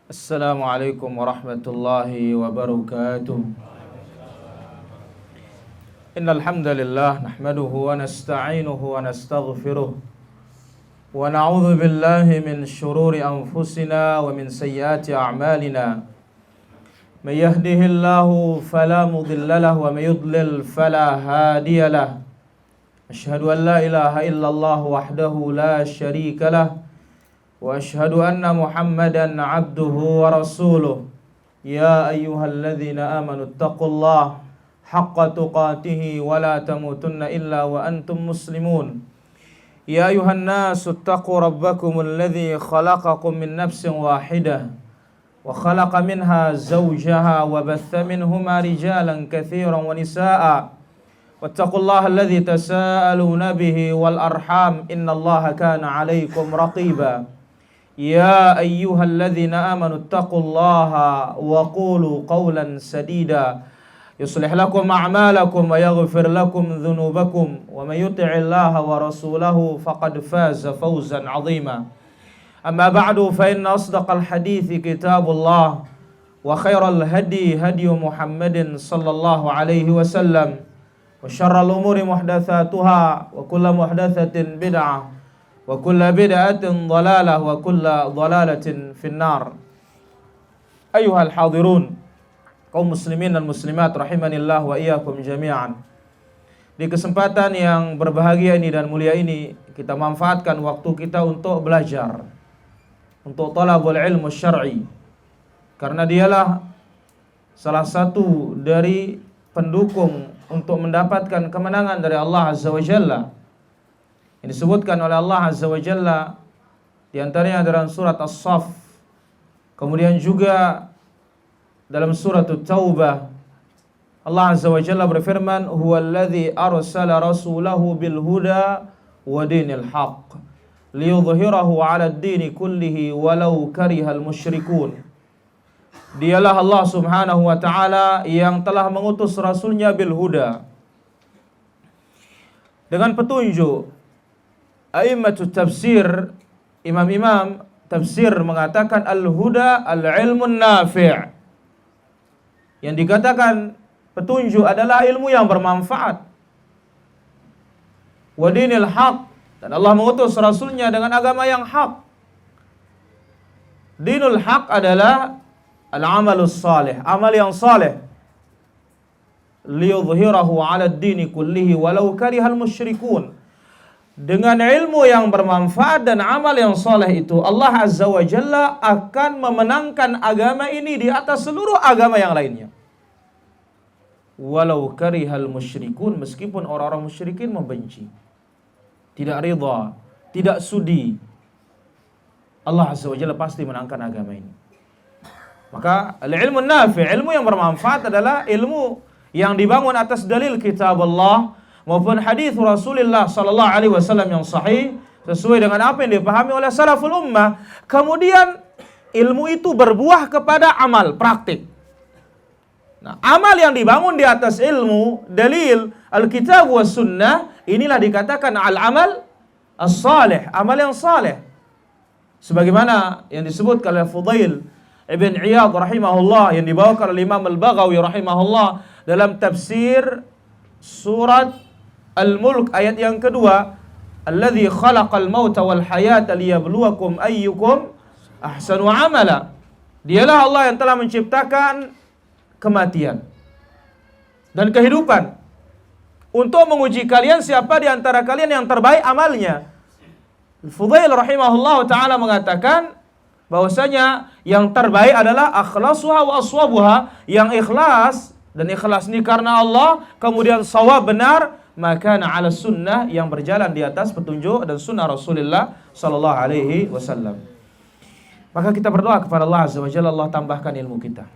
Assalamualaikum warahmatullahi wabarakatuh. Innal hamdalillah nahmaduhu wa nasta'inuhu wa nastaghfiruh wa na'udzu billahi min shururi anfusina wa min sayyiati a'malina. May yahdihillahu fala mudilla lahu wa may yudlil fala hadiya lahu. Asyhadu an la ilaha illallah wahdahu la syarika lahu wa asyhadu anna Muhammadan abduhu wa rasuluh. Ya ayyuhalladzina amanu taqullaha haqqa tuqatih wa la tamutunna illa wa antum muslimun. Ya ayuhan nasu taqu rabbakumul ladzi khalaqakum min nafsin wahidah wa khalaqa minha zawjaha wa batha minhuma rijalan katsiran wa nisaa'a wattaqullaha alladzi tasaaluna bihi wal arham innallaha kana 'alaikum raqiba. Ya ayyuhalladzina amanu taqullaha wa qulu qawlan sadida yuslih lakum a'malakum wa yaghfir lakum dhunubakum wa may yuti'illaha wa rasulahu faqad faza fawzan 'azima. Amma ba'du fa inna asdaqal hadithi kitabullah wa khairal hadi hadi Muhammadin sallallahu alaihi wasallam wa syarral umuri muhdatsatuha wa kullu muhdatsatin bid'ah wa kullu bid'atin dhalalah wa kullu dhalalatin finnar. Ayyuhal hadirun, kaum muslimin dan muslimat rahimanillah wa iyyakum jami'an. Di kesempatan yang berbahagia ini dan mulia ini, kita manfaatkan waktu kita untuk belajar, untuk talabul ilmu syar'i, karena dialah salah satu dari pendukung untuk mendapatkan kemenangan dari Allah Azza wa Jalla. Ini disebutkan oleh Allah Azza wa Jalla di antaranya dalam surat As-Saff, kemudian juga dalam surat At-Taubah. Allah Azza wa Jalla berfirman, "Huwallazi arsala rasulahu bil huda wa dinil haqq liyudhhirahu 'ala ad-dini kullihi walau karihal musyrikun." Dialah Allah Subhanahu wa taala yang telah mengutus rasulnya bil huda, dengan petunjuk. A'immatut tafsir, imam-imam tafsir mengatakan al-huda al-ilmun nafi'. Yang dikatakan petunjuk adalah ilmu yang bermanfaat. Wa dinil haq, dan Allah mengutus rasulnya dengan agama yang hak. Dinul haq adalah al-amalus salih, amal yang salih. Liyudhhirahu 'ala ad-dini kullihi walau karihal musyrikun. Dengan ilmu yang bermanfaat dan amal yang saleh itu, Allah Azza wa Jalla akan memenangkan agama ini di atas seluruh agama yang lainnya. Walau karihal musyrikun, meskipun orang-orang musyrikin membenci, tidak ridha, tidak sudi, Allah Azza wa Jalla pasti menangkan agama ini. Maka al-ilmu nafi', ilmu yang bermanfaat adalah ilmu yang dibangun atas dalil kitab Allah maupun hadis Rasulullah sallallahu alaihi wasallam yang sahih sesuai dengan apa yang dipahami oleh salaful ummah. Kemudian ilmu itu berbuah kepada amal praktik. Nah, amal yang dibangun di atas ilmu, dalil Alkitab was sunnah, inilah dikatakan al-amal as-salih, amal yang saleh. Sebagaimana yang disebutkan oleh Fudail Ibn Iyad rahimahullah, yang dibawakan oleh Imam Al-Baghawi rahimahullah dalam tafsir surat Al-Mulk ayat yang kedua, "Alladzi khalaqal mauta wal hayata liyabluwakum ayyukum ahsanu amala." Dialah Allah yang telah menciptakan kematian dan kehidupan untuk menguji kalian siapa di antara kalian yang terbaik amalnya. Fudail rahimahullah taala mengatakan bahwasanya yang terbaik adalah akhlasuha wa aswabuha, yang ikhlas, dan ikhlas ini karena Allah, kemudian shawab benar, maka ala sunnah, yang berjalan di atas petunjuk dan sunnah Rasulullah sallallahu alaihi wasallam. Maka kita berdoa kepada Allah Azza wa Jalla, Allah tambahkan ilmu kita.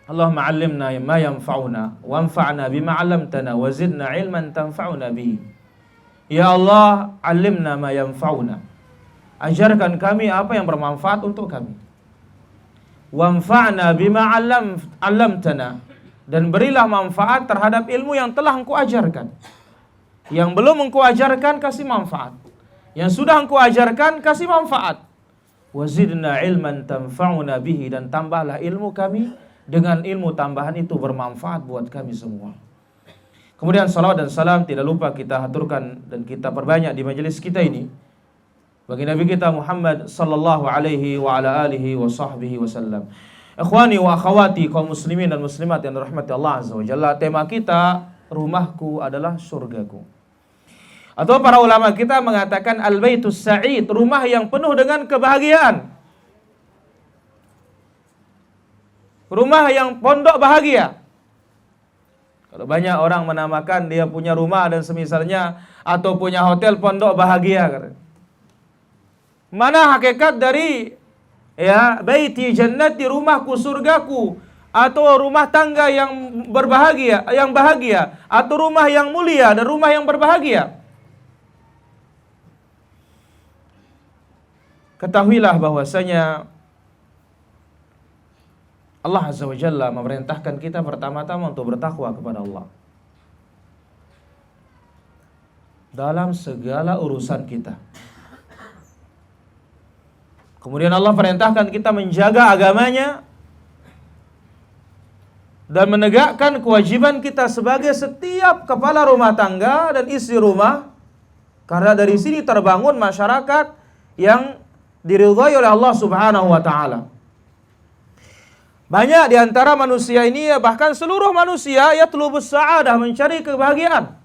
Allahumma 'allimna ma yanfa'una wanfa'na bima 'allamtana wa zidna 'ilman tanfa'una bihi. Ya Allah, 'allimna ma yanfa'una. Ajarkan kami apa yang bermanfaat untuk kami. Wanfa'na bima 'allamtana, dan berilah manfaat terhadap ilmu yang telah Engkau ajarkan. Yang belum Engkau ajarkan, kasih manfaat. Yang sudah Engkau ajarkan, kasih manfaat. Wazidna ilman tanfa'una bihi, dan tambahlah ilmu kami dengan ilmu tambahan itu bermanfaat buat kami semua. Kemudian salawat dan salam tidak lupa kita haturkan dan kita perbanyak di majelis kita ini bagi Nabi kita Muhammad sallallahu alaihi wa ala alihi wa sahbihi wasallam. Ikhwani wa akhwati kaum muslimin dan muslimat yang dirahmati Allah azza wa jalla, tema kita rumahku adalah surgaku. Atau para ulama kita mengatakan al-baitus sa'id, rumah yang penuh dengan kebahagiaan. Rumah yang pondok bahagia. Kalau banyak orang menamakan dia punya rumah dan semisalnya atau punya hotel pondok bahagia. Mana hakikat dari baiti jannati, rumahku surgaku, atau rumah tangga yang berbahagia, yang bahagia, atau rumah yang mulia dan rumah yang berbahagia? Ketahuilah bahwasanya Allah Azza wa Jalla memerintahkan kita pertama-tama untuk bertakwa kepada Allah dalam segala urusan kita. Kemudian Allah perintahkan kita menjaga agamanya dan menegakkan kewajiban kita sebagai setiap kepala rumah tangga dan istri rumah, karena dari sini terbangun masyarakat yang diridhai oleh Allah Subhanahu wa taala. Banyak di antara manusia ini, bahkan seluruh manusia, yatlubus sa'adah, mencari kebahagiaan.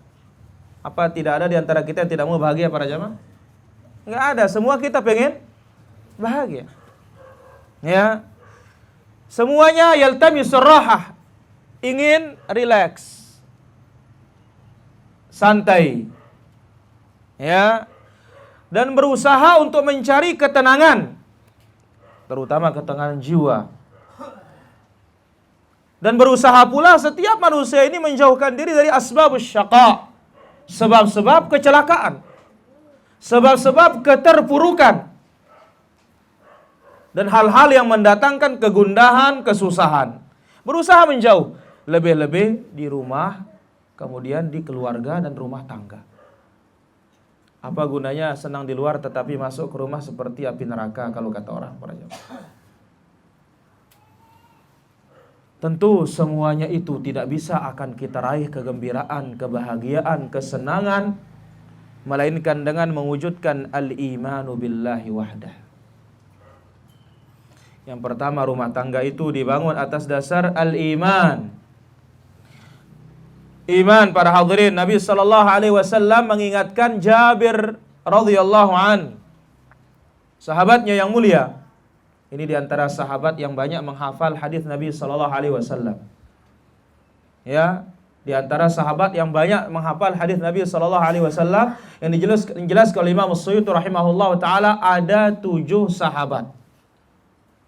Apa tidak ada di antara kita yang tidak mau bahagia para jamaah? Enggak ada, semua kita pengen bahagia. Ya. Semuanya yaltamisur rahah, ingin relax, santai. Ya. Dan berusaha untuk mencari ketenangan, terutama ketenangan jiwa. Dan berusaha pula setiap manusia ini menjauhkan diri dari asbabus syaqa, sebab-sebab kecelakaan, sebab-sebab keterpurukan, dan hal-hal yang mendatangkan kegundahan, kesusahan. Berusaha menjauh, lebih-lebih di rumah, kemudian di keluarga dan rumah tangga. Apa gunanya senang di luar tetapi masuk ke rumah seperti api neraka, kalau kata orang para jamaah. Tentu semuanya itu tidak bisa akan kita raih kegembiraan, kebahagiaan, kesenangan, melainkan dengan mewujudkan al-imanu billahi wahdah. Yang pertama, rumah tangga itu dibangun atas dasar al-iman. Iman, para hadirin, Nabi sallallahu alaihi wasallam mengingatkan Jabir radhiyallahu an, sahabatnya yang mulia. Ini diantara sahabat yang banyak menghafal hadis Nabi sallallahu alaihi wasallam. Ya, diantara sahabat yang banyak menghafal hadis Nabi sallallahu alaihi wasallam yang dijelaskan oleh Imam As-Suyuti rahimahullahu taala, ada 7 sahabat.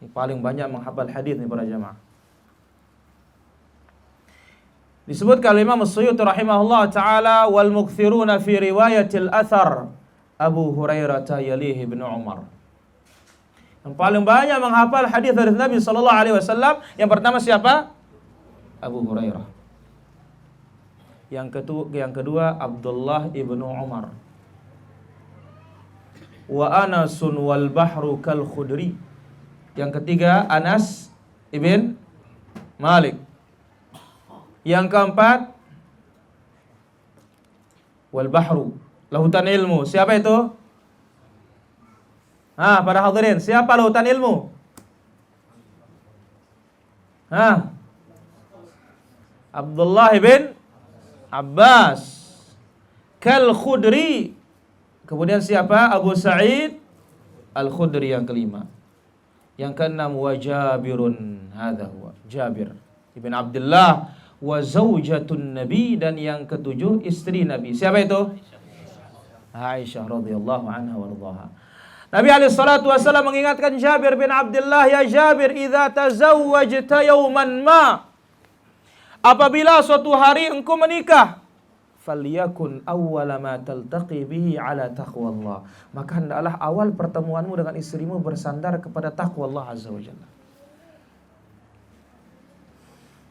Ini paling banyak menghafal hadis nih para jamaah. Disebutkan oleh Imam As-Suyuti rahimahullahu taala, wal mukthiruna fi riwayatil athar Abu Hurairah yalihi ibn Umar. Yang paling banyak menghafal hadis dari Nabi sallallahu alaihi wasallam yang pertama siapa? Abu Hurairah. Yang kedua Abdullah ibnu Umar. Wa Anasun wal bahru kal khudri. Yang ketiga Anas ibn Malik. Yang keempat wal bahru, lautan ilmu. Siapa itu? Para hadirin, siapa lautan ilmu? Abdullah bin Abbas. Kal Khudri. Kemudian siapa? Abu Sa'id Al-Khudri yang kelima. Yang keenam wa Jabirun, hadza huwa Jabir ibn Abdullah wa zaujatun Nabi, dan yang ketujuh istri Nabi. Siapa itu? Aisyah radhiyallahu anha wa radhaha. Nabi alaihi salatu wasallam mengingatkan Jabir bin Abdullah, ya Jabir, idza tazawwajta yawman ma, apabila suatu hari engkau menikah, falyakun awwala ma taltaqi bihi ala taqwallah, maka hendaklah awal pertemuanmu dengan istrimu bersandar kepada takwa Allah azza wajalla.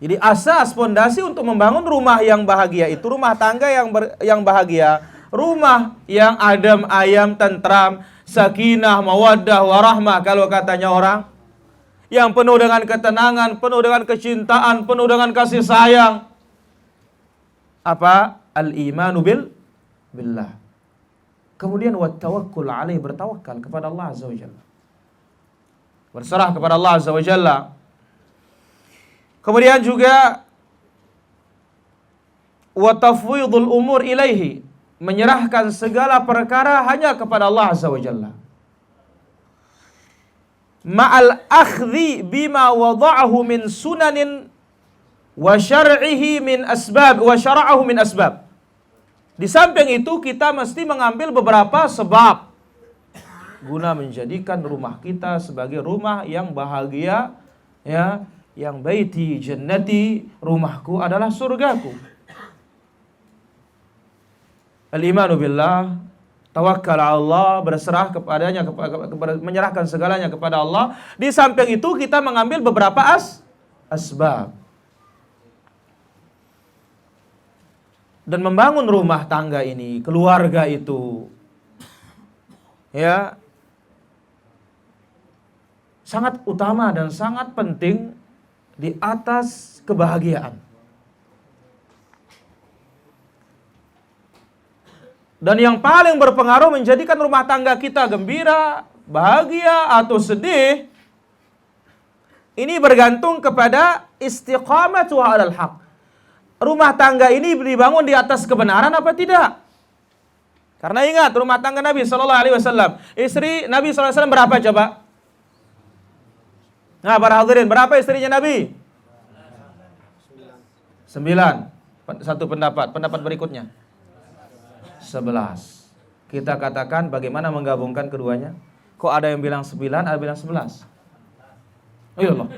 Jadi asas pondasi untuk membangun rumah yang bahagia itu, rumah tangga yang bahagia, rumah yang adem ayem tentram, sakinah, mawaddah, warahmah kalau katanya orang. Yang penuh dengan ketenangan, penuh dengan kecintaan, penuh dengan kasih sayang. Apa? Al-imanu billah. Kemudian wat tawakkul alaih, bertawakal kepada Allah Azza wa Jalla. Berserah kepada Allah Azza wa Jalla. Kemudian juga wa tafwidul umur ilaihi, menyerahkan segala perkara hanya kepada Allah Azza wa Jalla. Ma'al akhdhi bima wada'ahu min sunanin wa syar'ihi min asbab wa syara'ahu min asbab. Di samping itu kita mesti mengambil beberapa sebab guna menjadikan rumah kita sebagai rumah yang bahagia, ya, yang baiti jannati, rumahku adalah surgaku. Al-imanu billah, tawakkal ala Allah, berserah kepadanya, menyerahkan segalanya kepada Allah. Di samping itu kita mengambil beberapa asbab. Dan membangun rumah tangga ini, keluarga itu, ya, sangat utama dan sangat penting di atas kebahagiaan. Dan yang paling berpengaruh menjadikan rumah tangga kita gembira, bahagia atau sedih, ini bergantung kepada istiqamatu alal haq. Rumah tangga ini dibangun di atas kebenaran apa tidak? Karena ingat, rumah tangga Nabi SAW, istri Nabi SAW berapa coba? Nah, para hadirin, berapa istrinya Nabi? 9. Satu pendapat berikutnya 11. Kita katakan bagaimana menggabungkan keduanya? Kok ada yang bilang 9, ada yang bilang 11? Oh ya Allah.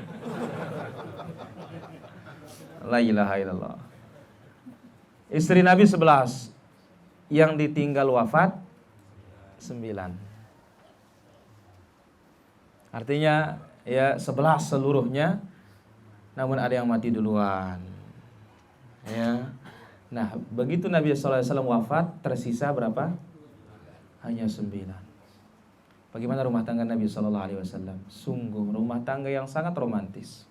La ilaha illallah. Istri Nabi 11, yang ditinggal wafat 9. Artinya ya 11 seluruhnya, namun ada yang mati duluan. Ya. Nah, begitu Nabi SAW wafat, tersisa berapa? Hanya 9. Bagaimana rumah tangga Nabi SAW? Sungguh rumah tangga yang sangat romantis.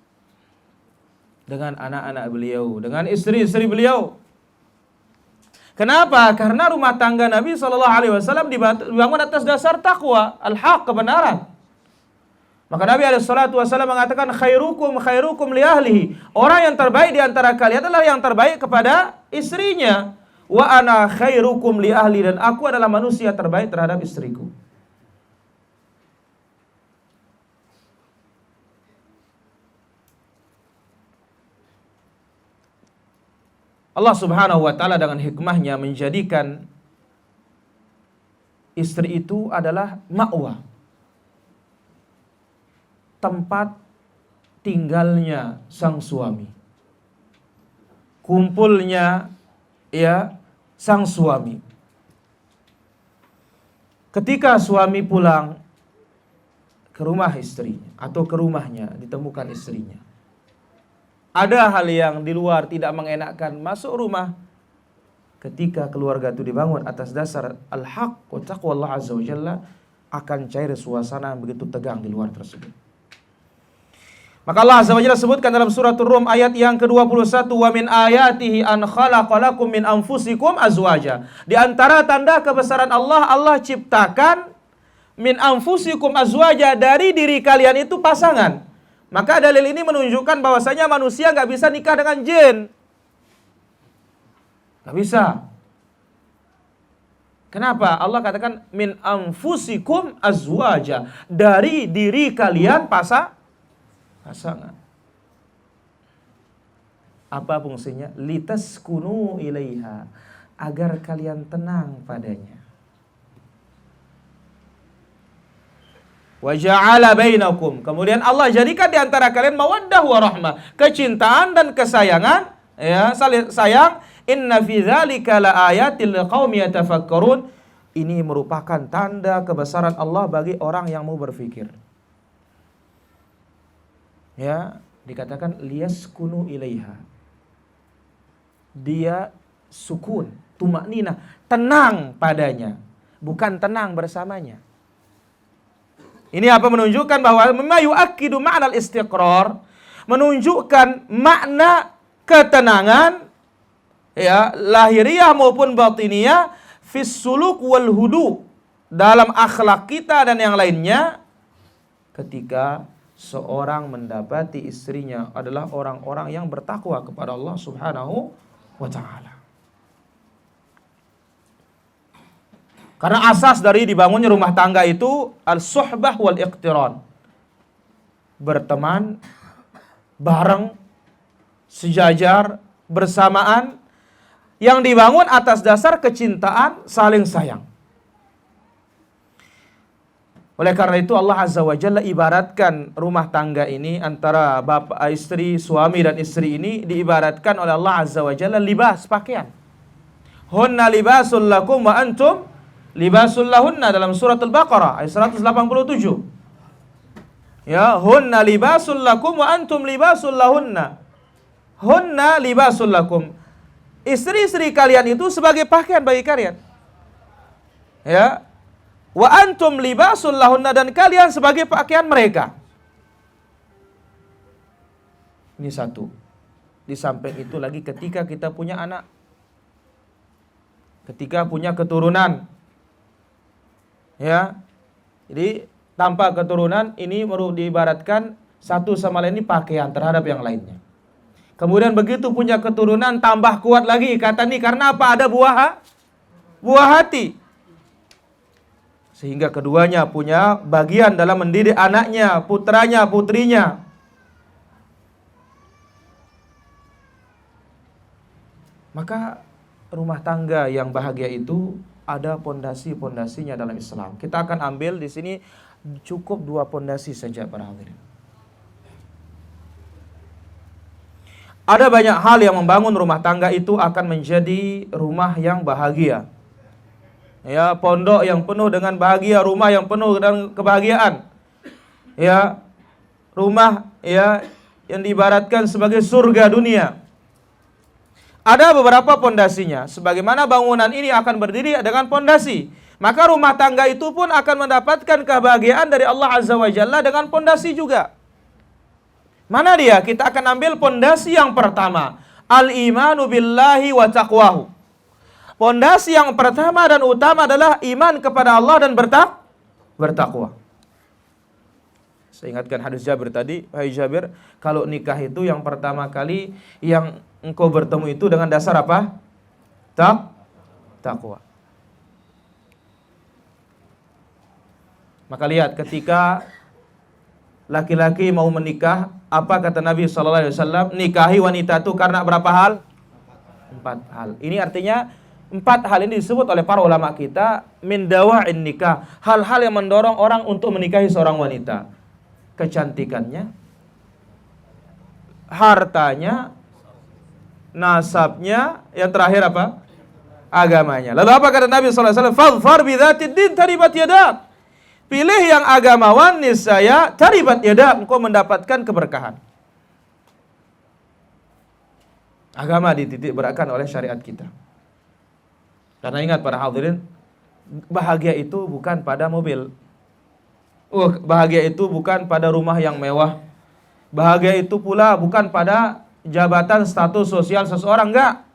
Dengan anak-anak beliau, dengan istri-istri beliau. Kenapa? Karena rumah tangga Nabi SAW dibangun atas dasar takwa, al-haq, kebenaran. Maka Nabi SAW mengatakan khairukum li ahlihi. Orang yang terbaik di antara kalian adalah yang terbaik kepada istrinya. Wa ana khairukum li ahli, dan aku adalah manusia terbaik terhadap istriku. Allah Subhanahu wa taala dengan hikmahnya menjadikan istri itu adalah ma'wa, tempat tinggalnya sang suami, kumpulnya ya sang suami. Ketika suami pulang ke rumah istrinya atau ke rumahnya, ditemukan istrinya, ada hal yang di luar tidak mengenakkan masuk rumah. Ketika keluarga itu dibangun atas dasar al-haq wa taqwa Allah Azza wa Jalla, akan cair suasana yang begitu tegang di luar tersebut. Maka Allah Azza wa Jalla sebutkan dalam surat Rum ayat yang ke-21, wa min ayatihi an khalaqalakum min anfusikum azwaja. Di antara tanda kebesaran Allah, Allah ciptakan min anfusikum azwaja, dari diri kalian itu pasangan. Maka dalil ini menunjukkan bahwasanya manusia nggak bisa nikah dengan jin. Nggak bisa. Kenapa? Allah katakan min anfusikum azwaja, dari diri kalian pasangan. Apa fungsinya? Litaskunu ilaiha, agar kalian tenang padanya. Wa ja'ala bainakum, kemudian Allah jadikan di antara kalian mawaddah wa rahmah, kecintaan dan kesayangan, ya, saling sayang. Inna fi dzalika laayatil liqaumi yatafakkarun. Ini merupakan tanda kebesaran Allah bagi orang yang mau berpikir. Ya, dikatakan liyaskunu ilaiha. Dia sukun, tumakninah, tenang padanya, bukan tenang bersamanya. Ini apa menunjukkan bahwa mimma yu'akkidu ma'nal istiqrar, menunjukkan makna ketenangan ya, lahiriah maupun batiniyah fis suluk wal hudu, dalam akhlak kita dan yang lainnya ketika seorang mendapati istrinya adalah orang-orang yang bertakwa kepada Allah Subhanahu wa ta'ala. Karena asas dari dibangunnya rumah tangga itu al-suhbah wal iqtiran. Berteman, bareng, sejajar, bersamaan, yang dibangun atas dasar kecintaan, saling sayang. Oleh karena itu Allah Azza wa Jalla ibaratkan rumah tangga ini antara bapak, istri, suami dan istri ini diibaratkan oleh Allah Azza wa Jalla libas, pakaian. Hunna libasul lakum wa antum libasul lahunna, dalam surat Al-Baqarah ayat 187. Ya, hunna libasul lakum wa antum libasul lahunna. Hunna libasul lakum. Istri-istri kalian itu sebagai pakaian bagi kalian. Ya. Wa antum libasul lahunna, dan kalian sebagai pakaian mereka. Ini satu. Di samping itu lagi ketika kita punya anak. Ketika punya keturunan. Ya, jadi tanpa keturunan ini baru diibaratkan satu sama lain ini pakaian terhadap yang lainnya. Kemudian begitu punya keturunan tambah kuat lagi ikatan ini karena apa? Ada buah hati. Sehingga keduanya punya bagian dalam mendidik anaknya, putranya, putrinya. Maka rumah tangga yang bahagia itu ada pondasi-pondasinya dalam Islam. Kita akan ambil di sini cukup 2 pondasi saja para hadirin. Ada banyak hal yang membangun rumah tangga itu akan menjadi rumah yang bahagia. Ya, pondok yang penuh dengan bahagia, rumah yang penuh dengan kebahagiaan. Ya, rumah ya yang diibaratkan sebagai surga dunia. Ada beberapa pondasinya. Sebagaimana bangunan ini akan berdiri dengan pondasi, maka rumah tangga itu pun akan mendapatkan kebahagiaan dari Allah Azza wa Jalla dengan pondasi juga. Mana dia? Kita akan ambil pondasi yang pertama, al-imanu billahi wa taqwahu. Pondasi yang pertama dan utama adalah iman kepada Allah dan bertakwa. Saya ingatkan hadis Jabir tadi, hai Jabir, kalau nikah itu yang pertama kali yang engkau bertemu itu dengan dasar apa? Takwa. Maka lihat ketika laki-laki mau menikah, apa kata Nabi SAW? Nikahi wanita itu karena berapa hal? 4 hal. Ini artinya 4 hal ini disebut oleh para ulama kita min dawa'in nikah. Hal-hal yang mendorong orang untuk menikahi seorang wanita. Kecantikannya, hartanya, nasabnya, yang terakhir apa? Agamanya. Lalu apa kata Nabi SAW? Fadfar bidzatid din taribat yadak. Pilih yang agamawan, niscaya taribat yadak, engkau mendapatkan keberkahan. Agama dititik beratkan oleh syariat kita. Karena ingat para hadirin, bahagia itu bukan pada mobil. Bahagia itu bukan pada rumah yang mewah. Bahagia itu pula bukan pada jabatan status sosial seseorang, enggak.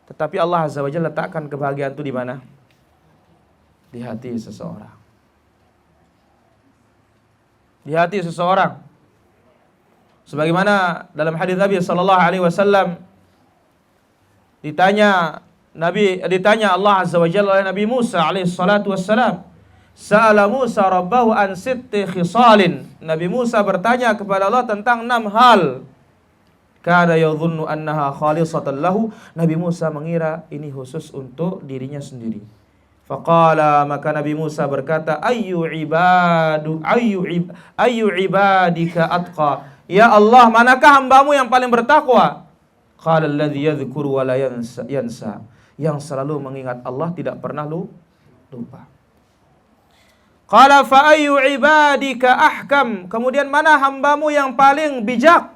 Tetapi Allah Azza wa Jalla letakkan kebahagiaan itu di mana? Di hati seseorang. Di hati seseorang. Sebagaimana dalam hadis Nabi sallallahu alaihi wasallam ditanya Allah Azza wa Jalla oleh Nabi Musa alaihi salatu wassalam. Sa'ala Musa rabbahu an sitti khisalin. Nabi Musa bertanya kepada Allah tentang 6 hal. Kana yadhunnu annaha khalisatan lahu. Nabi Musa mengira ini khusus untuk dirinya sendiri. Faqala, maka Nabi Musa berkata, ayyu ibadika atqa? Ya Allah, manakah hambamu yang paling bertakwa? Qala alladhi yadhkuru wa la yansa. Yang selalu mengingat Allah, tidak pernah lupa. Qala fa ayyu ibadika ahkam? Kemudian mana hambamu yang paling bijak?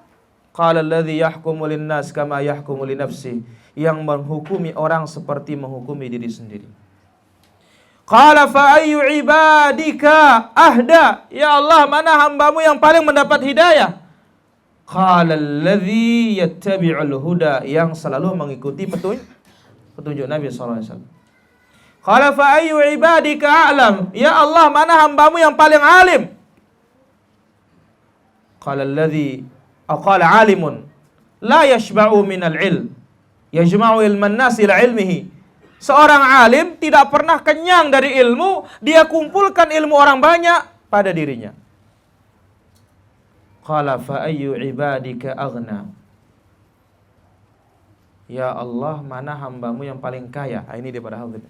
Qala alladhi yahkumu linnas kama yahkumu li nafsi. Yang menghukumi orang seperti menghukumi diri sendiri. Qala fa ayyu ibadika ahda? Ya Allah, mana hambamu yang paling mendapat hidayah? Qala alladhi yattabi'ul huda, yang selalu mengikuti petunjuk Nabi sallallahu alaihi wasallam. Qala fa ayyu ibadika a'lam? Ya Allah, mana hambamu yang paling alim? Qala alladhi qala 'alimun la yashba'u minal ilm yajma'u ilman nas ila ilmihi. Seorang alim tidak pernah kenyang dari ilmu, dia kumpulkan ilmu orang banyak pada dirinya. Qala fa ayyu ibadika aghna? Ya Allah, mana hambamu yang paling kaya? Ini daripada hal itu.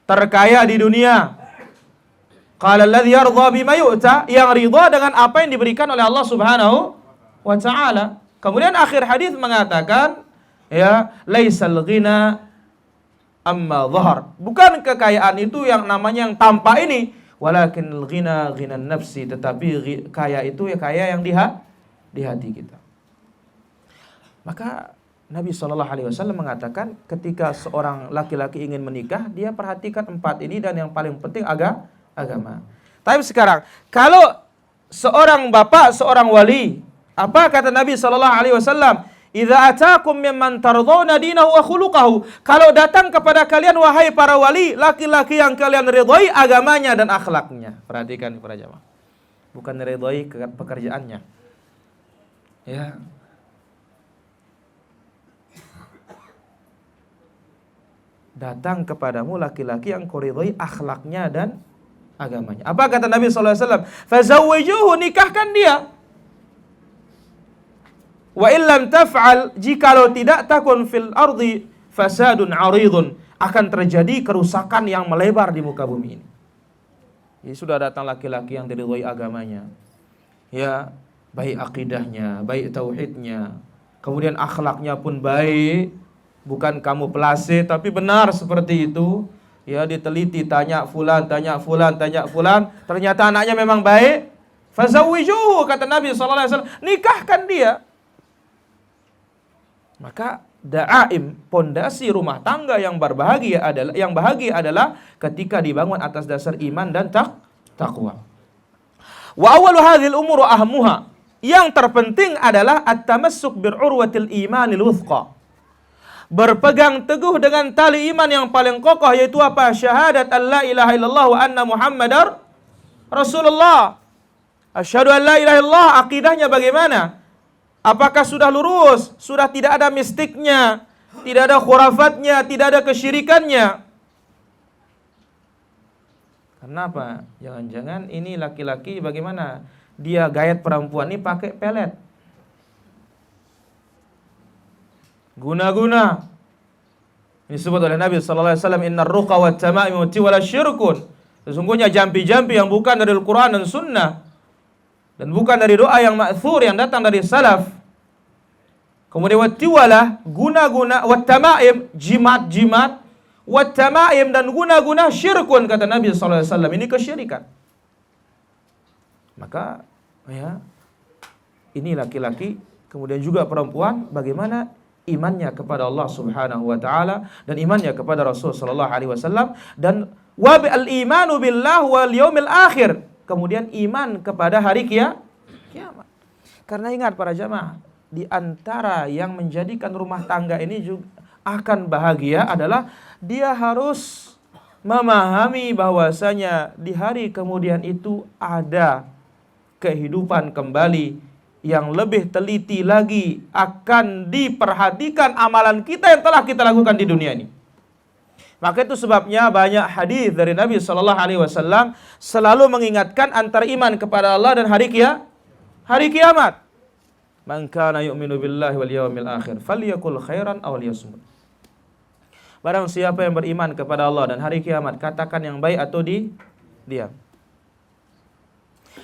Terkaya di dunia. Qala alladhi yardha bima yu'ta, yang ridha dengan apa yang diberikan oleh Allah Subhanahu wa taala. Kemudian akhir hadis mengatakan, ya, laisal ghina amma dhahar. Bukan kekayaan itu yang namanya yang tampak ini, walakin al-ghina ghinan nafsi, tetapi kaya itu ya kaya yang di hati kita. Maka Nabi SAW mengatakan ketika seorang laki-laki ingin menikah, dia perhatikan 4 ini, dan yang paling penting agama. Tapi sekarang, kalau seorang bapak, seorang wali, apa kata Nabi SAW? Idza atakum mimman tardawna dinahu wa khuluquhu. Kalau datang kepada kalian wahai para wali, laki-laki yang kalian ridhai agamanya dan akhlaknya. Perhatikan para jamaah. Bukan ridhai pekerjaannya. Ya. Datang kepadamu laki-laki yang kau ridhai akhlaknya dan agamanya. Apa kata Nabi SAW? Fazawwijuhu, nikahkan dia. Wa illam taf'al, jikalau tidak, takun fil ardi fasadun 'aridun, akan terjadi kerusakan yang melebar di muka bumi ini. Jadi sudah datang laki-laki yang diridhai agamanya. Ya, baik akidahnya, baik tauhidnya, kemudian akhlaknya pun baik, bukan kamu pelase tapi benar seperti itu. Ya, diteliti, tanya fulan, ternyata anaknya memang baik. Fazawwijuhu, kata Nabi SAW, nikahkan dia. Maka da'aim, pondasi rumah tangga yang berbahagia adalah ketika dibangun atas dasar iman dan takwa. Wa awwalu hadhil umur ahmuha, yang terpenting adalah at-tamassuk bil urwatil imanil wuthqa, berpegang teguh dengan tali iman yang paling kokoh, yaitu apa? Syahadat an la ilaha illallah wa anna muhammadar rasulullah. Asyhadu an la ilaha illallah, akidahnya bagaimana? Apakah sudah lurus? Sudah tidak ada mistiknya, tidak ada khurafatnya, tidak ada kesyirikannya? Kenapa? Jangan-jangan ini laki-laki bagaimana? Dia gayat perempuan ini pakai pelet. Guna-guna. Ini disebut oleh Nabi SAW, innar ruqa wa tama'im wa tiwala syirkun. Sesungguhnya jampi-jampi yang bukan dari Al-Quran dan Sunnah, dan bukan dari doa yang ma'thur yang datang dari salaf. Kemudian wattiwalah, guna-guna, wattamaim, jimat-jimat, wattamaim, dan guna-guna syirkun, kata Nabi SAW. Ini kesyirikan. Maka ya, ini laki-laki, kemudian juga perempuan, bagaimana imannya kepada Allah Subhanahu wa taala dan imannya kepada Rasul sallallahu alaihi wasallam, dan wa bil imanu billah wal yaumil akhir. Kemudian iman kepada hari kiamat. Karena ingat para jamaah, di antara yang menjadikan rumah tangga ini juga akan bahagia adalah dia harus memahami bahwasanya di hari kemudian itu ada kehidupan kembali yang lebih teliti lagi, akan diperhatikan amalan kita yang telah kita lakukan di dunia ini. Maka itu sebabnya banyak hadis dari Nabi SAW selalu mengingatkan antara iman kepada Allah dan hari kiamat. Man kana yu'minu billahi wal yawmil akhir falyakul khairan aw liyasmut. Barang siapa yang beriman kepada Allah dan hari kiamat, katakan yang baik atau diam.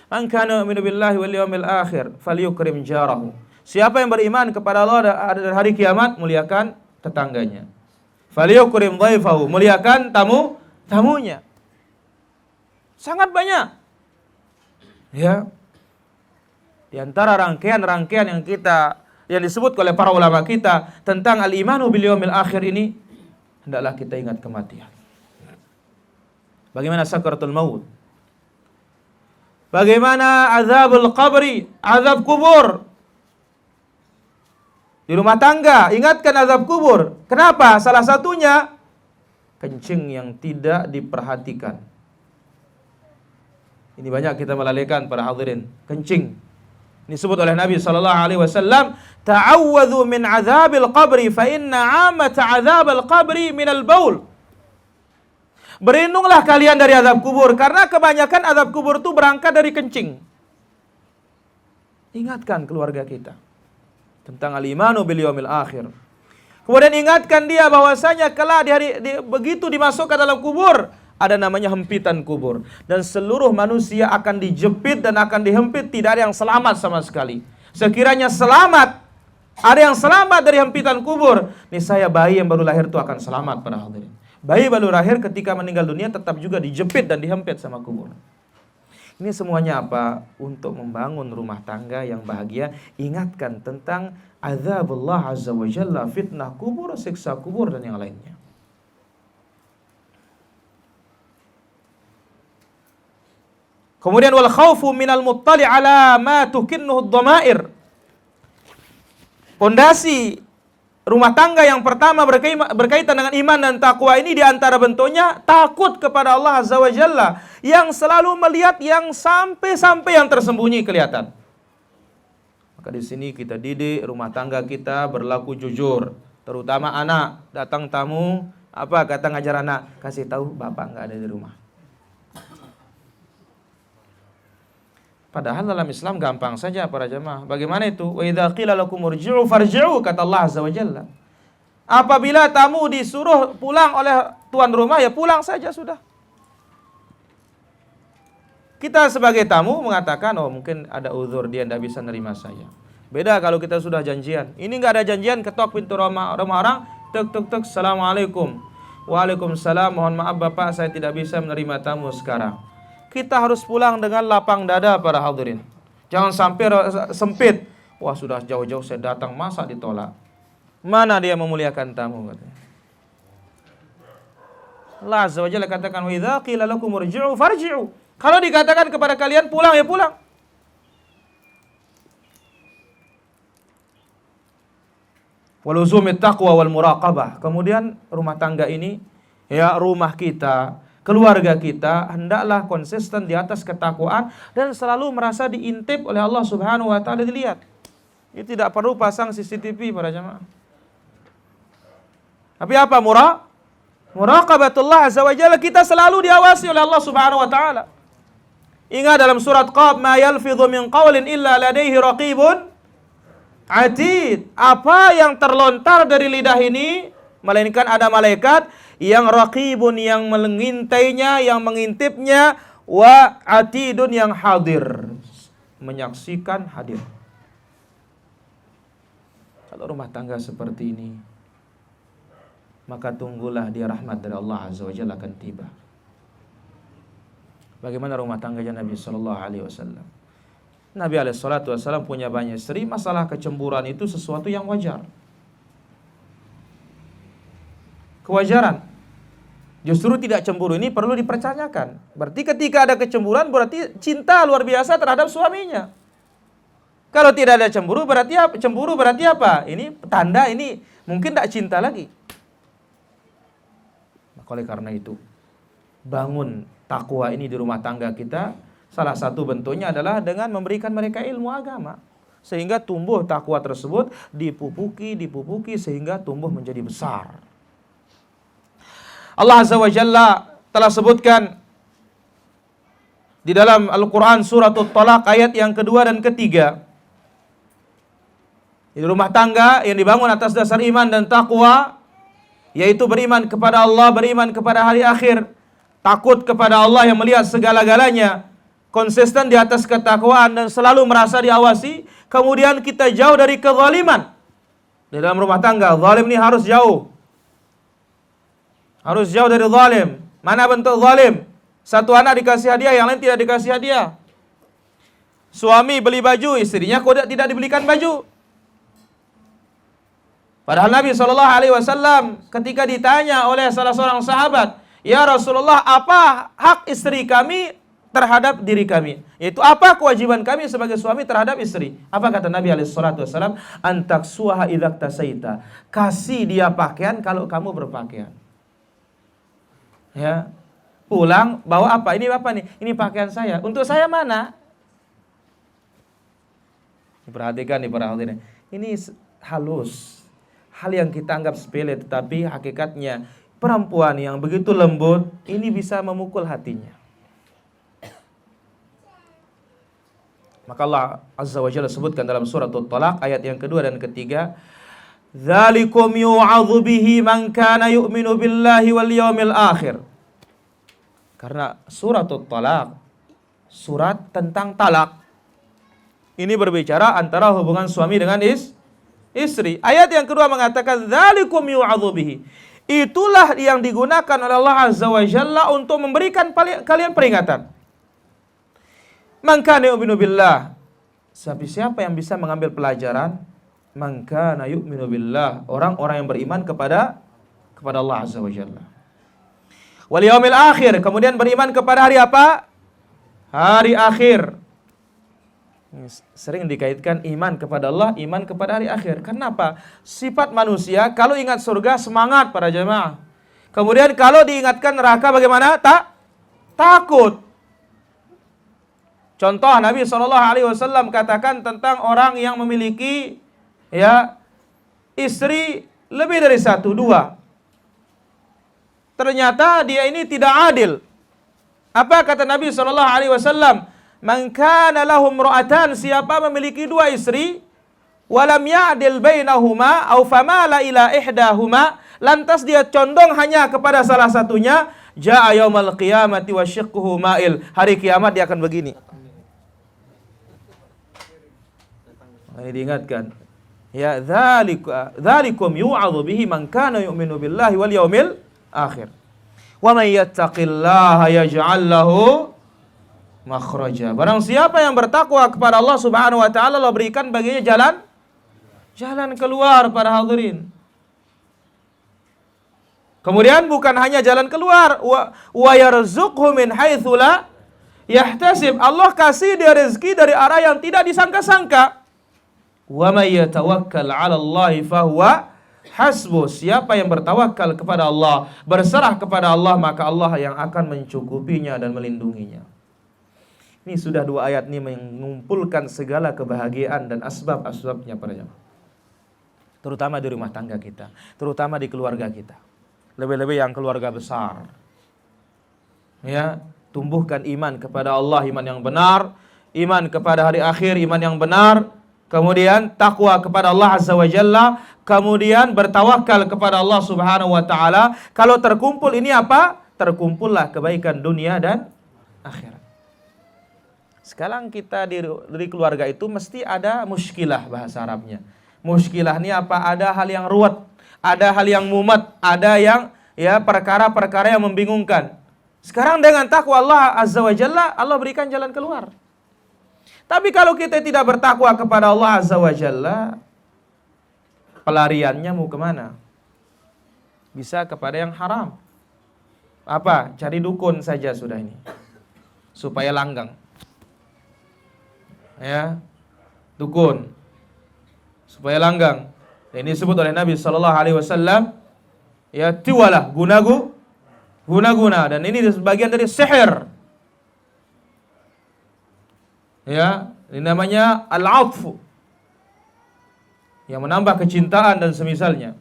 Man kana yu'minu billahi wal yawmil akhir falyukrim jarahu. Siapa yang beriman kepada Allah dan hari kiamat, muliakan tetangganya. Falyukrim dhaifahu, muliakan tamunya. Sangat banyak. Ya. Di antara rangkaian-rangkaian yang disebut oleh para ulama kita tentang al-imanu bil yaumil akhir ini, hendaklah kita ingat kematian. Bagaimana sakaratul maut? Bagaimana azabul qabri, azab kubur? Di rumah tangga, ingatkan azab kubur. Kenapa? Salah satunya kencing yang tidak diperhatikan. Ini banyak kita melalaikan para hadirin. Kencing. Ini disebut oleh Nabi SAW, ta'awwadhu min azabil qabri fa inna 'amata azabil qabri minal baul. Berlindunglah kalian dari azab kubur, karena kebanyakan azab kubur itu berangkat dari kencing. Ingatkan keluarga kita tentang al-imanu bil yaumil akhir. Kemudian ingatkan dia bahwasanya kelak begitu dimasukkan dalam kubur, ada namanya hempitan kubur. Dan seluruh manusia akan dijepit dan akan dihempit, tidak ada yang selamat sama sekali. Sekiranya selamat, ada yang selamat dari hempitan kubur, niscaya bayi yang baru lahir itu akan selamat para hadirin. Bayi baru lahir ketika meninggal dunia tetap juga dijepit dan dihempit sama kubur. Ini semuanya apa? Untuk membangun rumah tangga yang bahagia. Ingatkan tentang azabullah azza wa jalla, fitnah kubur, siksa kubur, dan yang lainnya. Kemudian wal khaufu minal muttali ala ma tukinnuhu dhamair. Pondasi rumah tangga yang pertama berkaitan dengan iman dan takwa ini, di antara bentuknya takut kepada Allah azza wa jalla, yang selalu melihat yang sampai yang tersembunyi kelihatan. Maka di sini kita didik rumah tangga kita berlaku jujur, terutama anak. Datang tamu, apa kata ngajar anak? Kasih tahu bapak nggak ada di rumah. Padahal dalam Islam gampang saja para jemaah. Bagaimana itu? Wa idza qila lakum irji'u farji'u, kata Allah azza wa jalla. Apabila tamu disuruh pulang oleh tuan rumah, ya pulang saja sudah. Kita sebagai tamu mengatakan, oh mungkin ada uzur, dia tidak bisa nerima saya. Beda kalau kita sudah janjian. Ini nggak ada janjian, ketok pintu rumah orang, tek, assalamualaikum. Waalaikumsalam, mohon maaf bapak, saya tidak bisa menerima tamu sekarang. Kita harus pulang dengan lapang dada para hadirin. Jangan sampai sempit. Wah sudah jauh-jauh saya datang, masa ditolak? Mana dia memuliakan tamu? Katanya. Allah azza wa jalla katakan, wa idza qila lakum irji'u farji'u. Kalau dikatakan kepada kalian pulang, ya pulang. Waluzumit taqwa wal muraqabah. Kemudian rumah tangga ini, ya rumah kita, keluarga kita, hendaklah konsisten di atas ketakwaan dan selalu merasa diintip oleh Allah Subhanahu wa taala, dilihat. Ini tidak perlu pasang CCTV para jemaah. Tapi apa? Muraqabatullah azza wa jalla, kita selalu diawasi oleh Allah Subhanahu wa taala. Ingat dalam surat Qaf, ma yalfidhu min qawlin illa ladaihi raqibun atid. Apa yang terlontar dari lidah ini, melainkan ada malaikat yang raqibun, yang mengintainya, yang mengintipnya, wa atidun, yang hadir, menyaksikan, hadir. Kalau rumah tangga seperti ini, maka tunggulah dia rahmat dari Allah azza wa jalla akan tiba. Bagaimana rumah tangganya Nabi sallallahu alaihi wasallam? Nabi alaihi salatu wasallam punya banyak istri. Masalah kecemburuan itu sesuatu yang wajar. Kewajaran. Justru tidak cemburu ini perlu dipertanyakan. Berarti ketika ada kecemburuan berarti cinta luar biasa terhadap suaminya. Kalau tidak ada cemburu berarti apa? Cemburu berarti apa? Ini tanda ini mungkin tidak cinta lagi. Maka oleh karena itu, bangun takwa ini di rumah tangga kita. Salah satu bentuknya adalah dengan memberikan mereka ilmu agama, sehingga tumbuh takwa tersebut, dipupuki sehingga tumbuh menjadi besar. Allah azza wa jalla telah sebutkan di dalam Al-Quran surat At-Talaq ayat yang kedua dan ketiga. Di rumah tangga yang dibangun atas dasar iman dan takwa, yaitu beriman kepada Allah, beriman kepada hari akhir, takut kepada Allah yang melihat segala-galanya, konsisten di atas ketakwaan dan selalu merasa diawasi. Kemudian kita jauh dari kezaliman. Di dalam rumah tangga, zalim ini harus jauh. Harus jauh dari zalim. Mana bentuk zalim? Satu anak dikasih hadiah, yang lain tidak dikasih hadiah. Suami beli baju, istrinya kok tidak dibelikan baju. Padahal Nabi SAW ketika ditanya oleh salah seorang sahabat, "Ya Rasulullah, apa hak istri kami terhadap diri kami? Yaitu apa kewajiban kami sebagai suami terhadap istri?" Apa kata Nabi SAW? "Antaksuha idzak tasaita." Kasih dia pakaian kalau kamu berpakaian. Ya. Pulang bawa apa? Ini apa nih? Ini pakaian saya. Untuk saya mana? Perhatikan nih para hadirin. Ini halus. Hal yang kita anggap sepele, tetapi hakikatnya perempuan yang begitu lembut ini bisa memukul hatinya. Maka Allah Azza wa Jalla sebutkan dalam surat At-Talaq ayat yang kedua dan ketiga, "Dzalikum yu'adzu bihi man kana yu'minu billahi wal yawmil akhir." Karena surat At-Talaq, surat tentang talak, ini berbicara antara hubungan suami dengan istri. Ayat yang kedua mengatakan, "Dzalikum yu'adzu bihi." Itulah yang digunakan oleh Allah Azza wa Jalla untuk memberikan kalian peringatan. Man kana yu'minu billah. Siapa yang bisa mengambil pelajaran? Man kana yu'minu billah. Orang-orang yang beriman kepada Allah Azza wa Jalla. Wal yaumil akhir, kemudian beriman kepada hari apa? Hari akhir. Sering dikaitkan iman kepada Allah, iman kepada hari akhir. Kenapa? Sifat manusia kalau ingat surga semangat para jemaah. Kemudian kalau diingatkan neraka bagaimana? Takut. Contoh Nabi SAW katakan tentang orang yang memiliki istri lebih dari satu, dua. Ternyata dia ini tidak adil. Apa kata Nabi SAW? "Man kana lahum ra'atan," siapa memiliki dua istri, walam ya'dil bainahuma aw famala ila ihdahuma, lantas dia condong hanya kepada salah satunya, jaa yaumal qiyamati wa syiqquhu ma'il. Hari kiamat dia akan begini. Ini diingatkan. Ya, dzalikum yu'adzu bihi man kana yu'minu billahi wal yaumil akhir. Wa may yattaqillaha yaj'al lahu makhraja. Barang siapa yang bertakwa kepada Allah Subhanahu wa taala, Allah berikan baginya jalan keluar para hadirin. Kemudian bukan hanya jalan keluar, wa yarzuqhu min haitsu la yahtasib. Allah kasih dia rezeki dari arah yang tidak disangka-sangka. Wa may yatawakkal 'ala Allahi fahuwa hasbuh. Siapa yang bertawakal kepada Allah, berserah kepada Allah, maka Allah yang akan mencukupinya dan melindunginya. Ini sudah dua ayat ini mengumpulkan segala kebahagiaan dan asbab-asbabnya para jemaah. Terutama di rumah tangga kita, terutama di keluarga kita. Lebih-lebih yang keluarga besar. Ya, tumbuhkan iman kepada Allah, iman yang benar, iman kepada hari akhir, iman yang benar. Kemudian takwa kepada Allah Azza wa Jalla, kemudian bertawakal kepada Allah Subhanahu wa taala. Kalau terkumpul ini apa? Terkumpullah kebaikan dunia dan akhirat. Sekarang kita di keluarga itu mesti ada muskilah, bahasa Arabnya. Muskilah ini apa? Ada hal yang ruwet, ada hal yang mumet, ada yang perkara-perkara yang membingungkan. Sekarang dengan takwa Allah Azza wa Jalla, Allah berikan jalan keluar. Tapi kalau kita tidak bertakwa kepada Allah Azza wa Jalla, pelariannya mau kemana? Bisa kepada yang haram. Apa? Cari dukun saja sudah ini. Supaya langgang. Ya, dukun. Supaya langgang. Ini disebut oleh Nabi SAW, ya, tiwalah, guna-guna. Dan ini sebagian dari sihir. Ya, ini namanya al-'athfu, yang menambah kecintaan dan semisalnya.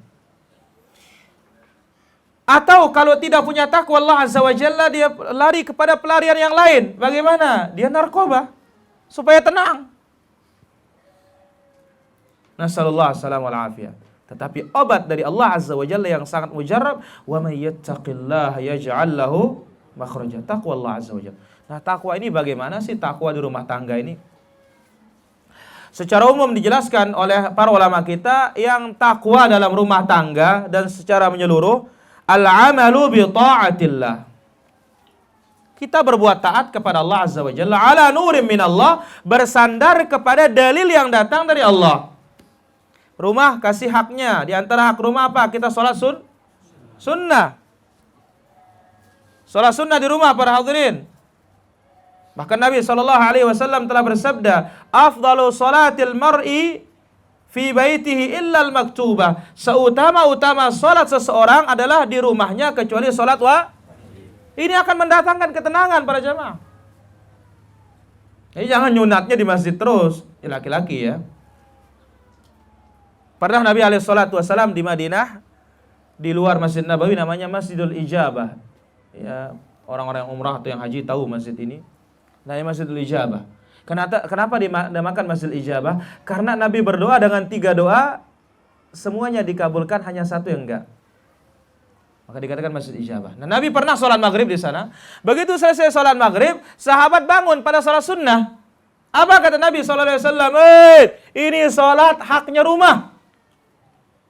Atau kalau tidak punya takwa Allah Azza wa Jalla, dia lari kepada pelarian yang lain. Bagaimana? Dia narkoba supaya tenang. Nasallallahu alaihi wal afiyah. Tetapi obat dari Allah Azza wa Jalla yang sangat mujarrab, wa may yattaqillaha yaj'al lahu makhraja. Takwa Allah Azza wa Jalla. Nah, takwa ini bagaimana sih takwa di rumah tangga ini? Secara umum dijelaskan oleh para ulama kita, yang takwa dalam rumah tangga dan secara menyeluruh, al-amalu bi ta'atillah. Kita berbuat taat kepada Allah Azza wa Jalla ala nurim min Allah, bersandar kepada dalil yang datang dari Allah. Rumah kasih haknya. Di antara hak rumah apa? Kita sholat sunnah. Salat sunnah di rumah para hadirin. Bahkan Nabi SAW telah bersabda, afdalu salatil mar'i fi baitihi illal maktubah. Seutama-utama salat seseorang adalah di rumahnya kecuali salat Ini akan mendatangkan ketenangan para jamaah. Jadi jangan nyunatnya di masjid terus, laki-laki ya. Pernah Nabi SAW di Madinah, di luar Masjid Nabawi namanya Masjidul Ijabah. Ya, orang-orang yang umrah atau yang haji tahu masjid ini. Namanya Masjidul Ijabah. Kenapa dinamakan Masjidul Ijabah? Karena Nabi berdoa dengan 3 doa, semuanya dikabulkan, hanya satu yang enggak. Maka dikatakan Masjid Ijabah. Nah, Nabi pernah sholat maghrib di sana. Begitu selesai sholat maghrib, sahabat bangun pada sholat sunnah. Apa kata Nabi SAW? Ini sholat haknya rumah.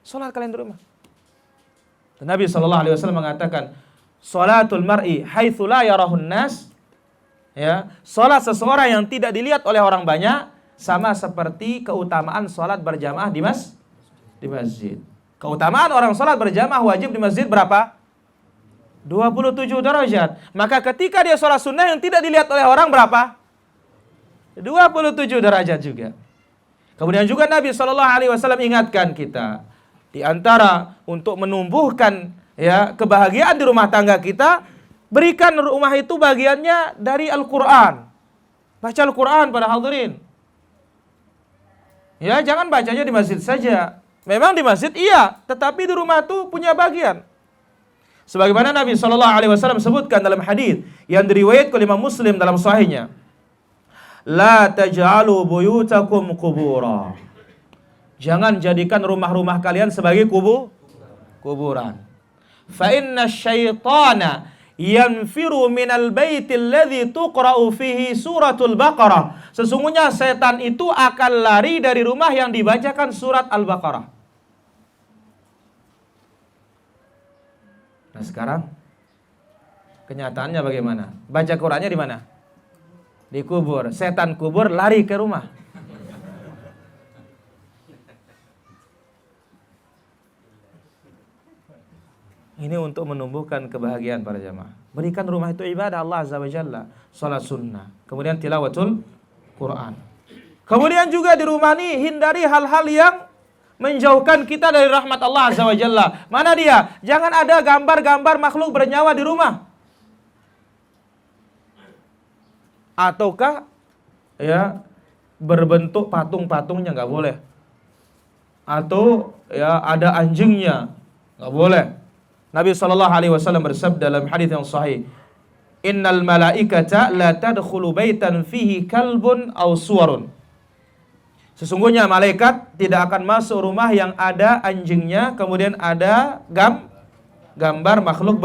Sholat kalian di rumah. Dan Nabi SAW mengatakan, sholatul mar'i haitsu la yarahun nas. Ya, sholat seseorang yang tidak dilihat oleh orang banyak sama seperti keutamaan sholat berjamaah di masjid. Keutamaan orang sholat berjamaah wajib di masjid berapa? 27 derajat. Maka ketika dia sholat sunnah yang tidak dilihat oleh orang berapa? 27 derajat juga. Kemudian juga Nabi SAW ingatkan kita, di antara untuk menumbuhkan ya kebahagiaan di rumah tangga kita, berikan rumah itu bagiannya dari Al-Quran. Baca Al-Quran pada hadirin. Ya, jangan bacanya di masjid saja. Memang di masjid iya, tetapi di rumah itu punya bagian. Sebagaimana Nabi SAW sebutkan dalam hadis yang diriwayatkan oleh Imam Muslim dalam sahihnya, la taj'alu buyutakum qubura. Jangan jadikan rumah-rumah kalian sebagai kuburan. Fa inna syaitana yanfiru minal baitil ladzi tuqra'u fihi suratul Baqarah. Sesungguhnya setan itu akan lari dari rumah yang dibacakan surat Al-Baqarah. Nah, sekarang kenyataannya bagaimana? Baca Qur'annya di mana? Di kubur. Setan kubur lari ke rumah. Ini untuk menumbuhkan kebahagiaan para jamaah. Berikan rumah itu ibadah Allah Azza wa Jalla, salat sunnah, kemudian tilawatul Quran. Kemudian juga di rumah ini hindari hal-hal yang menjauhkan kita dari rahmat Allah Azza wa Jalla. Mana dia? Jangan ada gambar-gambar makhluk bernyawa di rumah. Ataukah ya berbentuk patung-patungnya nggak boleh. Atau ya ada anjingnya, nggak boleh. Nabi SAW bersabda dalam hadis yang sahih, innal malaikata la tadkhulu baitan fihi kalbun aw suwarun. Sesungguhnya malaikat tidak akan masuk rumah yang ada anjingnya, kemudian ada gambar makhluk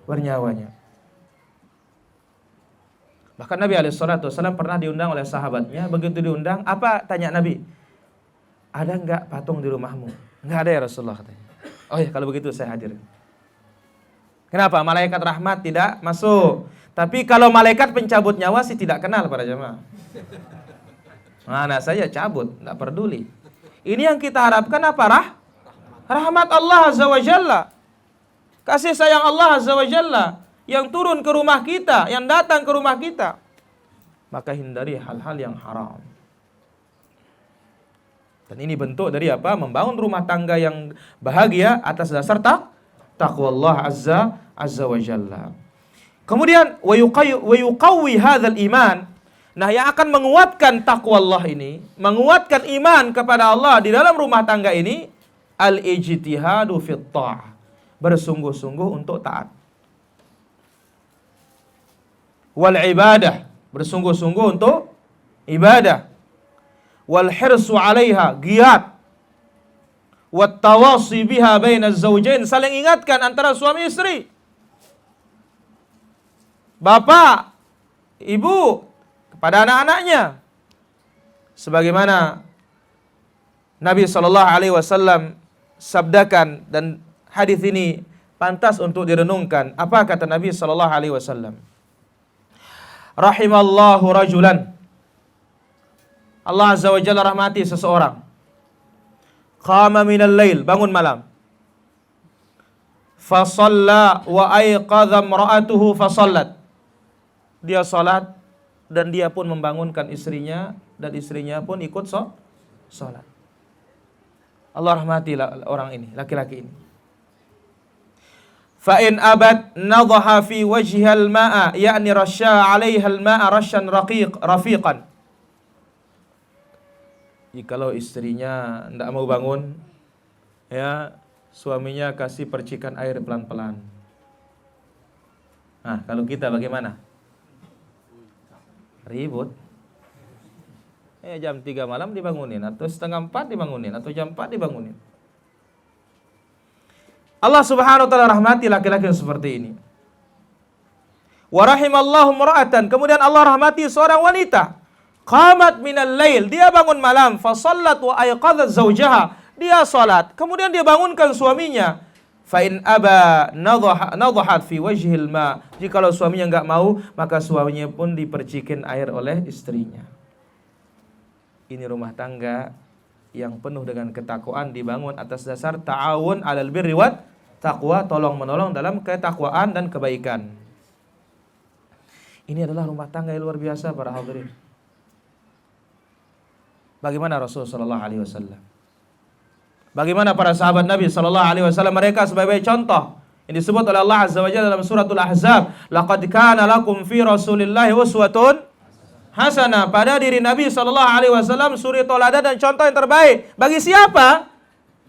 bernyawanya. Bahkan Nabi SAW pernah diundang oleh sahabatnya. Begitu diundang, apa tanya Nabi? Ada enggak patung di rumahmu? Enggak ada ya Rasulullah, katanya. Oh ya, kalau begitu saya hadir. Kenapa? Malaikat rahmat tidak masuk. Tapi kalau malaikat pencabut nyawa sih tidak kenal para jemaah. Mana saya cabut, tidak peduli. Ini yang kita harapkan apa? Rahmat Allah Azza wa Jalla. Kasih sayang Allah Azza wa Jalla yang turun ke rumah kita, yang datang ke rumah kita. Maka hindari hal-hal yang haram. Dan ini bentuk dari apa? Membangun rumah tangga yang bahagia atas dasar taqwa Allah Azza wa Jalla. Kemudian wa yuqawwi hadzal iman. Nah, yang akan menguatkan takwa Allah ini, menguatkan iman kepada Allah di dalam rumah tangga ini, al-ijtihadu fit ta'ah. Bersungguh-sungguh untuk taat. Wal ibadah, bersungguh-sungguh untuk ibadah. Wal hirsu 'alaiha, giat. Wat tawasi biha bainaz zawjain, saling ingatkan antara suami istri. Bapak, ibu kepada anak-anaknya. Sebagaimana Nabi SAW sabdakan, dan hadis ini pantas untuk direnungkan. Apa kata Nabi SAW? Rahimallahu rajulan. Allah Azza wa Jalla rahmati seseorang. Qama minal lail, bangun malam. Fasalla wa ayqadha imra'atuhu fasallat. Dia salat dan dia pun membangunkan istrinya dan istrinya pun ikut salat. Allah rahmatilah orang ini, laki-laki ini. Fa in abad nadhaha fi wajhiha al-ma'a, yakni rasya 'alaiha al-ma'a rasyan rafiqan. Jikalau istrinya tidak mau bangun, ya, suaminya kasih percikan air pelan-pelan. Nah, kalau kita bagaimana? Ribut. Jam 3 malam dibangunin, atau setengah 4 dibangunin, atau jam 4 dibangunin. Allah subhanahu wa ta'ala rahmati laki-laki yang seperti ini. Wa rahimallahu imra'atan, kemudian Allah rahmati seorang wanita. Qamat minal lail, dia bangun malam, fa shallat wa ayqadhat zawjaha, dia salat, kemudian dia bangunkan suaminya. Fa in aba nadhahat fi wajhil ma, jikalau suaminya enggak mau, maka suaminya pun dipercikin air oleh istrinya. Ini rumah tangga yang penuh dengan ketakwaan, dibangun atas dasar ta'awun 'alal birri wat taqwa, tolong menolong dalam ketakwaan dan kebaikan. Ini adalah rumah tangga yang luar biasa para hadirin. Bagaimana Rasul sallallahu alaihi wasallam? Bagaimana para sahabat Nabi sallallahu alaihi wasallam, mereka sebagai contoh yang disebut oleh Allah azza wa jalla dalam suratul Ahzab, laqad kana lakum fi Rasulillahi uswatun hasanah. Pada diri Nabi sallallahu alaihi wasallam suri teladan dan contoh yang terbaik. Bagi siapa?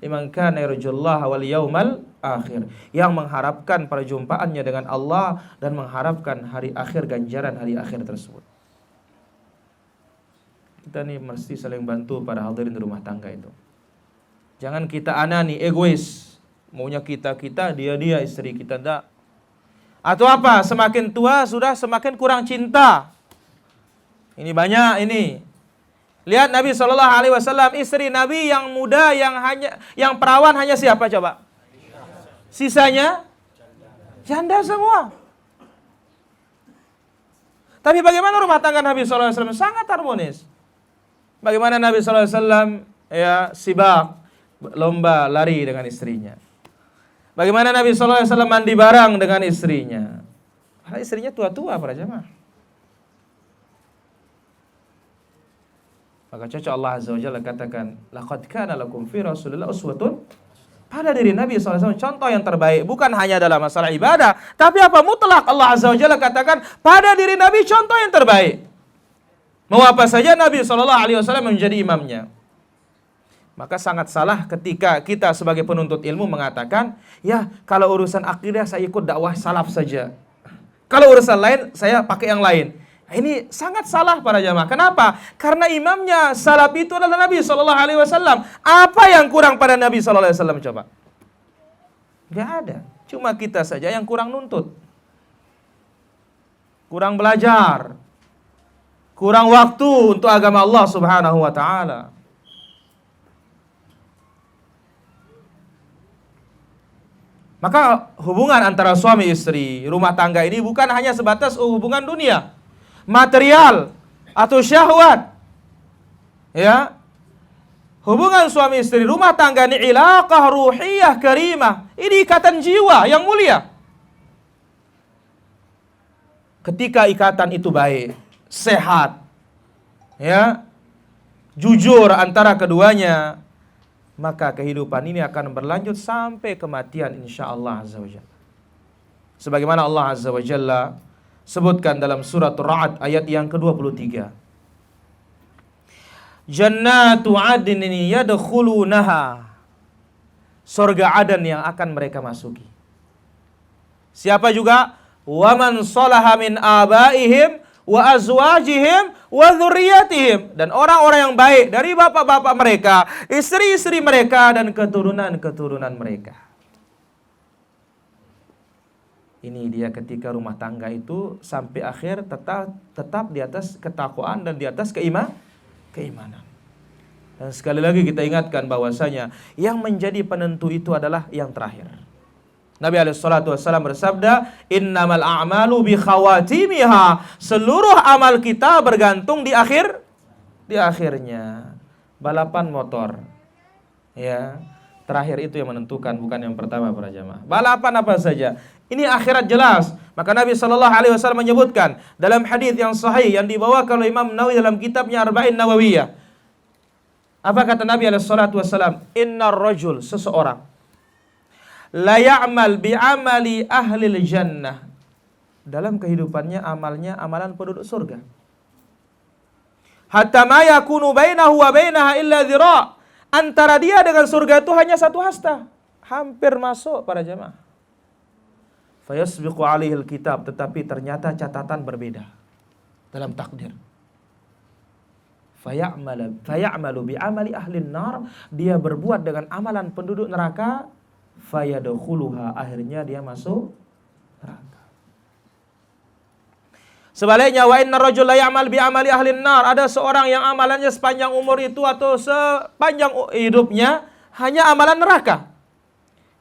Liman kana yarjullaha wal yaumal akhir, yang mengharapkan perjumpaannya dengan Allah dan mengharapkan hari akhir, ganjaran hari akhir tersebut. Kita nih mesti saling bantu para hadirin di rumah tangga itu. Jangan kita anani, egois, maunya kita, dia, istri kita, enggak. Atau apa? Semakin tua sudah semakin kurang cinta. Ini banyak ini. Lihat Nabi SAW, istri Nabi yang muda, yang perawan hanya siapa coba? Sisanya janda semua. Tapi bagaimana rumah tangga Nabi SAW? Sangat harmonis. Bagaimana Nabi SAW sibak, lomba lari dengan istrinya. Bagaimana Nabi SAW mandi bareng dengan istrinya. Karena istrinya tua-tua para jemaah. Maka cocok Allah azza wa jalla katakan, laqad kana lakum fi Rasulillah uswatun, pada diri Nabi SAW contoh yang terbaik. Bukan hanya dalam masalah ibadah, tapi apa mutlak Allah azza wa jalla katakan pada diri Nabi contoh yang terbaik. Mau apa saja Nabi SAW menjadi imamnya. Maka sangat salah ketika kita sebagai penuntut ilmu mengatakan, ya kalau urusan akidah saya ikut dakwah salaf saja, kalau urusan lain saya pakai yang lain. Ini sangat salah para jamaah. Kenapa? Karena imamnya salaf itu adalah Nabi SAW. Apa yang kurang pada Nabi SAW coba? Gak ada. Cuma kita saja yang kurang nuntut, kurang belajar, kurang waktu untuk agama Allah Subhanahu wa ta'ala. Maka hubungan antara suami istri, rumah tangga ini bukan hanya sebatas hubungan dunia, material atau syahwat. Ya. Hubungan suami istri, rumah tangga ini ilaqah ruhiyah karimah. Ini ikatan jiwa yang mulia. Ketika ikatan itu baik, sehat, ya, jujur antara keduanya, maka kehidupan ini akan berlanjut sampai kematian insyaallah azza wajalla. Sebagaimana Allah azza wajalla sebutkan dalam surat Ra'd ayat yang ke-23. Jannatu adnin yadkhulunaha, surga Adan yang akan mereka masuki. Siapa juga? Wa man salaha min abaihim wa azwajihim wa dzurriyyatihim, dan orang-orang yang baik dari bapak-bapak mereka, istri-istri mereka, dan keturunan-keturunan mereka. Ini dia ketika rumah tangga itu sampai akhir tetap di atas ketakwaan dan di atas keimanan. Dan sekali lagi kita ingatkan bahwasanya yang menjadi penentu itu adalah yang terakhir. Nabi SAW bersabda, innamal a'malu bi khawatimiha, seluruh amal kita bergantung di akhirnya. Balapan motor, ya, Terakhir itu yang menentukan, bukan yang pertama para jamaah. Balapan apa saja, ini akhirat jelas. Maka Nabi SAW menyebutkan dalam hadis yang sahih yang dibawakan oleh Imam Nawawi dalam kitabnya Arba'in Nawawiyah. Apa kata Nabi SAW? Innar rajul, seseorang, la ya'mal bi'amali ahlil jannah. Dalam kehidupannya amalnya amalan penduduk surga. Hatta ma yakunu bainahu wa bainaha illa dhira'. Antara dia dengan surga itu hanya satu hasta. Hampir masuk para jamaah. Fayasbiqu alaihil kitab. Tetapi ternyata catatan berbeda dalam takdir. Faya'malu bi'amali ahlin nar. Dia berbuat dengan amalan penduduk neraka. Fayadkhuluha. Akhirnya dia masuk neraka. Sebaliknya, wa inna rajul la ya'mal bi amali ahlin nar. Ada seorang yang amalannya sepanjang umur itu atau sepanjang hidupnya hanya amalan neraka.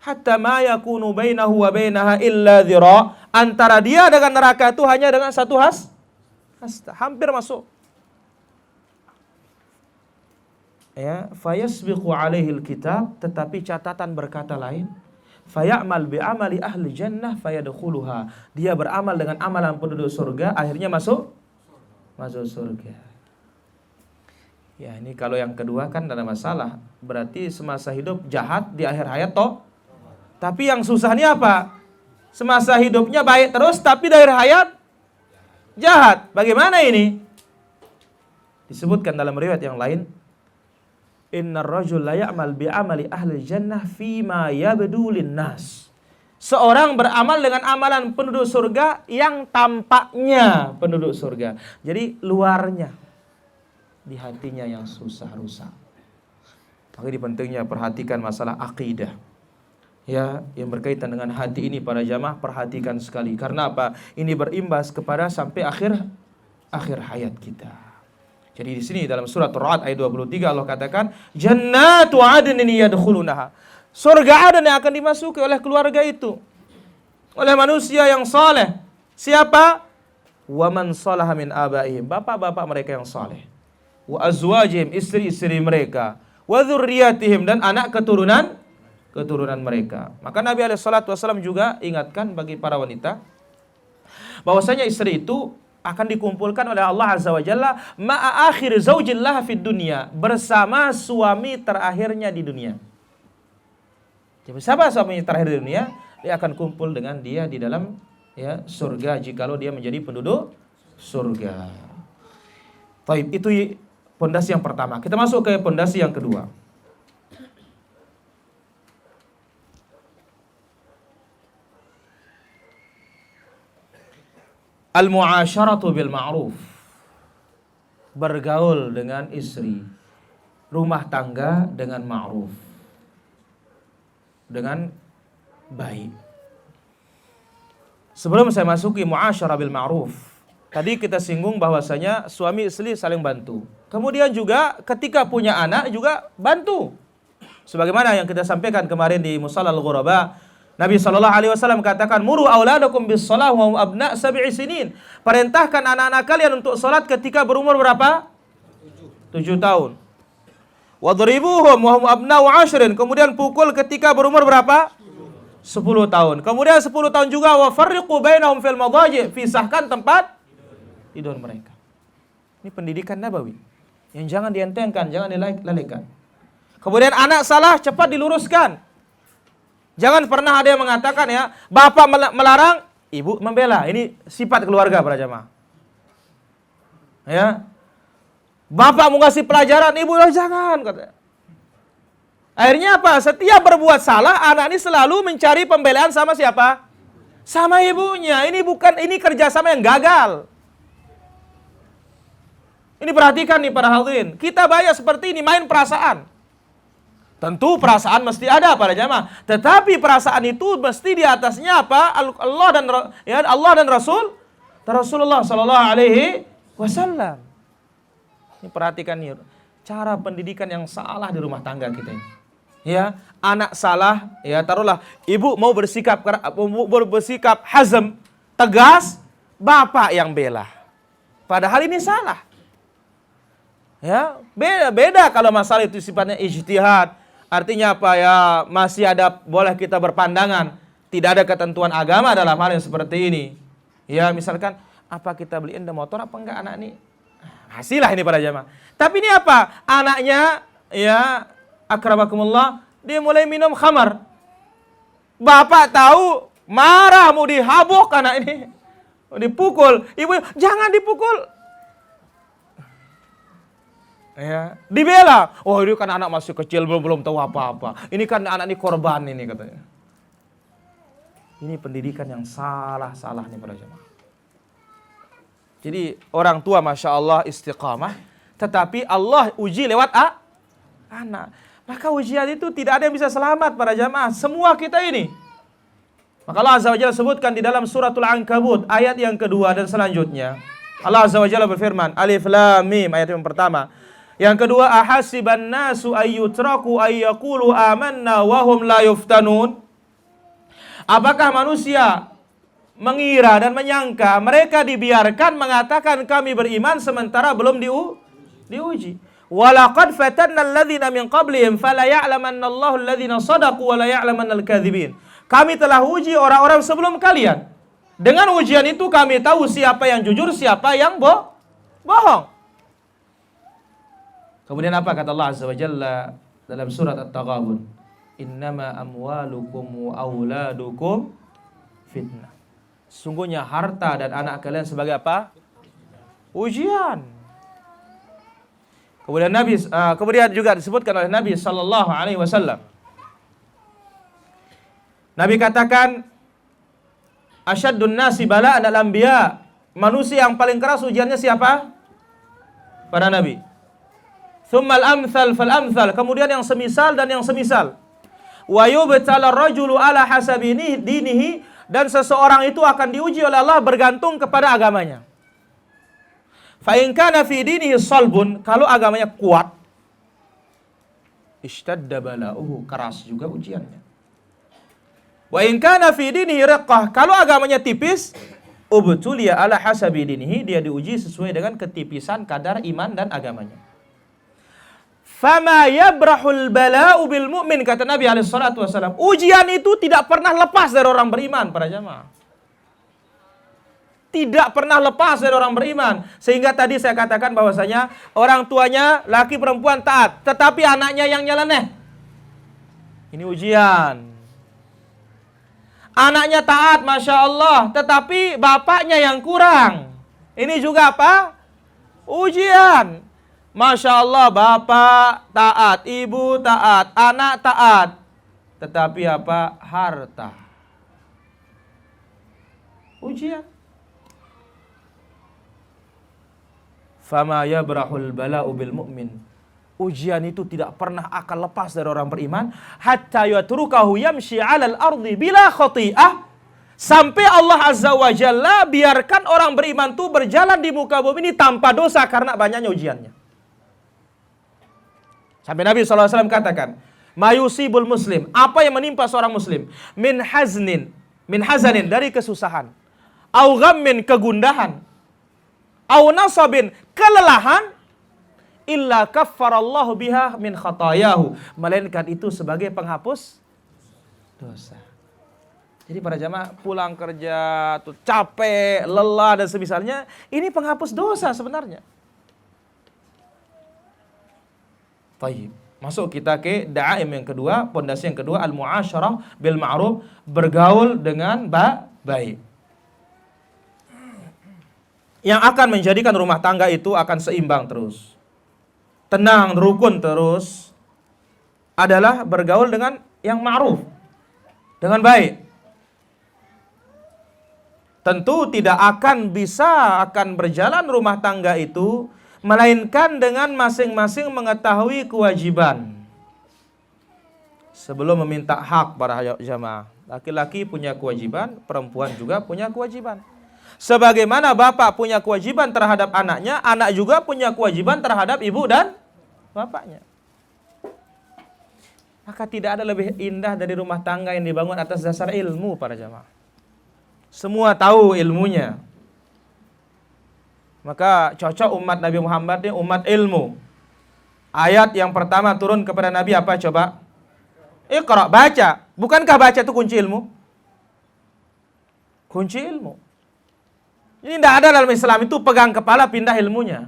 Hatta ma yakunu bainahu wa bainaha illa dhira'. Antara dia dengan neraka itu hanya dengan satu hasta. Hampir masuk. Ya, fayasbiqu alaihil kitab, tetapi catatan berkata lain. Faya'mal bi'amali ahli jannah fayadkhuluha. Dia beramal dengan amalan penduduk surga, akhirnya masuk surga. Ya, ini kalau yang kedua kan tidak ada masalah. Berarti semasa hidup jahat, di akhir hayat toh. Tapi yang susahnya apa? Semasa hidupnya baik terus, tapi di akhir hayat jahat. Bagaimana ini? Disebutkan dalam riwayat yang lain, innar rajul la ya'mal bi'amali ahli jannah fima yabdu linnas. Seorang beramal dengan amalan penduduk surga yang tampaknya penduduk surga. Jadi luarnya, di hatinya yang susah rusak. Maka ini pentingnya perhatikan masalah akidah. Ya, yang berkaitan dengan hati ini para jamaah perhatikan sekali. Karena apa? Ini berimbas kepada sampai akhir hayat kita. Jadi di sini dalam surat Ar-Ra'd ayat 23 Allah katakan, jannatu adnin yadkhulunaha. Surga Aden yang akan dimasuki oleh keluarga itu, oleh manusia yang saleh. Siapa? Wa man salaha min abaihim, bapak-bapak mereka yang saleh. Wa azwajihim, istri-istri mereka. Wa dzurriyyatihim, dan anak keturunan mereka. Maka Nabi SAW juga ingatkan bagi para wanita bahwasanya istri itu akan dikumpulkan oleh Allah Azza wa Jalla ma'a akhir zaujillah fid dunya, bersama suami terakhirnya di dunia. Jadi siapa suami terakhir di dunia? Dia akan kumpul dengan dia di dalam surga jikalau dia menjadi penduduk surga. Baik, itu pondasi yang pertama. Kita masuk ke pondasi yang kedua. Al-mu'asyaratu bil ma'ruf. Bergaul dengan istri, rumah tangga dengan ma'ruf, dengan baik. Sebelum saya masuki mu'asyarah bil ma'ruf, tadi kita singgung bahwasanya suami istri saling bantu. Kemudian juga ketika punya anak juga bantu. Sebagaimana yang kita sampaikan kemarin di Musallal Ghuraba, Nabi SAW katakan, muru auladakum bis shalah wa hum abna' sab'i sinin. Perintahkan anak-anak kalian untuk salat ketika berumur berapa? 7 tahun. Wadribuhum wa hum abna'u 'ashrin. Kemudian pukul ketika berumur berapa? 10 tahun. Kemudian 10 tahun juga wa farriqu bainahum fil madaji'. Pisahkan tempat tidur mereka. Ini pendidikan nabawi yang jangan dientengkan, jangan dilalaikan. Kemudian anak salah cepat diluruskan. Jangan pernah ada yang mengatakan bapak melarang, ibu membela. Ini sifat keluarga para jamaah. Ya. Bapak mau kasih pelajaran, ibu jangan kata. Akhirnya apa? Setiap berbuat salah, anak ini selalu mencari pembelaan sama siapa? Sama ibunya. Ini kerjasama yang gagal. Ini perhatikan nih para hadirin. Kita banyak seperti ini, main perasaan. Tentu perasaan mesti ada para jamaah, tetapi perasaan itu mesti di atasnya apa? Allah dan Rasulullah sallallahu alaihi wasallam. Ini perhatikan nih cara pendidikan yang salah di rumah tangga kita ini. Ya, anak salah, taruhlah ibu mau bersikap hazm, tegas, bapak yang bela. Padahal ini salah. Ya, beda kalau masalah itu sifatnya ijtihad. Artinya apa ya? Masih ada, boleh kita berpandangan. Tidak ada ketentuan agama dalam hal yang seperti ini. Ya misalkan, apa kita beliin motor apa enggak anak ini? Hasillah ini para jamaah. Tapi ini apa? Anaknya, ya akramakumullah, dia mulai minum khamar. Bapak tahu, marah, mau dihabok anak ini. Mau dipukul. Ibu, jangan dipukul. Ya, dibela. Oh, ini kan anak masih kecil, belum tahu apa-apa. Ini kan anak ini korban ini katanya. Ini pendidikan yang salah nih para jemaah. Jadi orang tua Masya Allah istiqamah, tetapi Allah uji lewat anak. Maka ujian itu tidak ada yang bisa selamat para jemaah. Semua kita ini. Maka Allah Azza wa Jalla sebutkan di dalam suratul Ankabut ayat yang kedua dan selanjutnya. Allah Azza wa Jalla berfirman, Alif Lam Mim, ayat yang pertama. Yang kedua, ahasiban nasu ayyutraku ayyaqulu amanna wa hum la yuftanun. Apakah manusia mengira dan menyangka mereka dibiarkan mengatakan kami beriman sementara belum diuji? Walaqad fatanna alladhina min qablihim fala ya'lamanna Allahu alladhina shadaqu wa la ya'lamanna al-kadzibin. Kami telah uji orang-orang sebelum kalian. Dengan ujian itu kami tahu siapa yang jujur, siapa yang bohong. Kemudian apa kata Allah Azza wa Jalla dalam surat At-Taghabun? Innama amwalukum wa auladukum fitnah. Sungguhnya harta dan anak kalian sebagai apa? Ujian. Kemudian juga disebutkan oleh Nabi sallallahu alaihi wasallam. Nabi katakan, asyaddun nasi bala'an al-anbiya. Manusia yang paling keras ujiannya siapa? Para nabi. Tsummal amsal fal amsal. Kemudian yang semisal dan yang semisal. Wa yubtala ar-rajulu ala hasabi dinihi, dan seseorang itu akan diuji oleh Allah bergantung kepada agamanya. Fa in kana fi dinihi salbun, kalau agamanya kuat, ishtadda bala'uhu, keras juga ujiannya. Wa in kana fi dinihi riqqah, kalau agamanya tipis, ubtuliya ala hasabi dinihi, dia diuji sesuai dengan ketipisan kadar iman dan agamanya. Fama yabrahul bala'u bil mu'min, kata Nabi alaihi salatu wasallam. Ujian itu tidak pernah lepas dari orang beriman para jamaah. Tidak pernah lepas dari orang beriman. Sehingga tadi saya katakan bahwasanya orang tuanya laki perempuan taat, tetapi anaknya yang nyeleneh. Ini ujian. Anaknya taat, Masya Allah, tetapi bapaknya yang kurang. Ini juga apa? Ujian. Masya Allah, bapak taat, ibu taat, anak taat. Tetapi apa? Harta. Ujian. Fama yabrahul bala'u bil mu'min. Ujian itu tidak pernah akan lepas dari orang beriman. Hatta yatrukahu yamshi 'alal ardi bila khati'ah. Sampai Allah Azza wa Jalla biarkan orang beriman itu berjalan di muka bumi ini tanpa dosa karena banyaknya ujiannya. Sampai Nabi SAW katakan, mayusibul muslim, apa yang menimpa seorang muslim, min hazanin, dari kesusahan, au ghammin, kegundahan, au nasabin, kelelahan, illa kaffarallahu biha min khatayahu, melainkan itu sebagai penghapus dosa. Jadi para jamaah pulang kerja tuh capek, lelah dan semisalnya, ini penghapus dosa sebenarnya. Taib. Masuk kita ke da'aim yang kedua, pondasi yang kedua, al-mu'asyarah bil ma'ruf, bergaul dengan baik. Yang akan menjadikan rumah tangga itu akan seimbang terus, tenang, rukun terus, adalah bergaul dengan yang ma'ruf, dengan baik. Tentu tidak akan berjalan rumah tangga itu melainkan dengan masing-masing mengetahui kewajiban. Sebelum meminta hak para jamaah, laki-laki punya kewajiban, perempuan juga punya kewajiban. Sebagaimana bapak punya kewajiban terhadap anaknya, anak juga punya kewajiban terhadap ibu dan bapaknya. Maka tidak ada lebih indah dari rumah tangga yang dibangun atas dasar ilmu para jamaah. Semua tahu ilmunya. Maka cocok umat Nabi Muhammad ini umat ilmu. Ayat yang pertama turun kepada Nabi apa coba? Iqra, baca. Bukankah baca itu kunci ilmu? Kunci ilmu. Ini tidak ada dalam Islam itu pegang kepala pindah ilmunya.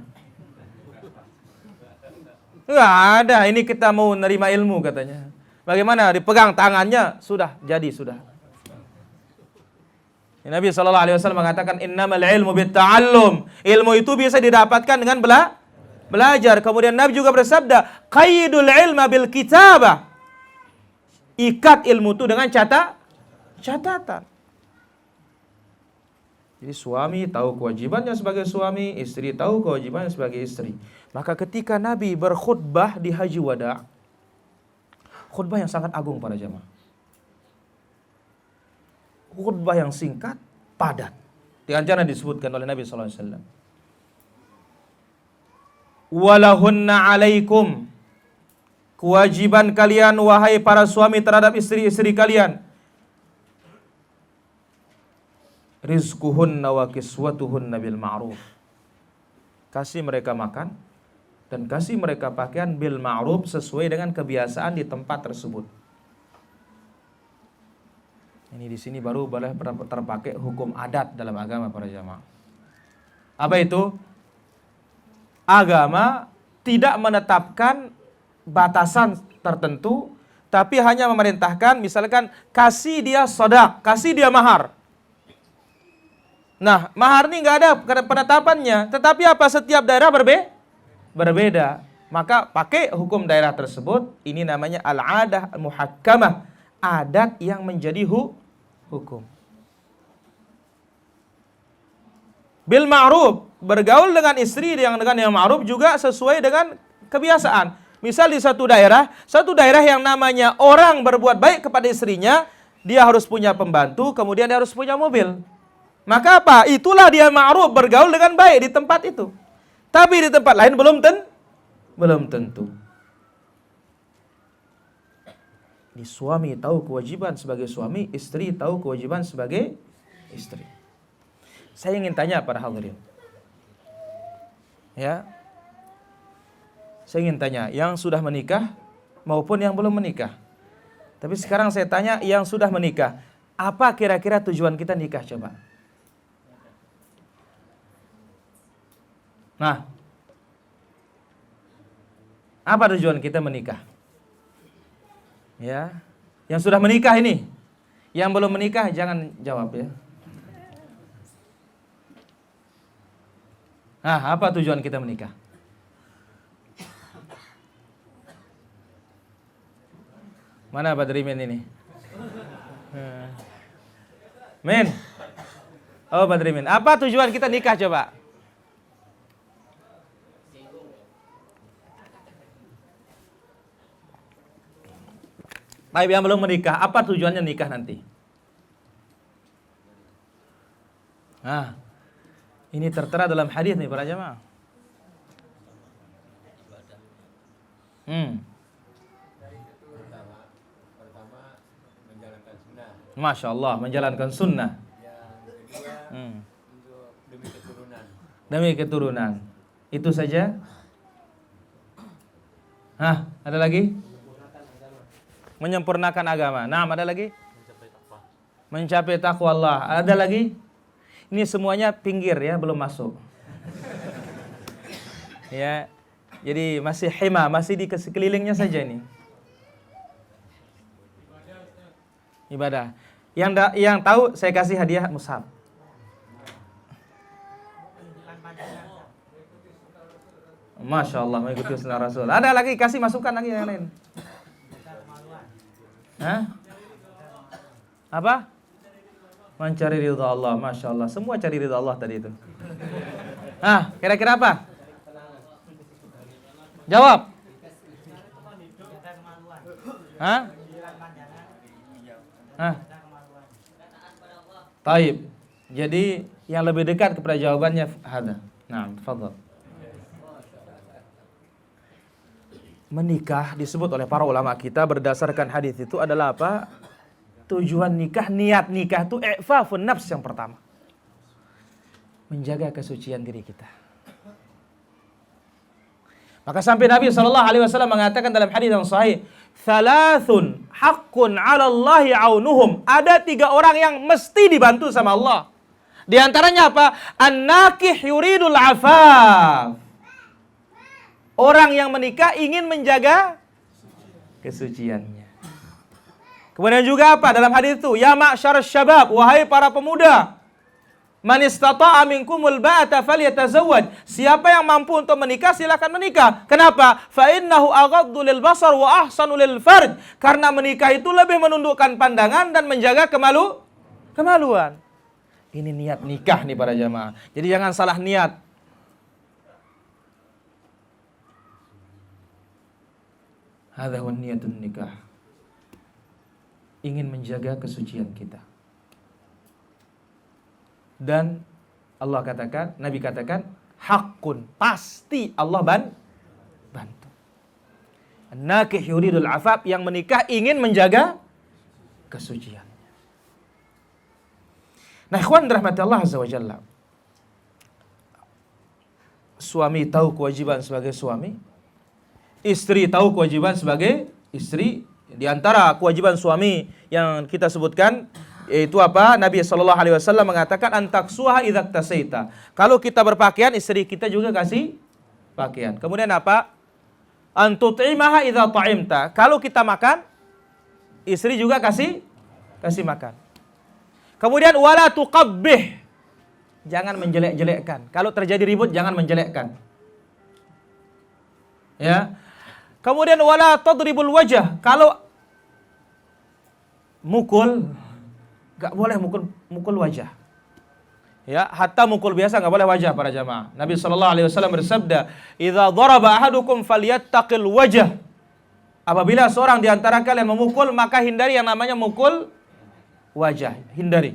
Enggak ada, ini kita mau nerima ilmu katanya. Bagaimana? Dipegang tangannya, sudah, jadi sudah. Nabi SAW mengatakan, innamal ilmu bitta'allum. Ilmu itu bisa didapatkan dengan belajar. Kemudian Nabi juga bersabda, qayyidul ilma bil kitabah. Ikat ilmu itu dengan catatan. Jadi suami tahu kewajibannya sebagai suami, istri tahu kewajibannya sebagai istri. Maka ketika Nabi berkhutbah di Haji Wada, khutbah yang sangat agung para jamaah. Khutbah yang singkat, padat. Di antara disebutkan oleh Nabi SAW. Walahunna alaikum. Kewajiban kalian wahai para suami terhadap istri-istri kalian. Rizquhunna wa kiswatuhunna bil ma'ruf. Kasih mereka makan dan kasih mereka pakaian bil ma'ruf sesuai dengan kebiasaan di tempat tersebut. Ini di sini baru boleh terpakai hukum adat dalam agama para jamaah. Apa itu? Agama tidak menetapkan batasan tertentu, tapi hanya memerintahkan misalkan kasih dia sodak, kasih dia mahar. Nah, mahar ini nggak ada penetapannya, tetapi apa, setiap daerah berbeda. Maka pakai hukum daerah tersebut, ini namanya al-adah al-muhakkamah, adat yang menjadi hukum. Bil ma'ruf, bergaul dengan istri dengan yang ma'ruf juga sesuai dengan kebiasaan. Misal di satu daerah yang namanya orang berbuat baik kepada istrinya, dia harus punya pembantu, kemudian dia harus punya mobil. Maka apa? Itulah dia ma'ruf, bergaul dengan baik di tempat itu. Tapi di tempat lain belum tentu. Di suami tahu kewajiban sebagai suami, istri tahu kewajiban sebagai istri. Saya ingin tanya para hadirin. Ya. Saya ingin tanya, yang sudah menikah maupun yang belum menikah. Tapi sekarang saya tanya yang sudah menikah, apa kira-kira tujuan kita nikah coba? Nah, apa tujuan kita menikah? Ya, yang sudah menikah ini, yang belum menikah jangan jawab ya. Nah, apa tujuan kita menikah? Mana Badrimin ini? Min. Oh, Badrimin. Apa tujuan kita nikah coba? Baik, yang belum menikah, apa tujuannya nikah nanti? Nah, ini tertera dalam hadis nih para jamaah. Masya Allah, menjalankan sunnah. Demi keturunan. Itu saja? Hah, ada lagi? Menyempurnakan agama. Nah, ada lagi? Mencapai takwa Allah. Ada lagi? Ini semuanya pinggir ya, belum masuk. Ya, jadi masih hima, masih di sekelilingnya saja ini. Ibadah. Yang tahu saya kasih hadiah mushaf. Masya Allah, mengikuti sunnah Rasul. Ada lagi, kasih masukan lagi yang lain. Hah? Apa? Mencari ridha Allah. Masya Allah, semua cari ridha Allah tadi itu. Kira-kira apa? Jawab. Taib. Jadi yang lebih dekat kepada jawabannya ada. Nah, tafadhal. Menikah disebut oleh para ulama kita berdasarkan hadis itu adalah apa? Tujuan nikah, niat nikah itu i'fafun nafs yang pertama. Menjaga kesucian diri kita. Maka sampai Nabi SAW mengatakan dalam hadis yang sahih, "Thalathun haqqun 'ala Allahi 'aunuhum." Ada 3 orang yang mesti dibantu sama Allah. Di antaranya apa? An-nakih yuridul afaf. Orang yang menikah ingin menjaga kesuciannya. Kemudian juga apa dalam hadis itu? Ya ma'syar syabab, wahai para pemuda, man istata'a minkumul ba'ata falyatazawwaj. Siapa yang mampu untuk menikah silakan menikah. Kenapa? Fa innahu aghaddu lil basar wa ahsanu lil farj. Karena menikah itu lebih menundukkan pandangan dan menjaga kemaluan. Ini niat nikah nih para jamaah. Jadi jangan salah niat. Hadza huwa niyatun nikah. Ingin menjaga kesucian kita. Dan Allah katakan, Nabi katakan, hakun, pasti Allah bantu. An-nakih yuridul afaf, yang menikah ingin menjaga kesucian. Nah, ikhwan rahmati Allah azza wa jalla. Suami tahu kewajiban sebagai suami, istri tahu kewajiban sebagai istri. Di antara kewajiban suami yang kita sebutkan yaitu apa? Nabi SAW mengatakan antaksuha idza tasaita. Kalau kita berpakaian, istri kita juga kasih pakaian. Kemudian apa? Antut'imaha idza ta'imta. Kalau kita makan, istri juga kasih makan. Kemudian wala tuqabbih. Jangan menjelek-jelekkan. Kalau terjadi ribut jangan menjelekkan. Ya. Kemudian wala tadribul wajah. Kalau mukul, enggak boleh mukul wajah. Ya, hatta mukul biasa enggak boleh wajah para jamaah. Nabi SAW bersabda, "Idza daraba ahadukum falyattaqil wajah." Apabila seorang di antara kalian memukul, maka hindari yang namanya mukul wajah, hindari.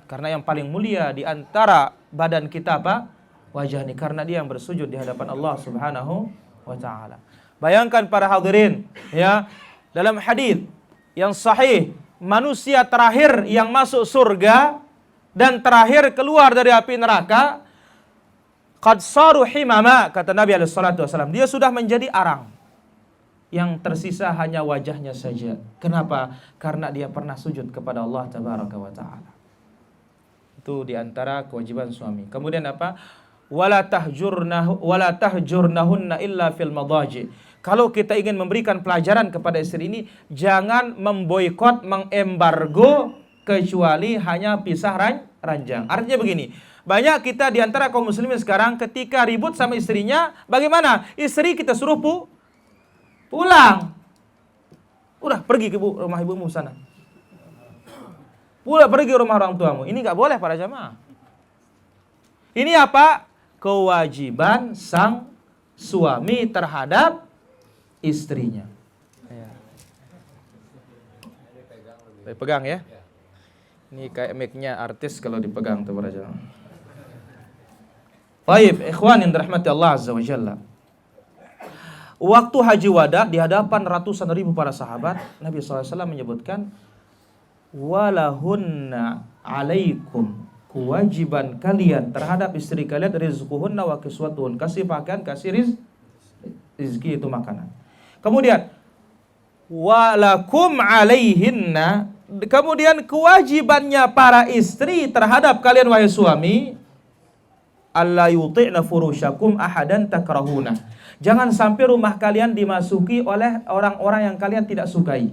Karena yang paling mulia di antara badan kita apa? Wajah ini, karena dia yang bersujud di hadapan Allah Subhanahu wa ta'ala. Bayangkan para hadirin, ya, dalam hadis yang sahih, manusia terakhir yang masuk surga dan terakhir keluar dari api neraka, qad saru himama, kata Nabi SAW, dia sudah menjadi arang. Yang tersisa hanya wajahnya saja. Kenapa? Karena dia pernah sujud kepada Allah Tabaraka wa ta'ala. Itu diantara kewajiban suami. Kemudian apa? Wala tahjurnahunna illa fil madaji. Kalau kita ingin memberikan pelajaran kepada istri ini, jangan memboikot, mengembargo, kecuali hanya pisah ranjang. Artinya begini, banyak kita diantara kaum muslimin sekarang ketika ribut sama istrinya, bagaimana? Istri kita suruh pulang. Udah pergi ke rumah ibumu sana. Pergi ke rumah orang tuamu. Ini nggak boleh para jamaah. Ini apa? Kewajiban sang suami terhadap istrinya. Pegang ya. Ini kayak mic-nya artis kalau dipegang tuh para jamaah. Baik, ikhwan yang dirahmati Allah Azza wa Jalla. Waktu haji wada di hadapan ratusan ribu para sahabat, Nabi SAW menyebutkan, walahunna alaikum, kewajiban kalian terhadap istri kalian, rizquhunna wa kiswatuhun, kasih pakaian, kasih rizki itu makanan. Kemudian walakum alaihinna, kemudian kewajibannya para istri terhadap kalian wahai suami, alla yuti'na furushakum ahadan takrahuna. Jangan sampai rumah kalian dimasuki oleh orang-orang yang kalian tidak sukai.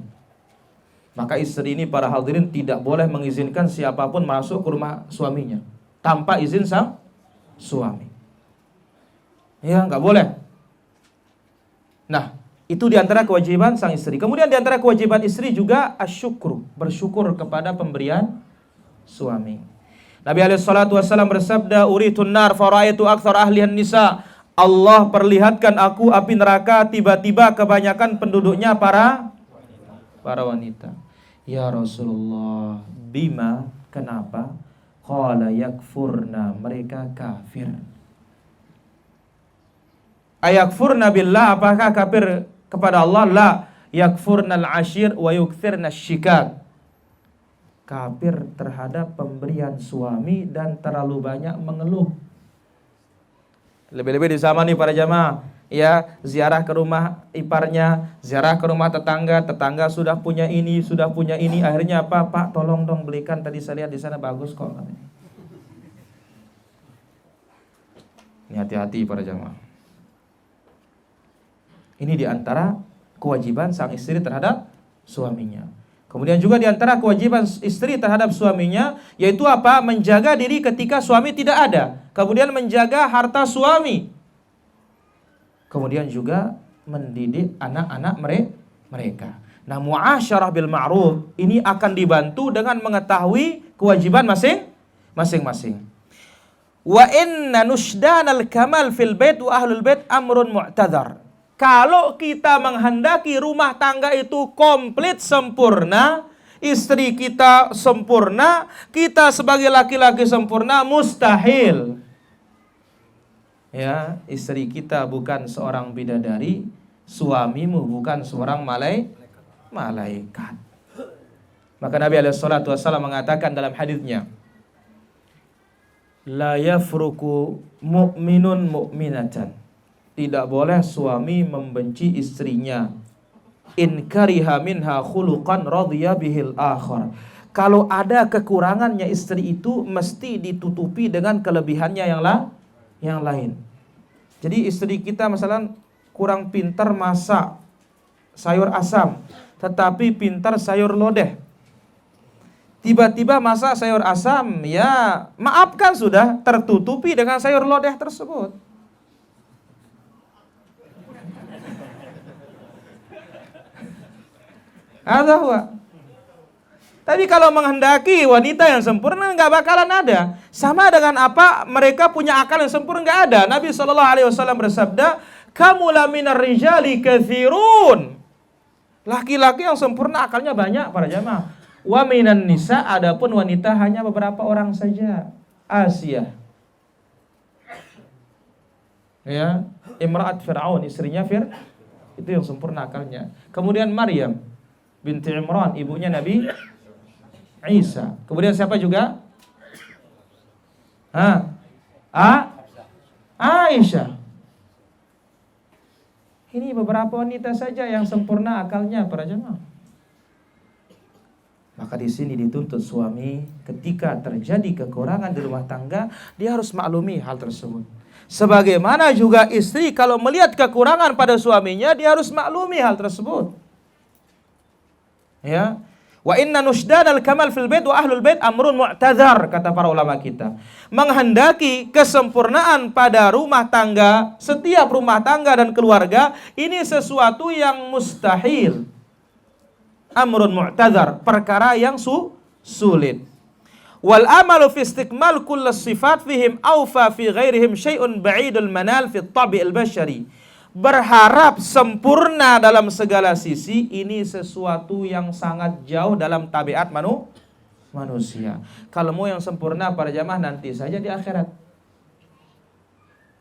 Maka istri ini para hadirin tidak boleh mengizinkan siapapun masuk ke rumah suaminya tanpa izin sang suami. Ya, nggak boleh. Nah, itu diantara kewajiban sang istri. Kemudian diantara kewajiban istri juga asyukru, bersyukur kepada pemberian suami. Nabi SAW bersabda, uritun nar faraitu aktsar ahlihan nisa. Allah perlihatkan aku api neraka, tiba-tiba kebanyakan penduduknya para wanita. Ya Rasulullah, bima, kenapa? Qala yakfurna, mereka kafir. Ayakfurna billah, apakah kafir kepada Allah? La, yakfurna al-ashir wa yukthirna syikak. Kafir terhadap pemberian suami dan terlalu banyak mengeluh. Lebih-lebih di zaman ini para jamaah, ya, ziarah ke rumah iparnya, ziarah ke rumah tetangga, tetangga sudah punya ini, akhirnya apa? Pak, tolong dong belikan, tadi saya lihat di sana bagus kok. Ini hati-hati para jamaah. Ini diantara kewajiban sang istri terhadap suaminya. Kemudian juga diantara kewajiban istri terhadap suaminya, yaitu apa? Menjaga diri ketika suami tidak ada. Kemudian menjaga harta suami. Kemudian juga mendidik anak-anak mereka. Nah, muasyarah bil ma'ruf ini akan dibantu dengan mengetahui kewajiban masing-masing. Wa inna nushdanal kamal fil bait wa ahlul bait amrun mu'tadhar. Kalau kita menghendaki rumah tangga itu komplit sempurna, istri kita sempurna, kita sebagai laki-laki sempurna, mustahil. Ya, istri kita bukan seorang bidadari, suamimu bukan seorang malaikat. Maka Nabi SAW mengatakan dalam hadisnya, la yafruku mu'minun mu'minatan. Tidak boleh suami membenci istrinya. In kariha minha khuluqan radhiya bihil akhar. Kalau ada kekurangannya istri itu mesti ditutupi dengan kelebihannya yang lain. Jadi istri kita misalnya kurang pintar masak sayur asam, tetapi pintar sayur lodeh. Tiba-tiba masak sayur asam, ya maafkan sudah, tertutupi dengan sayur lodeh tersebut. Adahwa. Tapi kalau menghendaki wanita yang sempurna nggak bakalan ada. Sama dengan apa? Mereka punya akal yang sempurna nggak ada. Nabi SAW bersabda, "Kamu laminar rijali katsirun." Laki-laki yang sempurna akalnya banyak para jamaah. Wa minan nisa, adapun wanita hanya beberapa orang saja. Asia. Ya, Imra'at Fir'aun, istrinya itu yang sempurna akalnya. Kemudian Maryam binti Imran, ibunya Nabi Isa. Kemudian siapa juga? Aisyah. Ini beberapa wanita saja yang sempurna akalnya para jemaah. Maka di sini dituntut suami ketika terjadi kekurangan di rumah tangga, dia harus maklumi hal tersebut. Sebagaimana juga istri kalau melihat kekurangan pada suaminya, dia harus maklumi hal tersebut. Ya, wa inna nushdanal kamal fil bait wa ahlul bait amrun mu'tadzar, kata para ulama kita. Menghendaki kesempurnaan pada rumah tangga, setiap rumah tangga dan keluarga, ini sesuatu yang mustahil. Amrun mu'tadzar, perkara yang sulit. Wal amalu fi istikmal kull sifat fihim awfa fi ghairihim syai'un ba'idul manal fi at-tabi'il bashari. Berharap sempurna dalam segala sisi, ini sesuatu yang sangat jauh dalam tabiat manusia. Kalau mau yang sempurna para jamaah nanti saja di akhirat.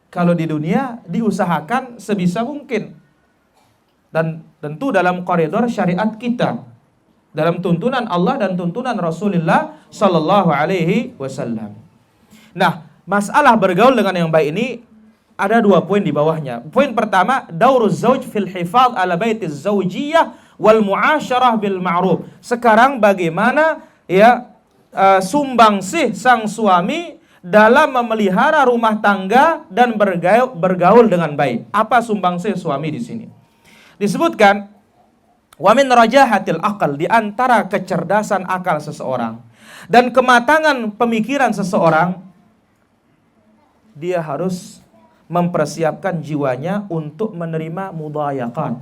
Kalau di dunia diusahakan sebisa mungkin. Dan tentu dalam koridor syariat kita, dalam tuntunan Allah dan tuntunan Rasulullah sallallahu alaihi wasallam. Nah, masalah bergaul dengan yang baik ini ada dua poin di bawahnya. Poin pertama, dauruz zauj fil hifadz ala baitiz zaujiyah wal muasyarah bil ma'ruf. Sekarang bagaimana sumbangsih sang suami dalam memelihara rumah tangga dan bergaul dengan baik. Apa sumbangsih suami di sini? Disebutkan wa min rajahatil aqal, di antara kecerdasan akal seseorang dan kematangan pemikiran seseorang, dia harus mempersiapkan jiwanya untuk menerima mudayaqat,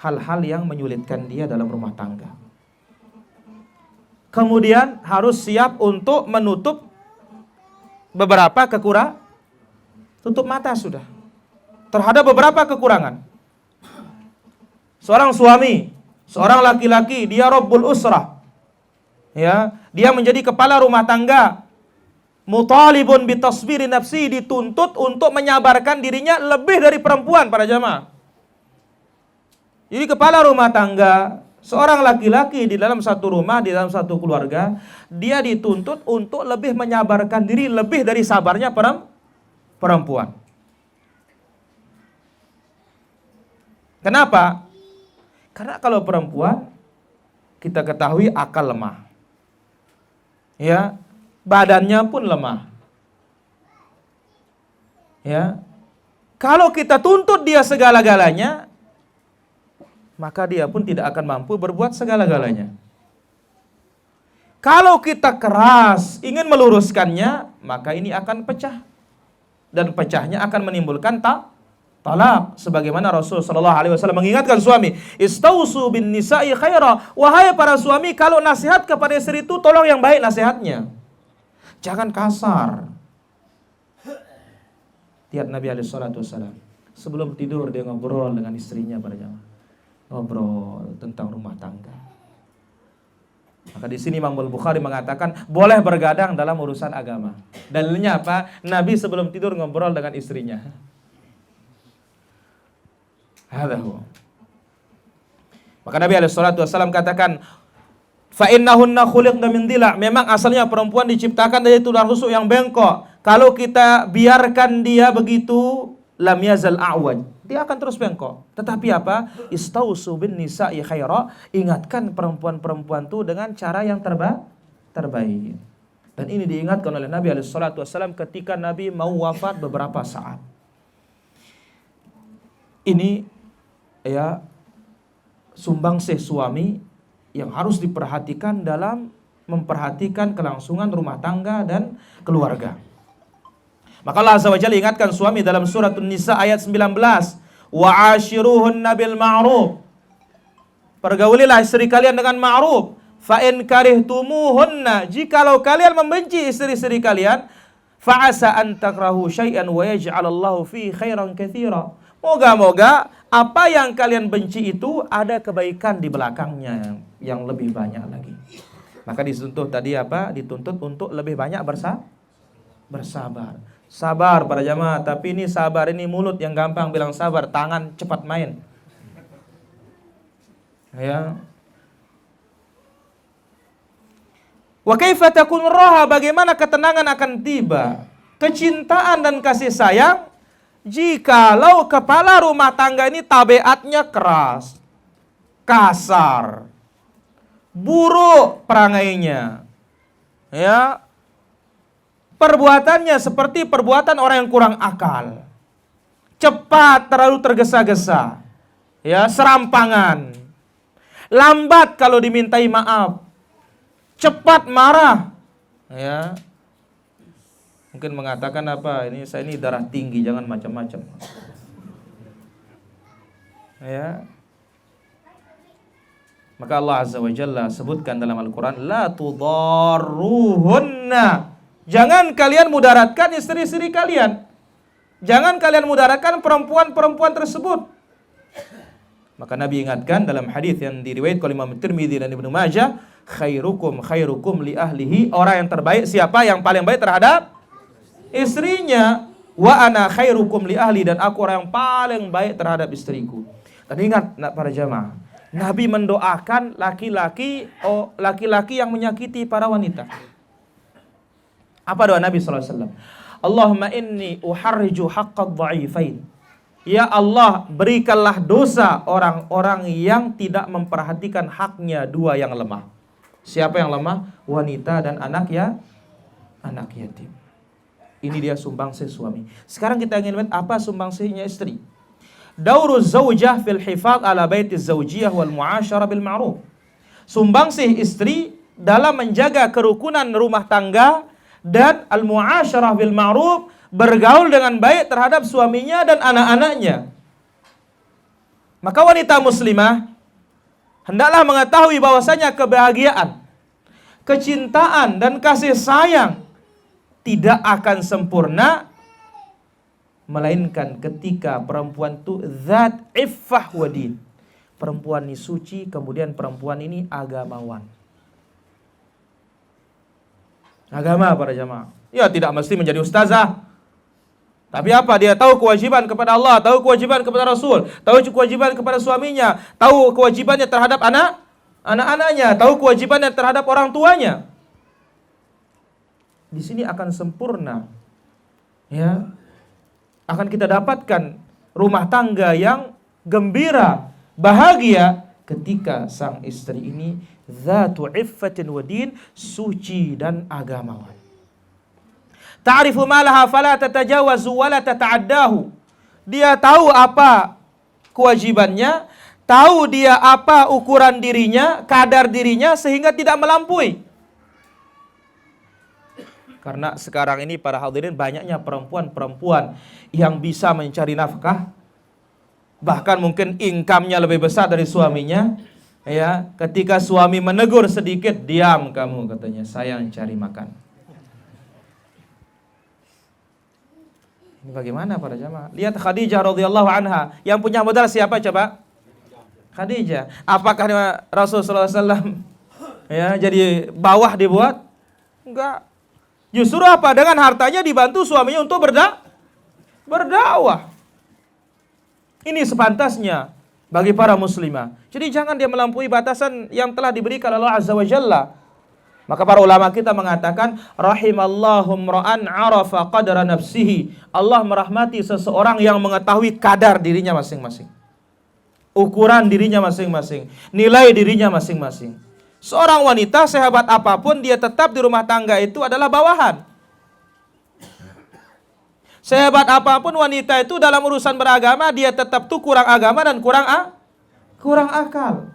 hal-hal yang menyulitkan dia dalam rumah tangga. Kemudian harus siap untuk menutup beberapa kekurangan, tutup mata sudah terhadap beberapa kekurangan. Seorang suami, seorang laki-laki, dia rabbul usrah, ya, dia menjadi kepala rumah tangga. Mutalibun bitasbiri nafsi, dituntut untuk menyabarkan dirinya lebih dari perempuan para jamaah. Jadi kepala rumah tangga, seorang laki-laki di dalam satu rumah, di dalam satu keluarga, dia dituntut untuk lebih menyabarkan diri lebih dari sabarnya perempuan. Kenapa? Karena kalau perempuan kita ketahui akal lemah. Ya, badannya pun lemah. Ya. Kalau kita tuntut dia segala-galanya, maka dia pun tidak akan mampu berbuat segala-galanya. Kalau kita keras ingin meluruskannya, maka ini akan pecah. Dan pecahnya akan menimbulkan talak. Sebagaimana Rasul sallallahu alaihi wasallam mengingatkan suami, "Istausu bin nisa'i khaira." Wahai para suami, kalau nasihat kepada istri itu tolong yang baik nasihatnya. Jangan kasar. Lihat Nabi alaihi salatu wasallam, sebelum tidur dia ngobrol dengan istrinya pada jamaah. Ngobrol tentang rumah tangga. Maka di sini Imam Al-Bukhari mengatakan boleh bergadang dalam urusan agama. Dalilnya apa? Nabi sebelum tidur ngobrol dengan istrinya. Hadahu. Maka Nabi alaihi salatu wasallam katakan, "Fa innahunna khuliqna min dhila." Memang asalnya perempuan diciptakan dari tulang rusuk yang bengkok. Kalau kita biarkan dia begitu, lam yazal a'waj. Dia akan terus bengkok. Tetapi apa? Istausu bin nisa'i khaira. Ingatkan perempuan-perempuan itu dengan cara yang terbaik. Dan ini diingatkan oleh Nabi alaihi salatu wasallam ketika Nabi mau wafat beberapa saat. Ini ya sumbangsih suami yang harus diperhatikan dalam memperhatikan kelangsungan rumah tangga dan keluarga. Maka Allah Azza wa Jalla ingatkan suami dalam surat An-Nisa ayat 19, "Wa 'ashiruhunna bil ma'ruf." Pergaulilah istri kalian dengan ma'ruf. Fa in karihtumuhunna, jikalau kalian membenci istri-istri kalian, fa asa an takrahu syai'an wa yaj'alallahu fi khairan katsira. Moga-moga apa yang kalian benci itu ada kebaikan di belakangnya yang lebih banyak lagi. Maka dituntut tadi apa? Dituntut untuk lebih banyak bersabar. Sabar para jamaah, tapi ini sabar ini mulut yang gampang bilang sabar, tangan cepat main. Ya. Wa kaifa takun raha, bagaimana ketenangan akan tiba, kecintaan dan kasih sayang jikalau kepala rumah tangga ini tabiatnya keras, kasar, buruk perangainya. Ya. Perbuatannya seperti perbuatan orang yang kurang akal. Cepat terlalu tergesa-gesa. Ya, serampangan. Lambat kalau dimintai maaf. Cepat marah. Ya. Mungkin mengatakan apa? Saya ini darah tinggi, jangan macam-macam. Ya. Maka Allah Azza wa Jalla sebutkan dalam Al-Quran, la tudarruhunna. Jangan kalian mudaratkan istri-istri kalian. Jangan kalian mudaratkan perempuan-perempuan tersebut. Maka Nabi ingatkan dalam hadis yang diriwayatkan oleh Imam Tirmidzi dan Ibnu Majah, khairukum li ahlihi. Orang yang terbaik siapa? Yang paling baik terhadap istrinya. Wa ana khairukum li ahli, dan aku orang yang paling baik terhadap istriku. Dan ingat para jamaah, Nabi mendoakan laki-laki yang menyakiti para wanita. Apa doa Nabi SAW? Allahumma inni uharriju haqqad dha'ifain. Ya Allah, berikanlah dosa orang-orang yang tidak memperhatikan haknya dua yang lemah. Siapa yang lemah? Wanita dan anak yatim. Ini dia sumbangsih suami. Sekarang kita ingin lihat apa sumbangsihnya istri. Dauruz zaujah fil hifadz ala baitiz zaujiyah wal mu'asyarah bil ma'ruf. Sumbangsih istri dalam menjaga kerukunan rumah tangga dan al-mu'asyarah bil ma'ruf, bergaul dengan baik terhadap suaminya dan anak-anaknya. Maka wanita muslimah hendaklah mengetahui bahwasanya kebahagiaan, kecintaan dan kasih sayang tidak akan sempurna melainkan ketika perempuan itu zat iffah wa din. Perempuan ini suci, kemudian perempuan ini agamawan. Agama para jamaah. Ya, tidak mesti menjadi ustazah. Tapi apa? Dia tahu kewajiban kepada Allah, tahu kewajiban kepada Rasul, tahu kewajiban kepada suaminya, tahu kewajibannya terhadap anak-anaknya, tahu kewajibannya terhadap orang tuanya. Di sini akan sempurna. Ya. akan kita dapatkan rumah tangga yang gembira, bahagia ketika sang istri ini zatu iffatin wa din, suci dan agamawan. Ta'rifu ma laha fala tatajawazu wa la tata'addahu. Dia tahu apa kewajibannya, tahu dia apa ukuran dirinya, kadar dirinya, sehingga tidak melampaui. Karena sekarang ini para hadirin banyaknya perempuan-perempuan yang bisa mencari nafkah, bahkan mungkin income-nya lebih besar dari suaminya. Ya, ketika suami menegur sedikit, diam kamu, katanya, saya cari makan. Ini bagaimana para jamaah? Lihat Khadijah radhiyallahu anha, yang punya modal siapa coba? Khadijah. Apakah Rasulullah SAW ya jadi bawah dibuat? Enggak. Justru apa? Dengan hartanya dibantu suaminya untuk berdakwah. Ini sepantasnya bagi para muslimah. Jadi jangan dia melampaui batasan yang telah diberikan Allah Azza wa Jalla. Maka para ulama kita mengatakan, rahimallahu mra'an arafa qadra nafsihi. Allah merahmati seseorang yang mengetahui kadar dirinya masing-masing, ukuran dirinya masing-masing, nilai dirinya masing-masing. Seorang wanita sehebat apapun, dia tetap di rumah tangga itu adalah bawahan. Sehebat apapun wanita itu dalam urusan beragama, dia tetap tuh kurang agama dan kurang akal.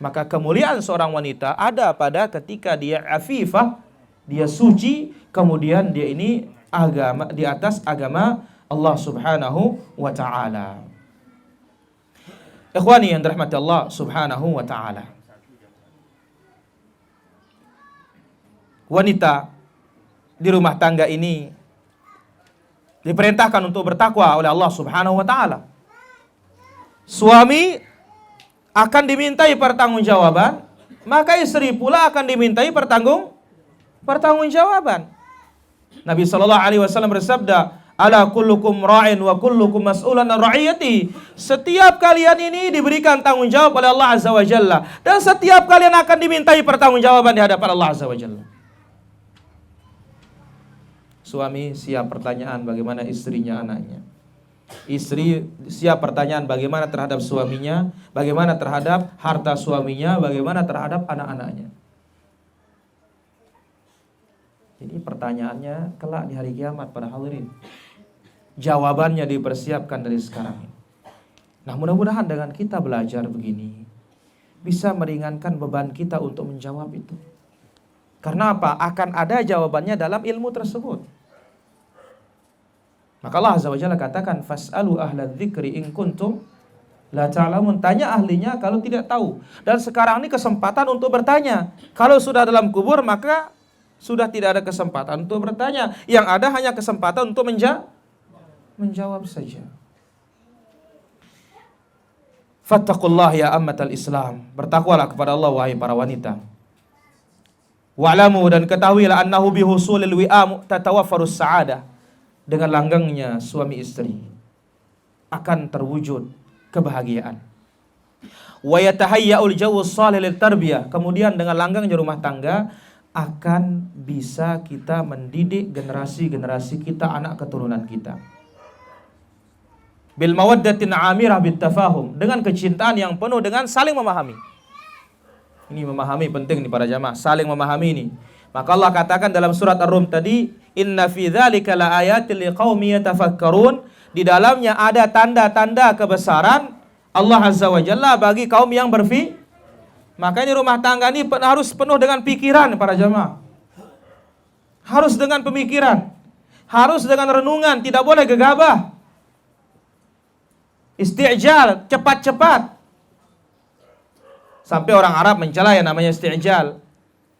Maka kemuliaan seorang wanita ada pada ketika dia afifah, dia suci, kemudian dia ini agama di atas agama Allah Subhanahu wa taala. Ikhwani yang dirahmati Allah Subhanahu wa taala. Wanita di rumah tangga ini diperintahkan untuk bertakwa oleh Allah Subhanahu wa taala. Suami akan dimintai pertanggungjawaban, maka istri pula akan dimintai pertanggungjawaban. Nabi sallallahu alaihi wasallam bersabda, "Ala kullukum ra'in wa kullukum mas'ulan an ra'iyati." Setiap kalian ini diberikan tanggung jawab oleh Allah Azza wa Jalla, dan setiap kalian akan dimintai pertanggungjawaban di hadapan Allah Azza wa Jalla. Suami siap pertanyaan bagaimana istrinya, anaknya. Istri siap pertanyaan bagaimana terhadap suaminya, bagaimana terhadap harta suaminya, bagaimana terhadap anak-anaknya. Jadi pertanyaannya kelak di hari kiamat para hadirin. Jawabannya dipersiapkan dari sekarang. Nah, mudah-mudahan dengan kita belajar begini bisa meringankan beban kita untuk menjawab itu. Karena apa? Akan ada jawabannya dalam ilmu tersebut. Maka Allah Azza wa Jalla katakan, fas'alu ahla dzikri in kuntum la ta'lamun. Tanya ahlinya kalau tidak tahu. Dan sekarang ini kesempatan untuk bertanya. Kalau sudah dalam kubur maka sudah tidak ada kesempatan untuk bertanya. Yang ada hanya kesempatan untuk menjawab saja. Fattaqullah ya ammatal Islam. Bertakwalah kepada Allah wahai para wanita. Wa'lamu, dan ketahuilah annahu bihusulil wi'am tatawaffarus sa'adah. Dengan langgangnya suami istri akan terwujud kebahagiaan. Wa yatahayya'ul jawus shalih lit tarbiyah. Kemudian dengan langgangnya rumah tangga akan bisa kita mendidik generasi-generasi kita, anak keturunan kita. Bil mawaddatin 'amirah bit tafahum, dengan kecintaan yang penuh dengan saling memahami. Ini memahami penting nih para jamaah, saling memahami ini. Maka Allah katakan dalam surat Ar-Rum tadi, inna fi dzalika laayatil liqaumin yatafakkarun. Di dalamnya ada tanda-tanda kebesaran Allah Azza wa Jalla bagi kaum yang berfikir. Maka ini rumah tangga ini harus penuh dengan pikiran para jamaah. Harus dengan pemikiran. Harus dengan renungan, tidak boleh gegabah. Isti'jal, cepat-cepat. Sampai orang Arab mencela yang namanya isti'jal.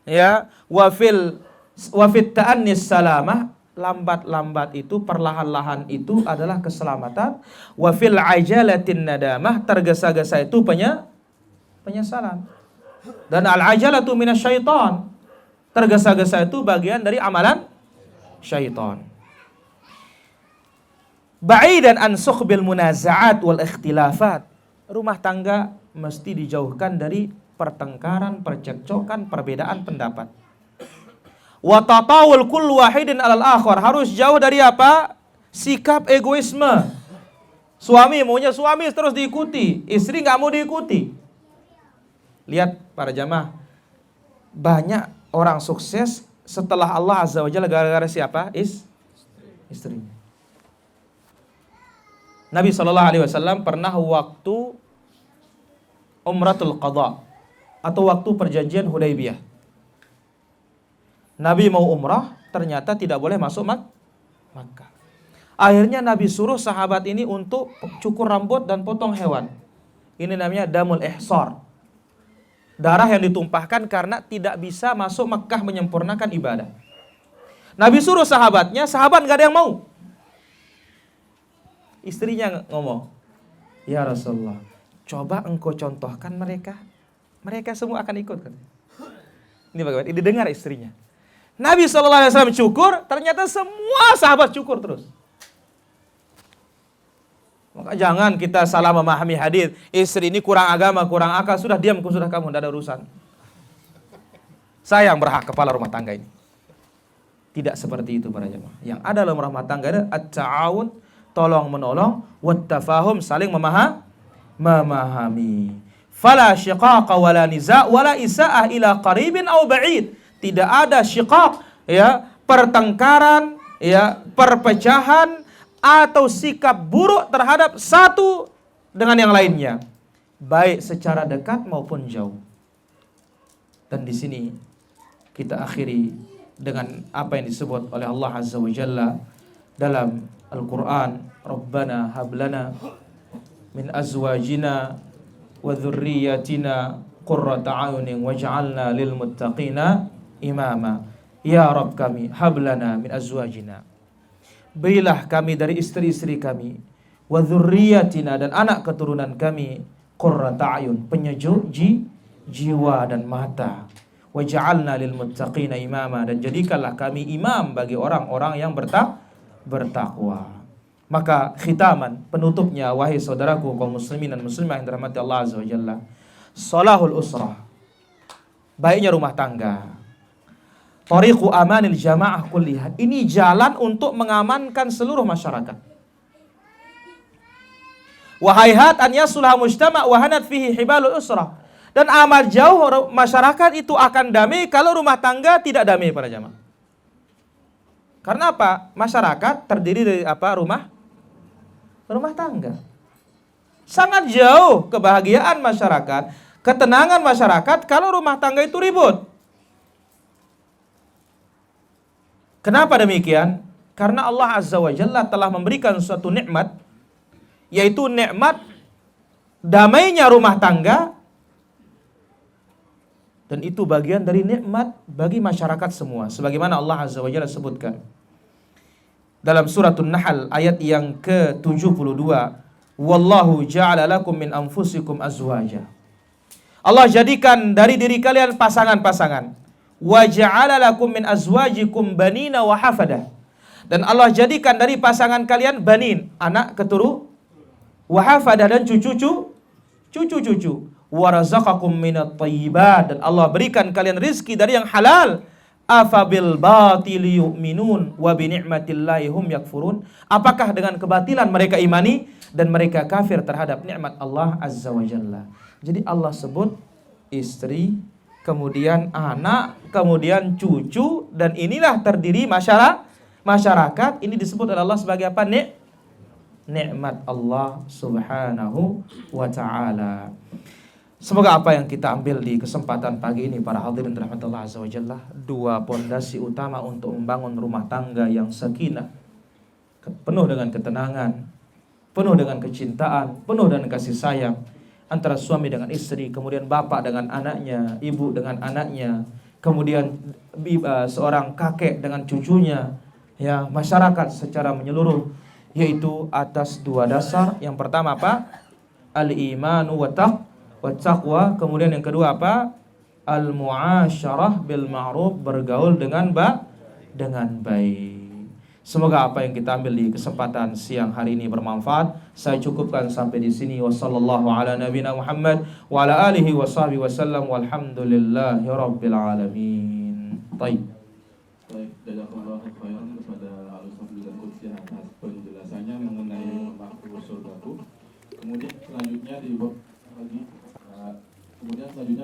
Ya, wa fit ta'annis salamah, lambat-lambat itu, perlahan-lahan itu adalah keselamatan. Wa fil ajalatin nadamah, tergesa-gesa itu penyesalan. Dan al-ajalatu minasyaitan, tergesa-gesa itu bagian dari amalan syaitan. Ba'idan an sukhbil munaza'at wal ikhtilafat. Rumah tangga mesti dijauhkan dari pertengkaran, percekcokan, perbedaan pendapat. Wa tatawul kullu wahidin alal akhar, harus jauh dari apa? Sikap egoisme. Suami maunya suami terus diikuti, istri nggak mau diikuti. Lihat para jamaah, banyak orang sukses setelah Allah Azza wa Jalla gara-gara siapa? Istrinya. Nabi SAW pernah waktu Umratul Qadha atau waktu perjanjian Hudaybiyah. Nabi mau umrah, ternyata tidak boleh masuk Makkah. Akhirnya Nabi suruh sahabat ini untuk cukur rambut dan potong hewan. Ini namanya damul ihsar. Darah yang ditumpahkan karena tidak bisa masuk Makkah menyempurnakan ibadah. Nabi suruh sahabatnya, sahabat gak ada yang mau. Istrinya ngomong, "Ya Rasulullah, coba engkau contohkan mereka. Mereka semua akan ikut." Ini bagaimana? Ini dengar istrinya. Nabi SAW cukur, ternyata semua sahabat cukur terus. Maka jangan kita salah memahami hadis. Istri ini kurang agama, kurang akal. Sudah diam, sudah kamu, tidak ada urusan. Saya yang berhak kepala rumah tangga ini. Tidak seperti itu para jemaah. Yang ada dalam rumah tangga ada at-ta'awun, tolong menolong, wat-tafahum, saling memahami. Fala syiqaqa wala niza' wala isa'ah ila qaribin aw ba'id. Tidak ada syiqaq, ya, pertengkaran, ya, perpecahan atau sikap buruk terhadap satu dengan yang lainnya, baik secara dekat maupun jauh. Dan di sini kita akhiri dengan apa yang disebut oleh Allah Azza wa Jalla dalam Al-Quran, Rabbana hablana min azwajina wa dhurriyyatina qurrata a'yunin waj'alna lil muttaqina imama. Ya Rabb kami, hablana min azwajina, berilah kami dari istri-istri kami, wa dzurriyyatina, dan anak keturunan kami, qurrata a'yun, penyejuk jiwa dan mata, waj'alna lil muttaqina imama, dan jadikanlah kami imam bagi orang-orang yang bertakwa. Maka khitaman, penutupnya, wahai saudaraku kaum muslimin dan muslimah yang dirahmati Allah Azza wa Jalla, salahul usrah, baiknya rumah tangga, tariqu amanil jamaah kulliha, ini jalan untuk mengamankan seluruh masyarakat. Wa hayhat an yasluha mujtama' wa hanat fihi hibalul usrah, dan amat jauh masyarakat itu akan damai kalau rumah tangga tidak damai para jamaah. Karena apa? Masyarakat terdiri dari apa? Rumah tangga. Sangat jauh kebahagiaan masyarakat, ketenangan masyarakat kalau rumah tangga itu ribut. Kenapa demikian? Karena Allah Azza wa Jalla telah memberikan suatu nikmat, yaitu nikmat damainya rumah tangga, dan itu bagian dari nikmat bagi masyarakat semua. Sebagaimana Allah Azza wa Jalla sebutkan dalam suratul Nahl ayat yang ke-72, wallahu ja'ala lakum min anfusikum azwaja. Allah jadikan dari diri kalian pasangan-pasangan. Wa ja'ala lakum min azwajikum banina wa hafada. Dan Allah jadikan dari pasangan kalian banin, anak keturunan, wa hafada, dan cucu-cucu. Wa razaqakum minat thayyibat, dan Allah berikan kalian rizki dari yang halal. Afabil batili yu'minun wa bi ni'matillahi hum yakfurun. Apakah dengan kebatilan mereka imani dan mereka kafir terhadap nikmat Allah Azza wa Jalla. Jadi Allah sebut istri, kemudian anak, kemudian cucu, dan inilah terdiri masyarakat. Ini disebut oleh Allah sebagai apa? Nikmat Allah Subhanahu wa ta'ala. Semoga apa yang kita ambil di kesempatan pagi ini para hadirin rahmatullah azza wa jalla, dua pondasi utama untuk membangun rumah tangga yang sakinah, penuh dengan ketenangan, penuh dengan kecintaan, penuh dengan kasih sayang antara suami dengan istri, kemudian bapak dengan anaknya, ibu dengan anaknya, kemudian seorang kakek dengan cucunya, ya, masyarakat secara menyeluruh, yaitu atas dua dasar. Yang pertama apa? Al-imanu wa taqwa. Kemudian yang kedua apa? Al-mu'asyarah bil ma'ruf, bergaul dengan baik. Semoga apa yang kita ambil di kesempatan siang hari ini bermanfaat. Saya cukupkan sampai di sini. Wassallallahu ala nabiyina Muhammad wa ala alihi wa sahbihi wasallam walhamdulillahi rabbil alamin. Baik. Baik, jazakallahu khairan kepada Al-Ustaz Bidan Qudsi atas penjelasannya mengenai makhluk surgaku. Kemudian selanjutnya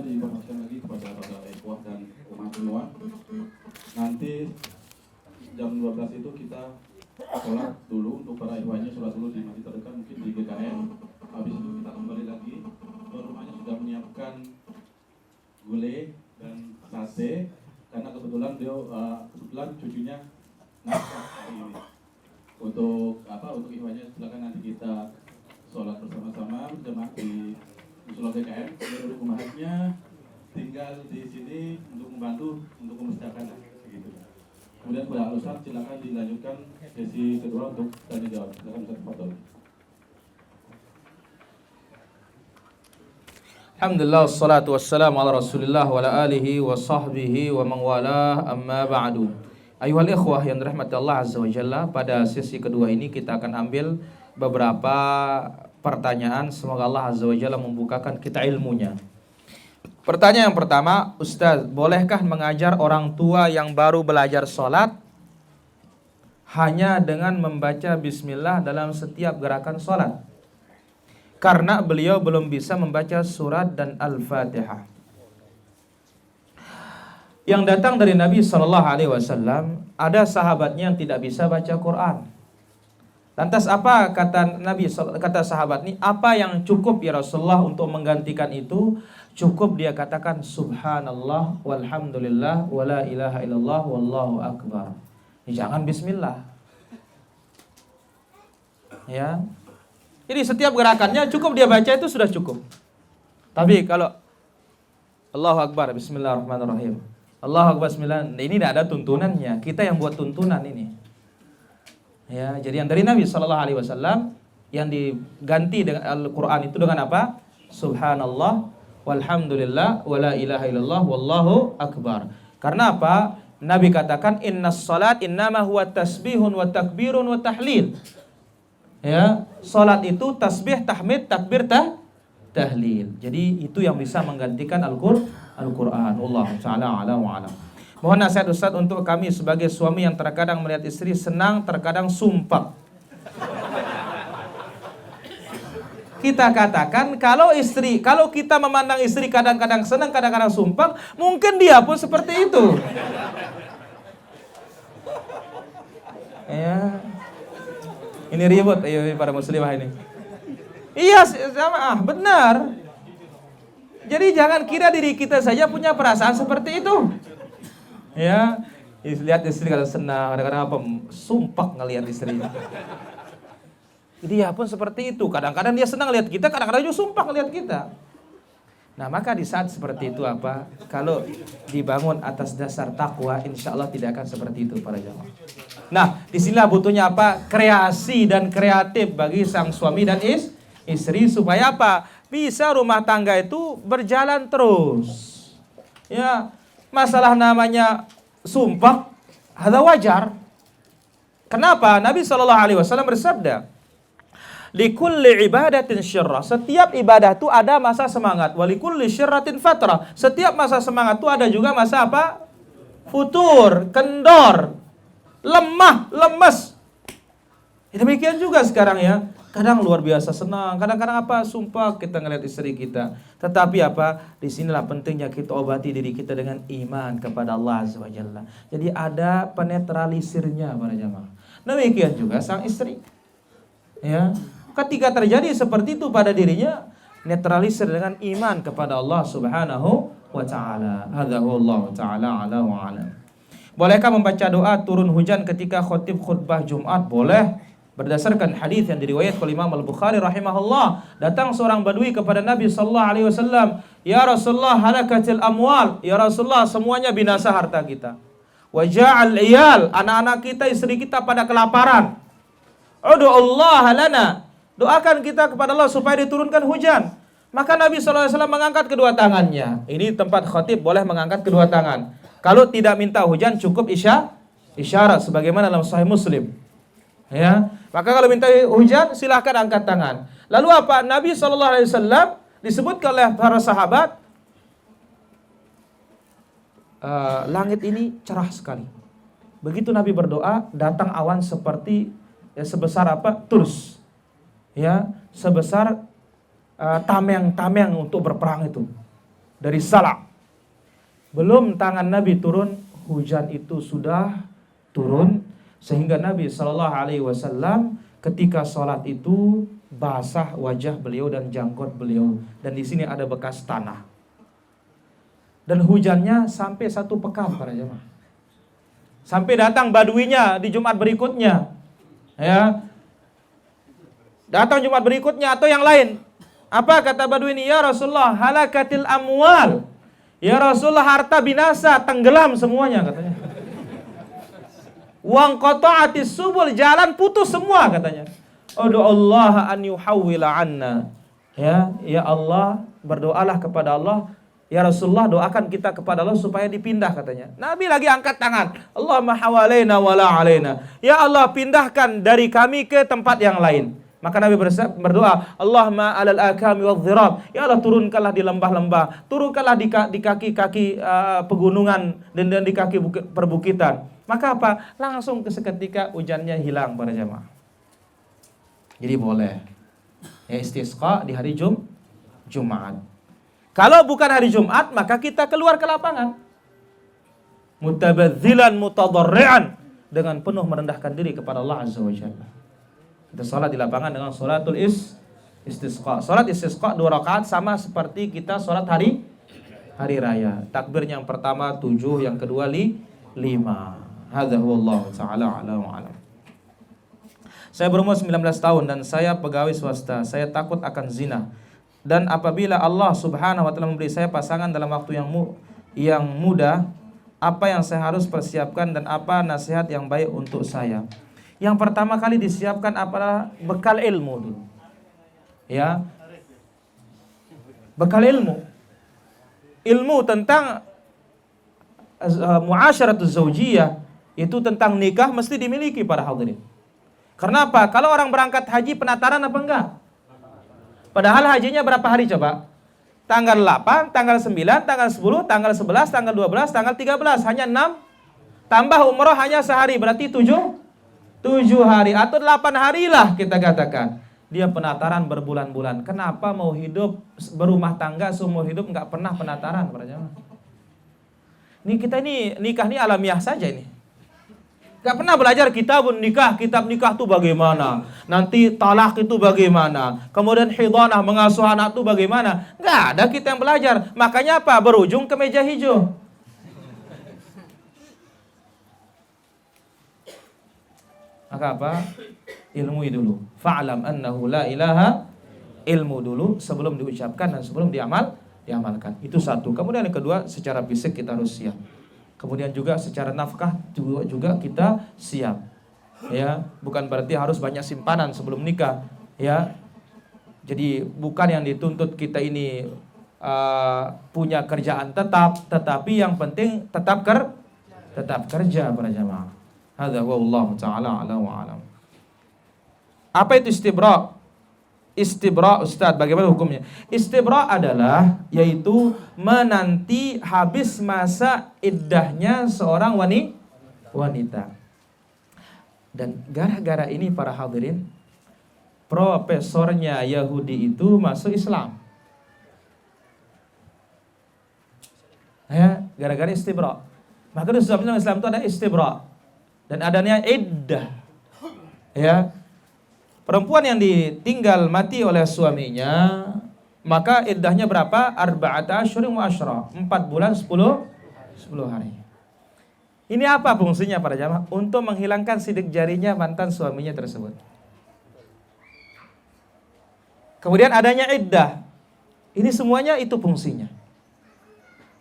diinformasikan lagi kepada para ikhwah dan umat semua. Nanti jam 12 itu kita sholat dulu untuk para ikhwahnya, sholat dulu di masjid terdekat, mungkin di GKM. Habis itu kita kembali lagi. Rumahnya sudah menyiapkan gulai dan sate karena kebetulan cucunya masak hari ini. Untuk ikhwahnya silakan nanti kita sholat bersama-sama berjamaah di musola GKM. Dari rumahnya tinggal di sini untuk membantu untuk mempersiapkan begitu. Kemudian pada Ustaz silakan dilanjutkan sesi kedua untuk tanya jawab. Silakan Ustaz Fadol. Alhamdulillah wassalatu wassalamu ala Rasulillah wa ala alihi wa sahbihi wa man walah, amma ba'du. Ayuhal ikhwah yang dirahmati Allah Azza wa Jalla, pada sesi kedua ini kita akan ambil beberapa pertanyaan. Semoga Allah Azza wa Jalla membukakan kita ilmunya. Pertanyaan yang pertama, Ustaz, bolehkah mengajar orang tua yang baru belajar sholat hanya dengan membaca bismillah dalam setiap gerakan sholat? Karena beliau belum bisa membaca surat dan Al-Fatihah. Yang datang dari Nabi SAW, ada sahabatnya yang tidak bisa baca Quran. Lantas apa kata Nabi, kata sahabat ini, apa yang cukup ya Rasulullah untuk menggantikan itu? Cukup dia katakan subhanallah walhamdulillah wala ilaha illallah wallahu akbar. Jangan bismillah. Ya. Jadi setiap gerakannya cukup dia baca itu sudah cukup. Tapi kalau Allahu Akbar, bismillahirrahmanirrahim, Allahu Akbar, bismillah, ini tidak ada tuntunannya. Kita yang buat tuntunan ini. Ya, jadi yang dari Nabi SAW yang diganti dengan Al-Quran itu dengan apa? Subhanallah, walhamdulillah, wala ilaha illallah, wallahu akbar. Karena apa? Nabi katakan innas salat innama huwa tasbihun wa takbirun wa tahlil. Ya, salat itu tasbih, tahmid, takbir, tahlil. Jadi itu yang bisa menggantikan Al-Quran. Allah ta'ala ala wa alam. Mohon nasihat Ustaz untuk kami sebagai suami yang terkadang melihat istri senang, terkadang sumpah. Kita katakan kalau kita memandang istri kadang-kadang senang, kadang-kadang sumpah, mungkin dia pun seperti itu. Ya. Ini ribut para muslimah ini. Iya, sama, benar. Jadi jangan kira diri kita saja punya perasaan seperti itu. Ya, lihat istri kalau senang, kadang-kadang apa sumpah ngelihat istrinya. Dia pun seperti itu. Kadang-kadang dia senang lihat kita, kadang-kadang juga sumpah ngelihat kita. Nah, maka di saat seperti itu apa? Kalau dibangun atas dasar takwa, insya Allah tidak akan seperti itu para jamaah. Nah, disinilah butuhnya apa? Kreasi dan kreatif bagi sang suami dan istri supaya apa? Bisa rumah tangga itu berjalan terus. Ya, masalah namanya sumpah, hal wajar. Kenapa? Nabi SAW bersabda, likulli ibadatin syirrah. Setiap ibadah itu ada masa semangat. Walikulli syirratin fatrah. Setiap masa semangat itu ada juga masa apa? Futur, kendor, lemah, lemes. Demikian juga sekarang ya. Kadang luar biasa senang, kadang-kadang apa? Sumpah kita ngeliat istri kita. Tetapi apa? Disinilah pentingnya kita obati diri kita dengan iman kepada Allah Azza wa Jalla. Jadi ada penetralisirnya para jamaah. Demikian juga sang istri. Ya. Ketika terjadi seperti itu pada dirinya, netralisir dengan iman kepada Allah Subhanahu wa taala. Hadza wallahu taala ala wa alam. Bolehkah membaca doa turun hujan ketika khotib khutbah Jumat? Boleh. Berdasarkan hadis yang diriwayatkan oleh Imam Al-Bukhari rahimahullah, datang seorang badui kepada Nabi sallallahu alaihi wasallam, "Ya Rasulullah, halakatil amwal." Ya Rasulullah, semuanya binasa harta kita. Wa ja'al iyal, anak-anak kita, istri kita pada kelaparan. Udu Allah lana, doakan kita kepada Allah supaya diturunkan hujan. Maka Nabi SAW mengangkat kedua tangannya. Ini tempat khatib boleh mengangkat kedua tangan. Kalau tidak minta hujan cukup isyarat sebagaimana dalam Sahih Muslim. Ya, maka kalau minta hujan silahkan angkat tangan. Lalu apa? Nabi SAW disebutkan oleh para sahabat, langit ini cerah sekali. Begitu Nabi berdoa, datang awan seperti sebesar Turs. Ya, sebesar tameng-tameng untuk berperang itu. Dari Salak. Belum tangan Nabi turun, hujan itu sudah turun sehingga Nabi Shallallahu Alaihi Wasallam ketika sholat itu basah wajah beliau dan janggut beliau, dan di sini ada bekas tanah. Dan hujannya sampai 1 pekan para jemaah. Sampai datang baduinya di Jumat berikutnya. Ya. Datang Jumat berikutnya atau yang lain. Apa kata badui ini? Ya Rasulullah, halakatil amwal. Ya Rasulullah, harta binasa, tenggelam semuanya katanya. Wang qata'atis subul, jalan putus semua katanya. Udu Allah an yuhawwila anna. Ya Allah, berdoalah kepada Allah. Ya Rasulullah, doakan kita kepada Allah supaya dipindah katanya. Nabi lagi angkat tangan. Allahumma hawalaina wala alaina. Ya Allah, pindahkan dari kami ke tempat yang lain. Maka Nabi berdoa, Allahumma alal akami wal dhirab. Ya Allah, turunkanlah di lembah-lembah, turunkanlah di kaki-kaki pegunungan dan di kaki perbukitan. Maka apa? Langsung seketika hujannya hilang para jamaah. Jadi boleh ya istisqa di hari Jumat. Kalau bukan hari Jumat, maka kita keluar ke lapangan. Mutabadzilan mutadarri'an, dengan penuh merendahkan diri kepada Allah Azza wa Jalla. Kita salat di lapangan dengan salatul istisqa. Salat istisqa 2 rakaat sama seperti kita salat hari raya. Takbirnya yang pertama 7, yang kedua 5. Hadza huwallahu ta'ala a'lam wa a'lam. Saya berumur 19 tahun dan saya pegawai swasta. Saya takut akan zina. Dan apabila Allah Subhanahu wa taala memberi saya pasangan dalam waktu yang mudah, apa yang saya harus persiapkan dan apa nasihat yang baik untuk saya? Yang pertama kali disiapkan adalah bekal ilmu dulu. Ya. Bekal ilmu. Ilmu tentang muasyaratuz zaujiyah, itu tentang nikah mesti dimiliki para hadirin. Karena apa? Kalau orang berangkat haji penataran apa enggak? Padahal hajinya berapa hari coba? Tanggal 8, tanggal 9, tanggal 10, tanggal 11, tanggal 12, tanggal 13. Hanya 6. Tambah umroh hanya sehari. Berarti 7 hari. Atau 8 hari lah kita katakan. Dia penataran berbulan-bulan. Kenapa mau hidup berumah tangga seumur hidup nggak pernah penataran? Ini kita nikah ini alamiah saja ini. Gak pernah belajar kitab nikah itu bagaimana, nanti talak itu bagaimana, kemudian hidhanah mengasuh anak itu bagaimana. Gak ada kita yang belajar. Makanya apa? Berujung ke meja hijau. Maka apa? Ilmu dulu. Fa'lam annahu la ilaha, ilmu dulu sebelum diucapkan dan sebelum diamalkan. Itu satu. Kemudian yang kedua, secara fisik kita harus siap. Kemudian juga secara nafkah juga kita siap. Ya, bukan berarti harus banyak simpanan sebelum nikah, ya. Jadi bukan yang dituntut kita ini punya kerjaan tetap, tetapi yang penting tetap kerja para jamaah. Hadza wallahu taala a'lam wa a'lam. Apa itu istibra? Istibra, Ustaz, bagaimana hukumnya? Istibra adalah yaitu menanti habis masa iddahnya seorang wanita. Dan gara-gara ini para hadirin, profesornya Yahudi itu masuk Islam. Ya, gara-gara istibra. Maka di dalam Islam itu ada istibra dan adanya iddah. Ya. Perempuan yang ditinggal mati oleh suaminya, maka iddahnya berapa? 4 asyhurin wa asyra, 4 bulan 10 hari. Ini apa fungsinya para jamaah? Untuk menghilangkan sidik jarinya mantan suaminya tersebut. Kemudian adanya iddah. Ini semuanya itu fungsinya.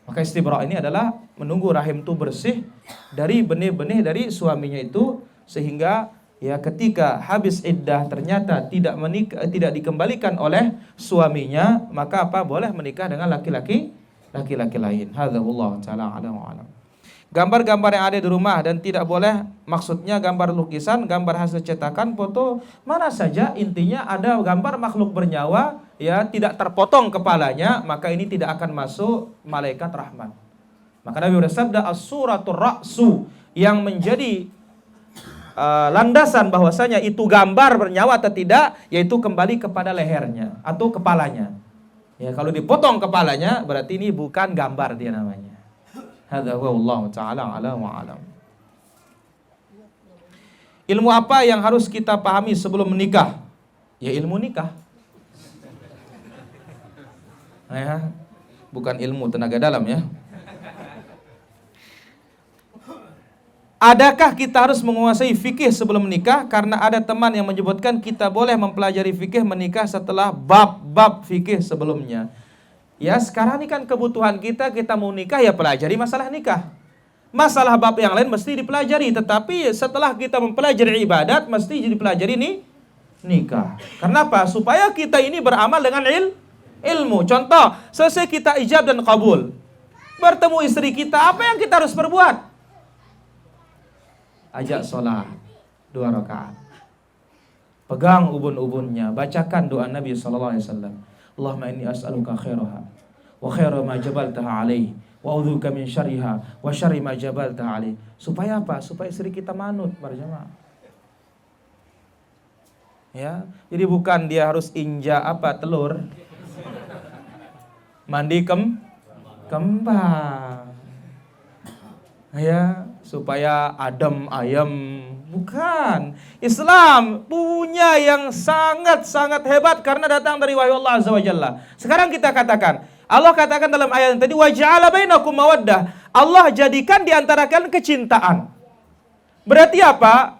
Maka istibra ini adalah menunggu rahim itu bersih dari benih-benih dari suaminya itu, sehingga ya ketika habis iddah ternyata tidak dikembalikan oleh suaminya, maka apa? Boleh menikah dengan laki-laki lain. Hadza wallahu taala a'lam wa a'lam. Gambar-gambar yang ada di rumah dan tidak boleh, maksudnya gambar lukisan, gambar hasil cetakan, foto, mana saja intinya ada gambar makhluk bernyawa, ya tidak terpotong kepalanya, maka ini tidak akan masuk malaikat rahmat. Maka Nabi bersabda, as-suratul ra'su, yang menjadi landasan bahwasanya itu gambar bernyawa atau tidak, yaitu kembali kepada lehernya atau kepalanya. Ya, kalau dipotong kepalanya berarti ini bukan gambar dia namanya. Hadza wallahu taala ala wa alam. Ilmu apa yang harus kita pahami sebelum menikah? Ya ilmu nikah. Ya, bukan ilmu tenaga dalam ya. Adakah kita harus menguasai fikih sebelum menikah? Karena ada teman yang menyebutkan kita boleh mempelajari fikih menikah setelah bab-bab fikih sebelumnya. Ya sekarang ini kan kebutuhan kita mau nikah ya pelajari masalah nikah. Masalah bab yang lain mesti dipelajari. Tetapi setelah kita mempelajari ibadat mesti dipelajari nikah. Kenapa? Supaya kita ini beramal dengan ilmu. Contoh, selesai kita ijab dan kabul, bertemu istri kita, apa yang kita harus perbuat? Ajak sholat 2 rakaat, pegang ubun-ubunnya, bacakan doa Nabi SAW. Allahumma inni as'aluka khairaha wa khaira ma jabaltaha alaih wa a'udzuka min syarriha wa syarri ma jabaltaha alaih. Supaya apa? Supaya istri kita manut berjamaah. Ya, jadi bukan dia harus injak telur, mandi kembang. Ya, supaya adem ayam. Bukan. Islam punya yang sangat-sangat hebat karena datang dari wahyu Allah Azza wa Jalla. Sekarang kita katakan, Allah katakan dalam ayat yang tadi, wa ja'ala bainakum mawaddah. Allah jadikan di antara kalian kecintaan. Berarti apa?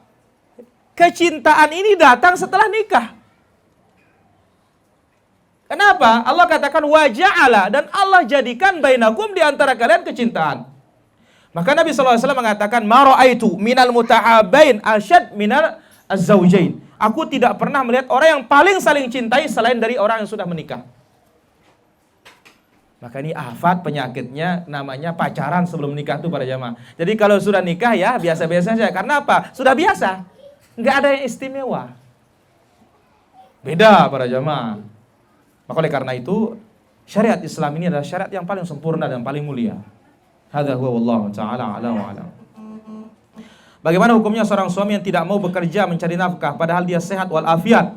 Kecintaan ini datang setelah nikah. Kenapa? Allah katakan wa ja'ala, dan Allah jadikan bainakum di antara kalian kecintaan. Maka Nabi SAW mengatakan, ma ra'aitu minal mutahabbain asyad minal az-zawjain. Aku tidak pernah melihat orang yang paling saling cintai selain dari orang yang sudah menikah. Maka ini afat penyakitnya namanya pacaran sebelum nikah itu para jamaah. Jadi kalau sudah nikah ya biasa-biasa saja. Karena apa? Sudah biasa. Nggak ada yang istimewa. Beda para jamaah. Maka oleh karena itu syariat Islam ini adalah syariat yang paling sempurna dan paling mulia. Hadza huwa wallahu ta'ala ala wa alam. Bagaimana hukumnya seorang suami yang tidak mau bekerja mencari nafkah padahal dia sehat walafiat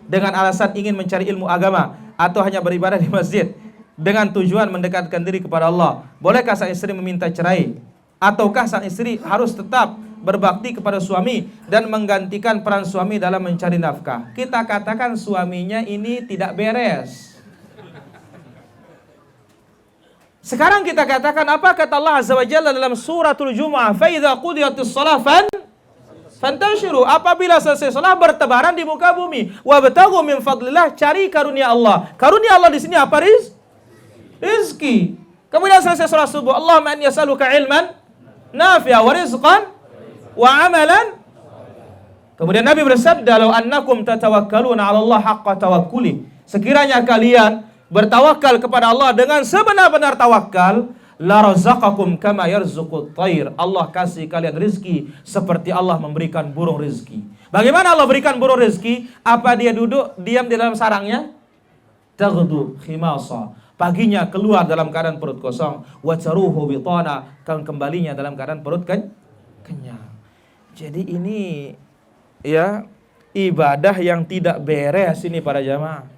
dengan alasan ingin mencari ilmu agama atau hanya beribadah di masjid dengan tujuan mendekatkan diri kepada Allah? Bolehkah sang istri meminta cerai ataukah sang istri harus tetap berbakti kepada suami dan menggantikan peran suami dalam mencari nafkah? Kita katakan suaminya ini tidak beres. Sekarang kita katakan apa kata Allah Azza wa Jalla dalam suratul Jumu'ah, fa idza qudiyatis shalah fantashiru. Apabila selesai salat bertebaran di muka bumi, wabtaghu min fadlillah, cari karunia Allah. Karunia Allah di sini apa? Rizki. Kemudian selesai salat subuh, Allahumma inni as'aluka ilman nafi'a wa rizqan wa amalan. Kemudian Nabi bersabda, "Law annakum tatawakkaluna 'ala Allah haqqa tawakkuli." Sekiranya kalian bertawakal kepada Allah dengan sebenar-benar tawakal, la razaqakum kama yarzuqut thair. Allah kasih kalian rizki seperti Allah memberikan burung rizki. Bagaimana Allah berikan burung rizki? Apa dia duduk diam di dalam sarangnya? Taghdu khimasa. Paginya keluar dalam keadaan perut kosong, wa taruhu bitana, kembalinya dalam keadaan perut kenyang. Jadi ini ya ibadah yang tidak beres ini para jamaah.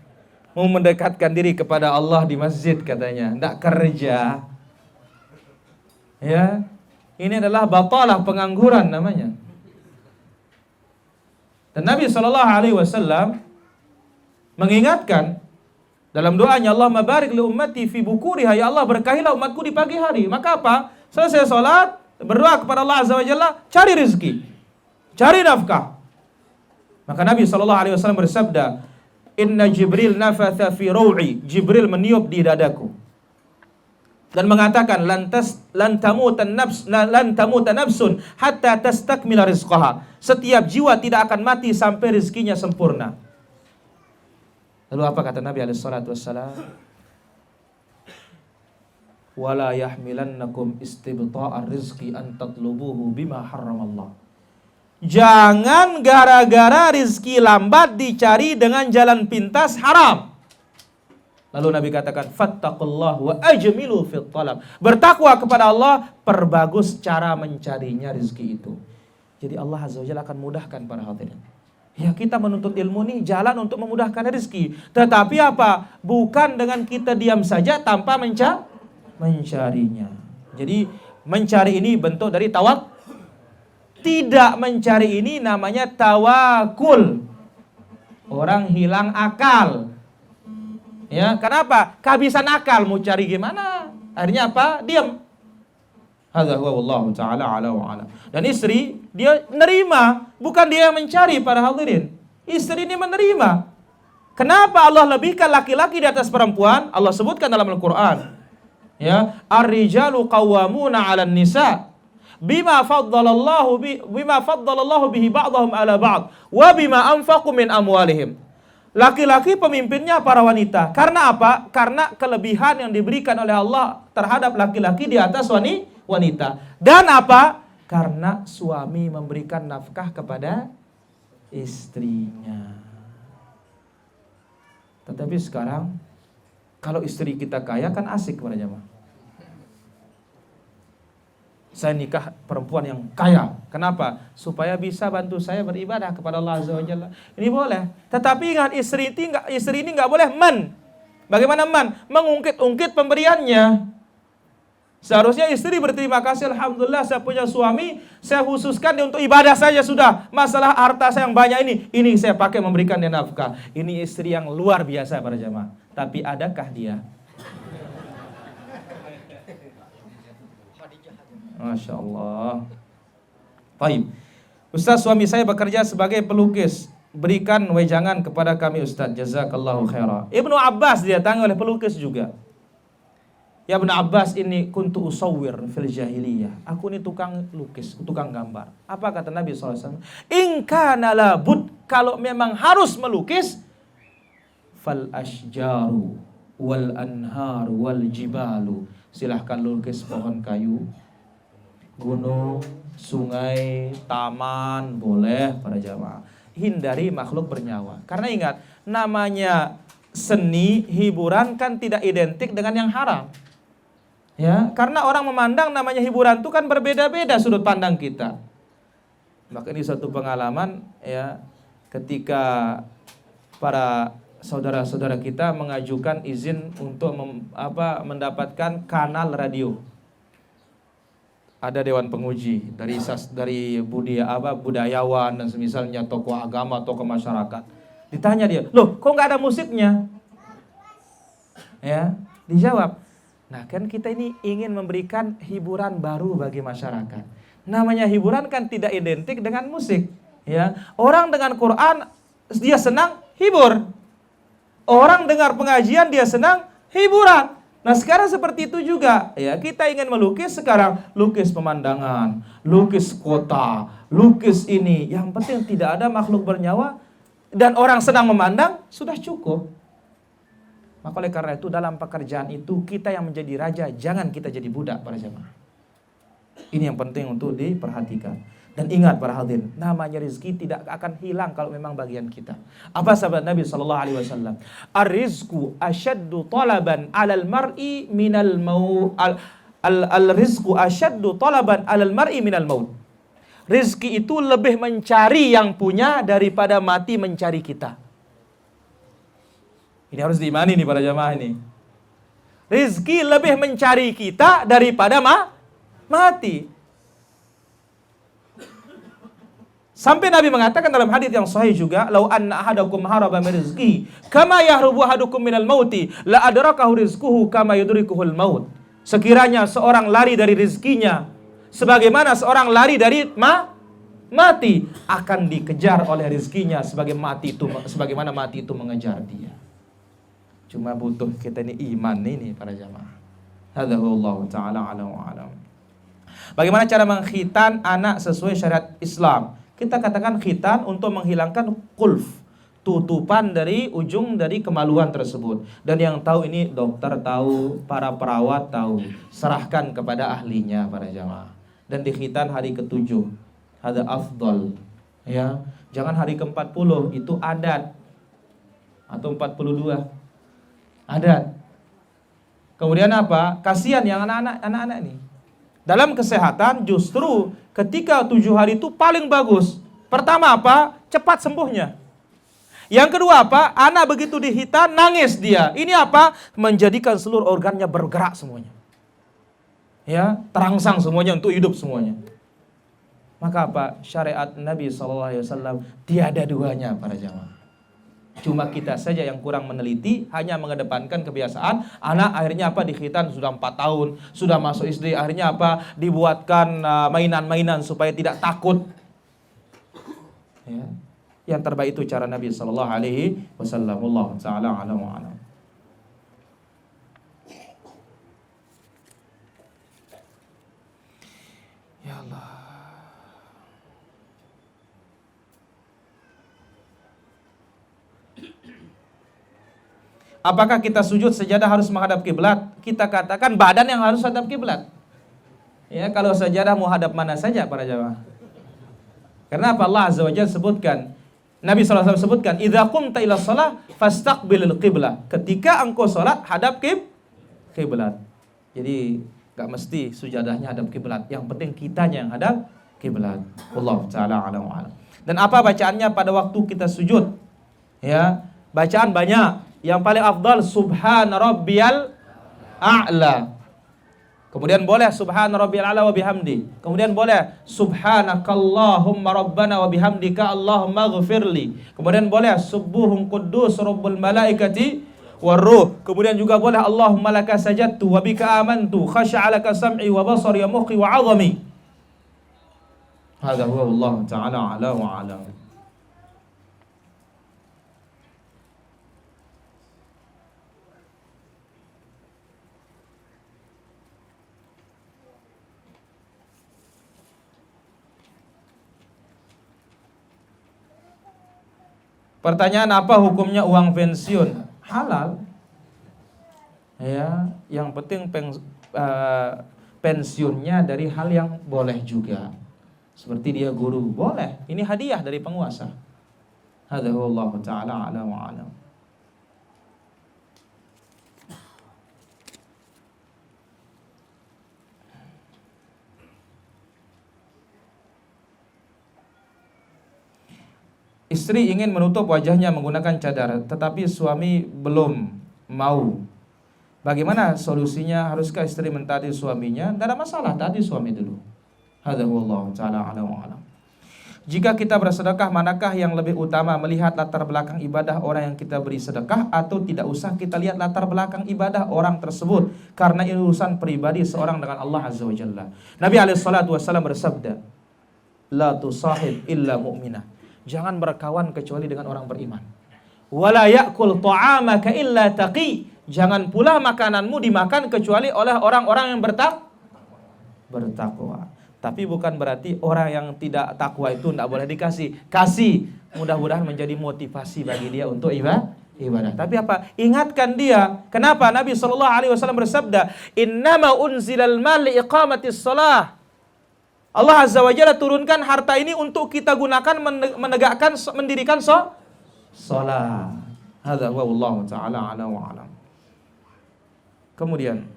Mau mendekatkan diri kepada Allah di masjid katanya, tidak kerja. Ya, ini adalah batalah, pengangguran namanya. Dan Nabi SAW mengingatkan dalam doanya, Allahumma barik li ummati fi bukuriha, ya Allah berkahilah umatku di pagi hari. Maka apa? Selesai sholat, berdoa kepada Allah Azza wa Jalla, cari rezeki, cari nafkah. Maka Nabi SAW bersabda, Inna Jibril nafatha fi raw'i. Jibril meniup di dadaku dan mengatakan, lan tamuta nafsun hatta tastakmila rizqaha. Setiap jiwa tidak akan mati sampai rezekinya sempurna. Lalu apa kata Nabi alaihi salatu wassalam? Wala yahmilannakum istibta'ar rizqi an tatlubuhu bima harramallah. Jangan gara-gara rizki lambat dicari dengan jalan pintas haram. Lalu Nabi katakan, fattaqullah wa ajmilu fit talab. Bertakwa kepada Allah, perbagus cara mencarinya rezeki itu. Jadi Allah Azza wa Jalla akan mudahkan para hadirin. Ya, kita menuntut ilmu nih jalan untuk memudahkan rezeki. Tetapi apa? Bukan dengan kita diam saja tanpa mencarinya. Jadi mencari ini bentuk dari tawak. Tidak mencari ini namanya tawakul. Orang hilang akal. Ya, kenapa? Kehabisan akal, mau cari gimana? Akhirnya apa? Diam. Hadza huwa wallahu taala ala wa ala. Dan istri dia menerima, bukan dia yang mencari para hadirin. Istri ini menerima. Kenapa Allah lebihkan laki-laki di atas perempuan? Allah sebutkan dalam Al-Qur'an. Ya, ar-rijalu qawwamuna 'alan nisa bima faddalallahu bihi ba'dahum 'ala ba'd wa bima anfaqu min amwalihim. Laki-laki pemimpinnya para wanita. Karena apa? Karena kelebihan yang diberikan oleh Allah terhadap laki-laki di atas wanita. Dan apa? Karena suami memberikan nafkah kepada istrinya. Tetapi sekarang kalau istri kita kaya kan asik para jamaah. Saya nikah perempuan yang kaya. Kenapa? Supaya bisa bantu saya beribadah kepada Allah Azza wa Jalla. Ini boleh. Tetapi ingat istri ini nggak boleh Bagaimana mengungkit-ungkit pemberiannya. Seharusnya istri berterima kasih, alhamdulillah saya punya suami, saya khususkan dia untuk ibadah saja sudah. Masalah harta saya yang banyak ini saya pakai memberikan dia nafkah. Ini istri yang luar biasa para jamaah. Tapi adakah dia? Masya Allah. Baik. Ustaz, suami saya bekerja sebagai pelukis. Berikan wejangan kepada kami Ustaz. Jazakallahu khairah. Ibnu Abbas didatangi oleh pelukis juga. Ya Ibnu Abbas, ini kuntu usawwir fil jahiliyah. Aku ini tukang lukis, tukang gambar. Apa kata Nabi SAW? In kana labud, kalau memang harus melukis, fal ashjaru wal anhar wal jibalu. Silahkan lukis pohon kayu, gunung, sungai, taman, boleh para jamaah. Hindari makhluk bernyawa. Karena ingat, namanya seni, hiburan kan tidak identik dengan yang haram. Ya, karena orang memandang namanya hiburan itu kan berbeda-beda sudut pandang kita. Maka ini suatu pengalaman ya, ketika para saudara-saudara kita mengajukan izin untuk mendapatkan kanal radio. Ada dewan penguji dari budayawan dan semisalnya tokoh agama, tokoh masyarakat. Ditanya dia, "Loh, kok nggak ada musiknya?" Ya, dijawab, "Nah, kan kita ini ingin memberikan hiburan baru bagi masyarakat. Namanya hiburan kan tidak identik dengan musik, ya. Orang dengan Quran dia senang hibur. Orang dengar pengajian dia senang hiburan. Nah, sekarang seperti itu juga, ya. Kita ingin melukis sekarang, lukis pemandangan, lukis kota, lukis ini. Yang penting tidak ada makhluk bernyawa dan orang sedang memandang, sudah cukup." Maka oleh karena itu dalam pekerjaan itu kita yang menjadi raja, jangan kita jadi budak para jemaah. Ini yang penting untuk diperhatikan. Dan ingat para hadirin, namanya rezeki tidak akan hilang kalau memang bagian kita. Apa sabda Nabi SAW? Ar-rizqu ashaddu talaban 'alal mar'i minal maut. Al-rizqu ashaddu talaban 'alal mar'i minal maut. Rezeki itu lebih mencari yang punya daripada mati mencari kita. Ini harus diimani nih para jamaah ini. Rizki lebih mencari kita daripada mati. Sampai Nabi mengatakan dalam hadis yang sahih juga, "Lau anna ahadakum haraba min rizqi, kama yahrubu ahadukum minal mauti, la adrakahu rizquhu kama yudrikuhul maut." Sekiranya seorang lari dari rizkinya, sebagaimana seorang lari dari mati, akan dikejar oleh rizkinya sebagaimana mati itu mengejar dia. Cuma butuh kita ini iman ini para jamaah. Hadza wallahu taala alam wa alam. Bagaimana cara mengkhitan anak sesuai syariat Islam? Kita katakan khitan untuk menghilangkan qulf, tutupan dari ujung dari kemaluan tersebut. Dan yang tahu ini dokter tahu, para perawat tahu. Serahkan kepada ahlinya para jamaah. Dan dikhitan hari ke-7. Hadza afdal. Ya, jangan hari ke-40, itu adat. Atau 42. Adat. Kemudian apa? Kasihan yang anak-anak ini. Dalam kesehatan justru ketika 7 hari itu paling bagus. Pertama apa? Cepat sembuhnya. Yang kedua apa? Anak begitu dihitan nangis dia. Ini apa? Menjadikan seluruh organnya bergerak semuanya. Ya, terangsang semuanya untuk hidup semuanya. Maka apa? Syariat Nabi SAW tiada duanya para jamaah. Cuma kita saja yang kurang meneliti, hanya mengedepankan kebiasaan. Anak akhirnya apa? Dikhitan sudah 4 tahun, sudah masuk SD, akhirnya apa? Dibuatkan mainan-mainan supaya tidak takut. Ya. Yang terbaik itu cara Nabi sallallahu alaihi wasallam. Allah taala alam wa alam. Ya Allah. Apakah kita sujud sejadah harus menghadap kiblat? Kita katakan badan yang harus hadap kiblat. Ya, kalau sejadah mau hadap mana saja para jamaah. Karena apa? Allah Azza wa Jalla sebutkan, Nabi SAW sebutkan, idza qumta ila shalah fastaqbilil qiblah. Ketika engkau salat hadap kiblat. Jadi enggak mesti sujadahnya hadap kiblat. Yang penting kitanya yang hadap kiblat. Wallahu taala alam wa alam. Dan apa bacaannya pada waktu kita sujud? Ya, bacaan banyak. Yang paling afdal subhana rabbiyal a'la. Kemudian boleh subhana rabbiyal a'la wa bihamdi. Kemudian boleh subhanakallahumma rabbana wa bihamdika allahumma ghfirli. Kemudian boleh subuhun quddus rabbul malaikati waruh. Kemudian juga boleh Allahumma laka sajadtu wa bika amantu khasha'alaka sam'i wa basari wa mukhi wa 'azami. Hadza huwa Allah ta'ala ala wa alam. Pertanyaan, apa hukumnya uang pensiun? Halal. Ya, yang penting pensiunnya dari hal yang boleh juga. Seperti dia guru, boleh. Ini hadiah dari penguasa. Hadza wallahu taala ala wa alam. Istri ingin menutup wajahnya menggunakan cadar, tetapi suami belum mau. Bagaimana solusinya? Haruskah istri mentaati suaminya? Tidak ada masalah, taati suami dulu. Hadza wallahu taala a'lam wa a'lam. Jika kita bersedekah, manakah yang lebih utama, melihat latar belakang ibadah orang yang kita beri sedekah, atau tidak usah kita lihat latar belakang ibadah orang tersebut, karena ini urusan pribadi seorang dengan Allah Azza wa Jalla. Nabi SAW bersabda, la tusahib illa mu'minah. Jangan berkawan kecuali dengan orang beriman. Wala ya'kul ta'amaka illa taqi. Jangan pula makananmu dimakan kecuali oleh orang-orang yang bertakwa. Tapi bukan berarti orang yang tidak takwa itu tidak boleh dikasih. Kasih, mudah-mudahan menjadi motivasi bagi dia untuk ibadah. Tapi apa? Ingatkan dia. Kenapa? Nabi SAW bersabda, innama unzilal mal liiqamatis shalah. Allah Azza wa Jalla turunkan harta ini untuk kita gunakan mendirikan salat. Hadza huwa wallahu taala ala wa alam. Kemudian,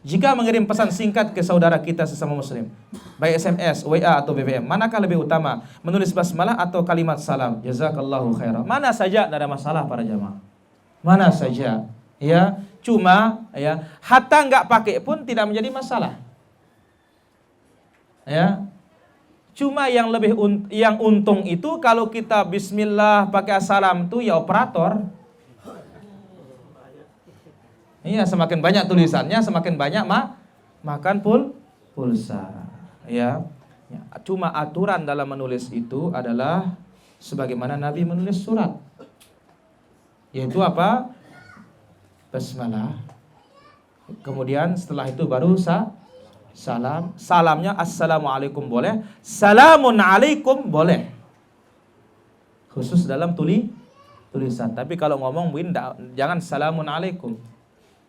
jika mengirim pesan singkat ke saudara kita sesama muslim, baik SMS, WA atau BBM, manakah lebih utama? Menulis basmalah atau kalimat salam? Jazakallahu khairan. Mana saja, tidak ada masalah para jamaah. Mana saja, ya. Cuma ya, hatta enggak pakai pun tidak menjadi masalah. Ya, cuma yang untung itu kalau kita bismillah pakai assalam itu ya operator. Iya, semakin banyak tulisannya semakin banyak makan pulsa. Ya. Cuma aturan dalam menulis itu adalah sebagaimana Nabi menulis surat. Yaitu apa? Basmalah. Kemudian setelah itu baru salam. Salamnya assalamualaikum boleh, salamun alaikum boleh. Khusus dalam tulisan. Tapi kalau ngomong jangan salamun alaikum.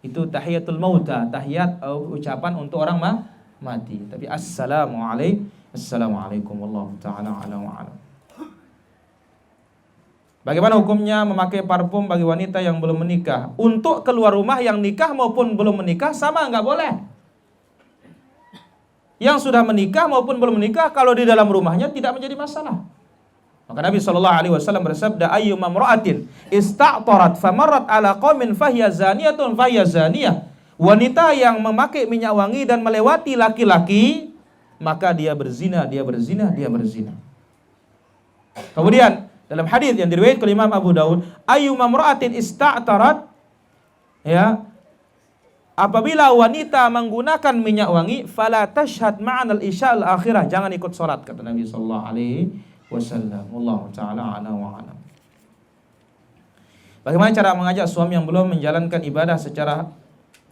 Itu tahiyatul mauta, tahiyat ucapan untuk orang mati. Tapi assalamualaikum wallahu taala ala wa alam. Bagaimana hukumnya memakai parfum bagi wanita yang belum menikah? Untuk keluar rumah yang nikah maupun belum menikah sama, nggak boleh. Yang sudah menikah maupun belum menikah, kalau di dalam rumahnya tidak menjadi masalah. Maka Nabi SAW bersabda, ayyuma imra'atin ista'tarat famarrat ala qaumin fahiya zaniyatun fahiya zaniyah. Wanita yang memakai minyak wangi dan melewati laki-laki, maka dia berzina, dia berzina, dia berzina. Kemudian dalam hadis yang diriwayatkan oleh Imam Abu Daud, ayyuma imra'atin ista'tarat, ya, apabila wanita menggunakan minyak wangi, fala tashhad ma'anal isya'al akhirah, jangan ikut salat, kata Nabi sallallahu alaihi wasallam. Wallahu taala ala wa alam. Bagaimana cara mengajak suami yang belum menjalankan ibadah secara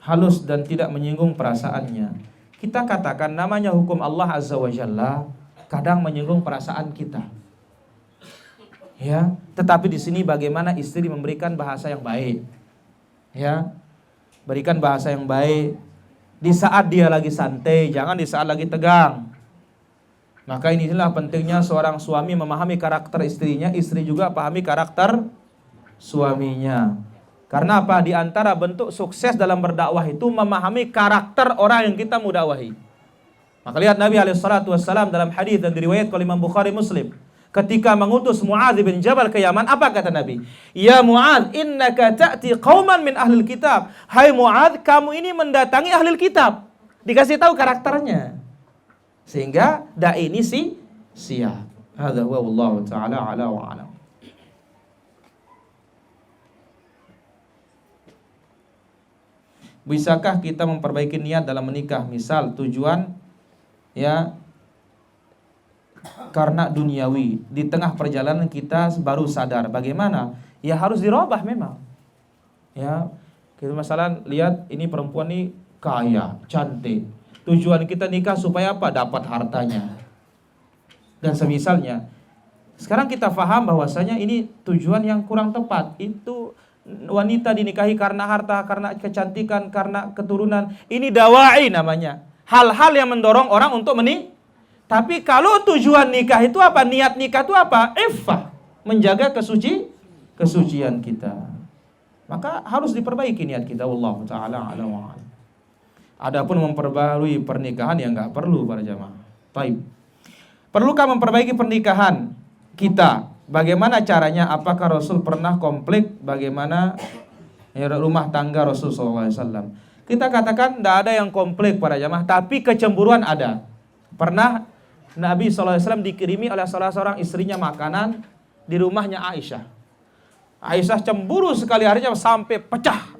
halus dan tidak menyinggung perasaannya? Kita katakan namanya hukum Allah Azza wa Jalla kadang menyinggung perasaan kita. Ya, tetapi di sini bagaimana istri memberikan bahasa yang baik. Ya, berikan bahasa yang baik di saat dia lagi santai, jangan di saat lagi tegang. Maka inilah pentingnya seorang suami memahami karakter istrinya, istri juga pahami karakter suaminya. Karena apa? Di antara bentuk sukses dalam berdakwah itu memahami karakter orang yang kita mudakwahi. Maka lihat Nabi SAW dalam hadis dan diriwayatkan oleh Imam Bukhari Muslim, ketika mengutus Muadz bin Jabal ke Yaman, apa kata Nabi? Ya Muadz, innaka ta'ti qauman min ahlil kitab. Hai Muadz, kamu ini mendatangi ahlil kitab. Dikasih tahu karakternya. Sehingga dai ini siap. Hadza huwa wallahu taala ala wa alam. Bisakah kita memperbaiki niat dalam menikah? Misal tujuan ya karena duniawi, di tengah perjalanan kita baru sadar. Bagaimana? Ya harus dirubah memang. Ya, kita masalah lihat ini perempuan ini kaya, cantik. Tujuan kita nikah supaya apa? Dapat hartanya. Dan semisalnya. Sekarang kita paham bahwasanya ini tujuan yang kurang tepat. Itu wanita dinikahi karena harta, karena kecantikan, karena keturunan. Ini dawai namanya. Hal-hal yang mendorong orang untuk menikah. Tapi kalau tujuan nikah itu apa? Niat nikah itu apa? Iffah, menjaga kesucian kita. Maka harus diperbaiki niat kita. Wallahu taala ala wa alam. Adapun memperbarui pernikahan yang enggak perlu para jamaah. Baik. Perlukah memperbaiki pernikahan kita? Bagaimana caranya? Apakah Rasul pernah konflik bagaimana rumah tangga Rasul SAW? Kita katakan tidak ada yang konflik para jamaah, tapi kecemburuan ada. Pernah Nabi SAW dikirimi oleh salah seorang istrinya makanan di rumahnya Aisyah. Aisyah cemburu sekali harinya sampai pecah.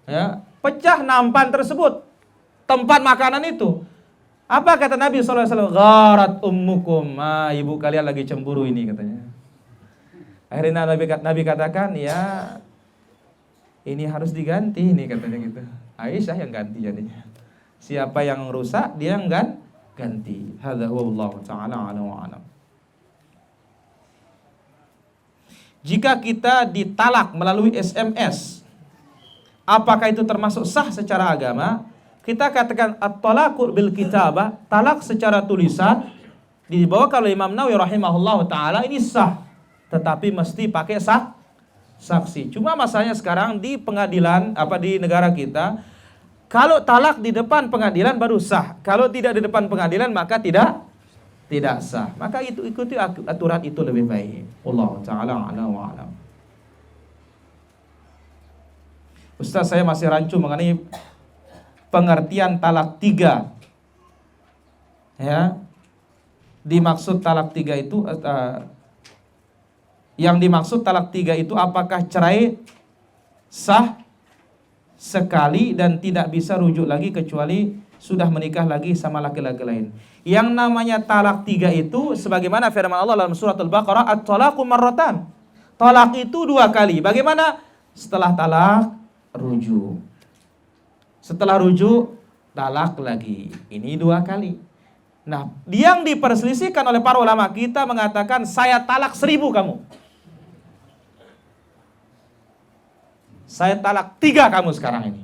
Ya, pecah nampan tersebut, tempat makanan itu. Apa kata Nabi SAW? Gharat ummukum. Ibu kalian lagi cemburu ini katanya. Akhirnya Nabi katakan, ya ini harus diganti ini katanya gitu. Aisyah yang ganti jadinya. Siapa yang rusak dia yang ganti. Hadza wallahu taala ala wa alam. Jika kita ditalak melalui SMS, apakah itu termasuk sah secara agama? Kita katakan at-talaqu bil kitabah, talak secara tulisan dibawakan oleh Imam Nawawi rahimahullahu taala ini sah, tetapi mesti pakai saksi. Cuma masalahnya sekarang di pengadilan di negara kita, kalau talak di depan pengadilan baru sah. Kalau tidak di depan pengadilan maka tidak sah. Maka itu ikuti aturan itu lebih baik. Wallahu taala ala wa alam. Ustaz, saya masih rancu mengenai pengertian talak 3. Ya. Dimaksud talak 3 itu yang dimaksud talak 3 itu apakah cerai sah sekali dan tidak bisa rujuk lagi kecuali sudah menikah lagi sama laki-laki lain. Yang namanya talak 3 itu sebagaimana firman Allah dalam surat Al-Baqarah, at-talaqu marratan. Talak itu 2 kali. Bagaimana? Setelah talak rujuk. Setelah rujuk, talak lagi. Ini 2 kali. Nah, yang diperselisihkan oleh para ulama kita mengatakan, saya talak 1000 kamu. Saya talak 3 kamu sekarang ini.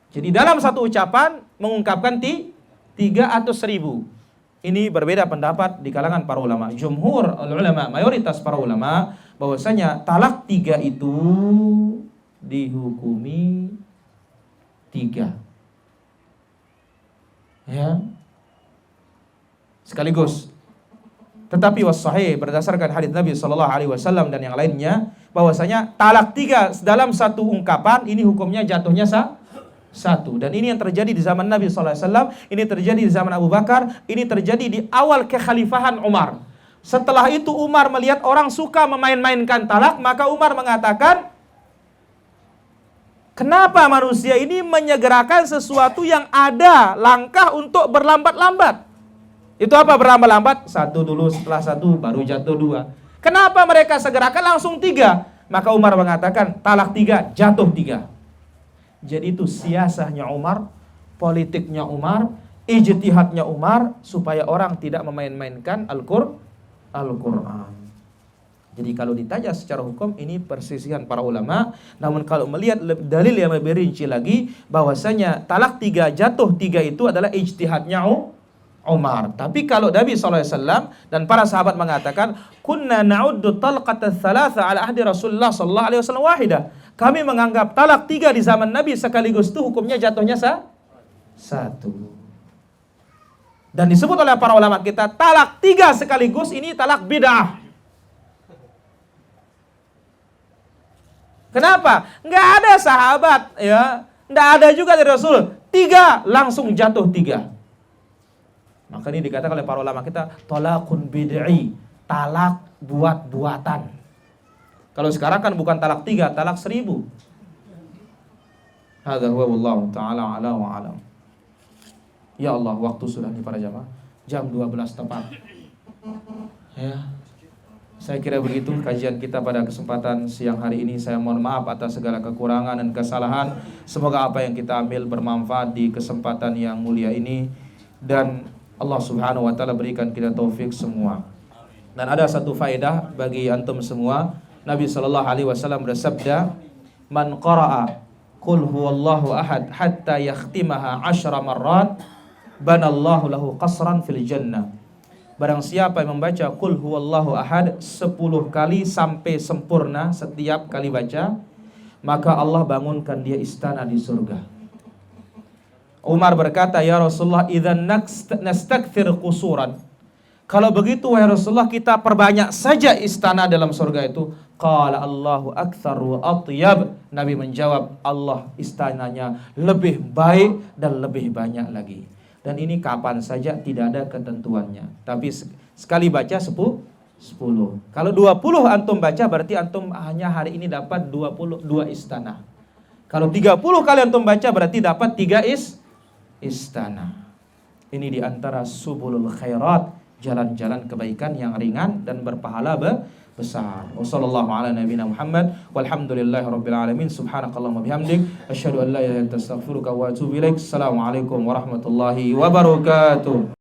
Jadi dalam satu ucapan mengungkapkan 3 atau 1000. Ini berbeda pendapat di kalangan para ulama. Jumhur ulama, mayoritas para ulama bahwasanya talak 3 itu dihukumi 3. Ya. Sekaligus. Tetapi was-sahih berdasarkan hadis Nabi sallallahu alaihi wasallam dan yang lainnya bahwasanya talak 3 dalam satu ungkapan ini hukumnya jatuhnya satu. Dan ini yang terjadi di zaman Nabi sallallahu alaihi wasallam, ini terjadi di zaman Abu Bakar, ini terjadi di awal kekhalifahan Umar. Setelah itu Umar melihat orang suka memain-mainkan talak, maka Umar mengatakan, kenapa manusia ini menyegerakan sesuatu yang ada langkah untuk berlambat-lambat? Itu apa berlambat-lambat? 1 dulu, setelah 1 baru jatuh 2. Kenapa mereka segerakan langsung 3? Maka Umar mengatakan talak 3, jatuh 3. Jadi itu siasahnya Umar, politiknya Umar, ijtihadnya Umar, supaya orang tidak memain-mainkan Al-Quran. Jadi kalau ditanya secara hukum, ini persisihan para ulama. Namun kalau melihat dalil yang lebih rinci lagi, bahwasanya talak 3, jatuh 3 itu adalah ijtihadnya Umar. Tapi kalau Nabi SAW dan para sahabat mengatakan, kunna na'uddu talqata thalatha ala ahdi Rasulullah SAW wahidah. Kami menganggap talak 3 di zaman Nabi sekaligus itu hukumnya jatuhnya 1. Dan disebut oleh para ulama kita, talak 3 sekaligus ini talak bid'ah. Kenapa? Nggak ada sahabat, ya, nggak ada juga dari Rasul 3 langsung jatuh 3. Maka ini dikatakan oleh para ulama kita talaqun bid'i, talak buat-buatan. Kalau sekarang kan bukan talak 3, talak 1000. Hadza huwa wallahu taala ala wa alam. Ya Allah, waktu sudah nih para jamaah. Jam 12 tepat. Ya. Saya kira begitu kajian kita pada kesempatan siang hari ini. Saya mohon maaf atas segala kekurangan dan kesalahan. Semoga apa yang kita ambil bermanfaat di kesempatan yang mulia ini, dan Allah subhanahu wa ta'ala berikan kita taufik semua. Dan ada satu faedah bagi antum semua. Nabi sallallahu alaihi wasallam bersabda, "Man qara'a qul huwallahu ahad hatta yakhtimaha 10 marrat, banallahu lahu qasran fil jannah." Barang siapa yang membaca qul huwallahu ahad 10 kali sampai sempurna setiap kali baca, maka Allah bangunkan dia istana di surga. Umar berkata, "Ya Rasulullah, idzan nastakthir qusuran." Kalau begitu wahai Rasulullah, kita perbanyak saja istana dalam surga itu. Qala Allahu aktsar wa atyab. Nabi menjawab, Allah istananya lebih baik dan lebih banyak lagi. Dan ini kapan saja, tidak ada ketentuannya. Tapi sekali baca 10. Kalau 20 antum baca, berarti antum hanya hari ini dapat 22 istana. Kalau 30 kali antum baca, berarti dapat 3 istana. Ini diantara subulul khairat, jalan-jalan kebaikan yang ringan dan berpahala besar. Wassallallahu ala nabiyina Muhammad walhamdulillahi rabbil alamin. Subhanakallahumma bihamdik asyhadu an la ilaha illa anta astaghfiruka wa atubu ilaik. Assalamualaikum warahmatullahi wabarakatuh.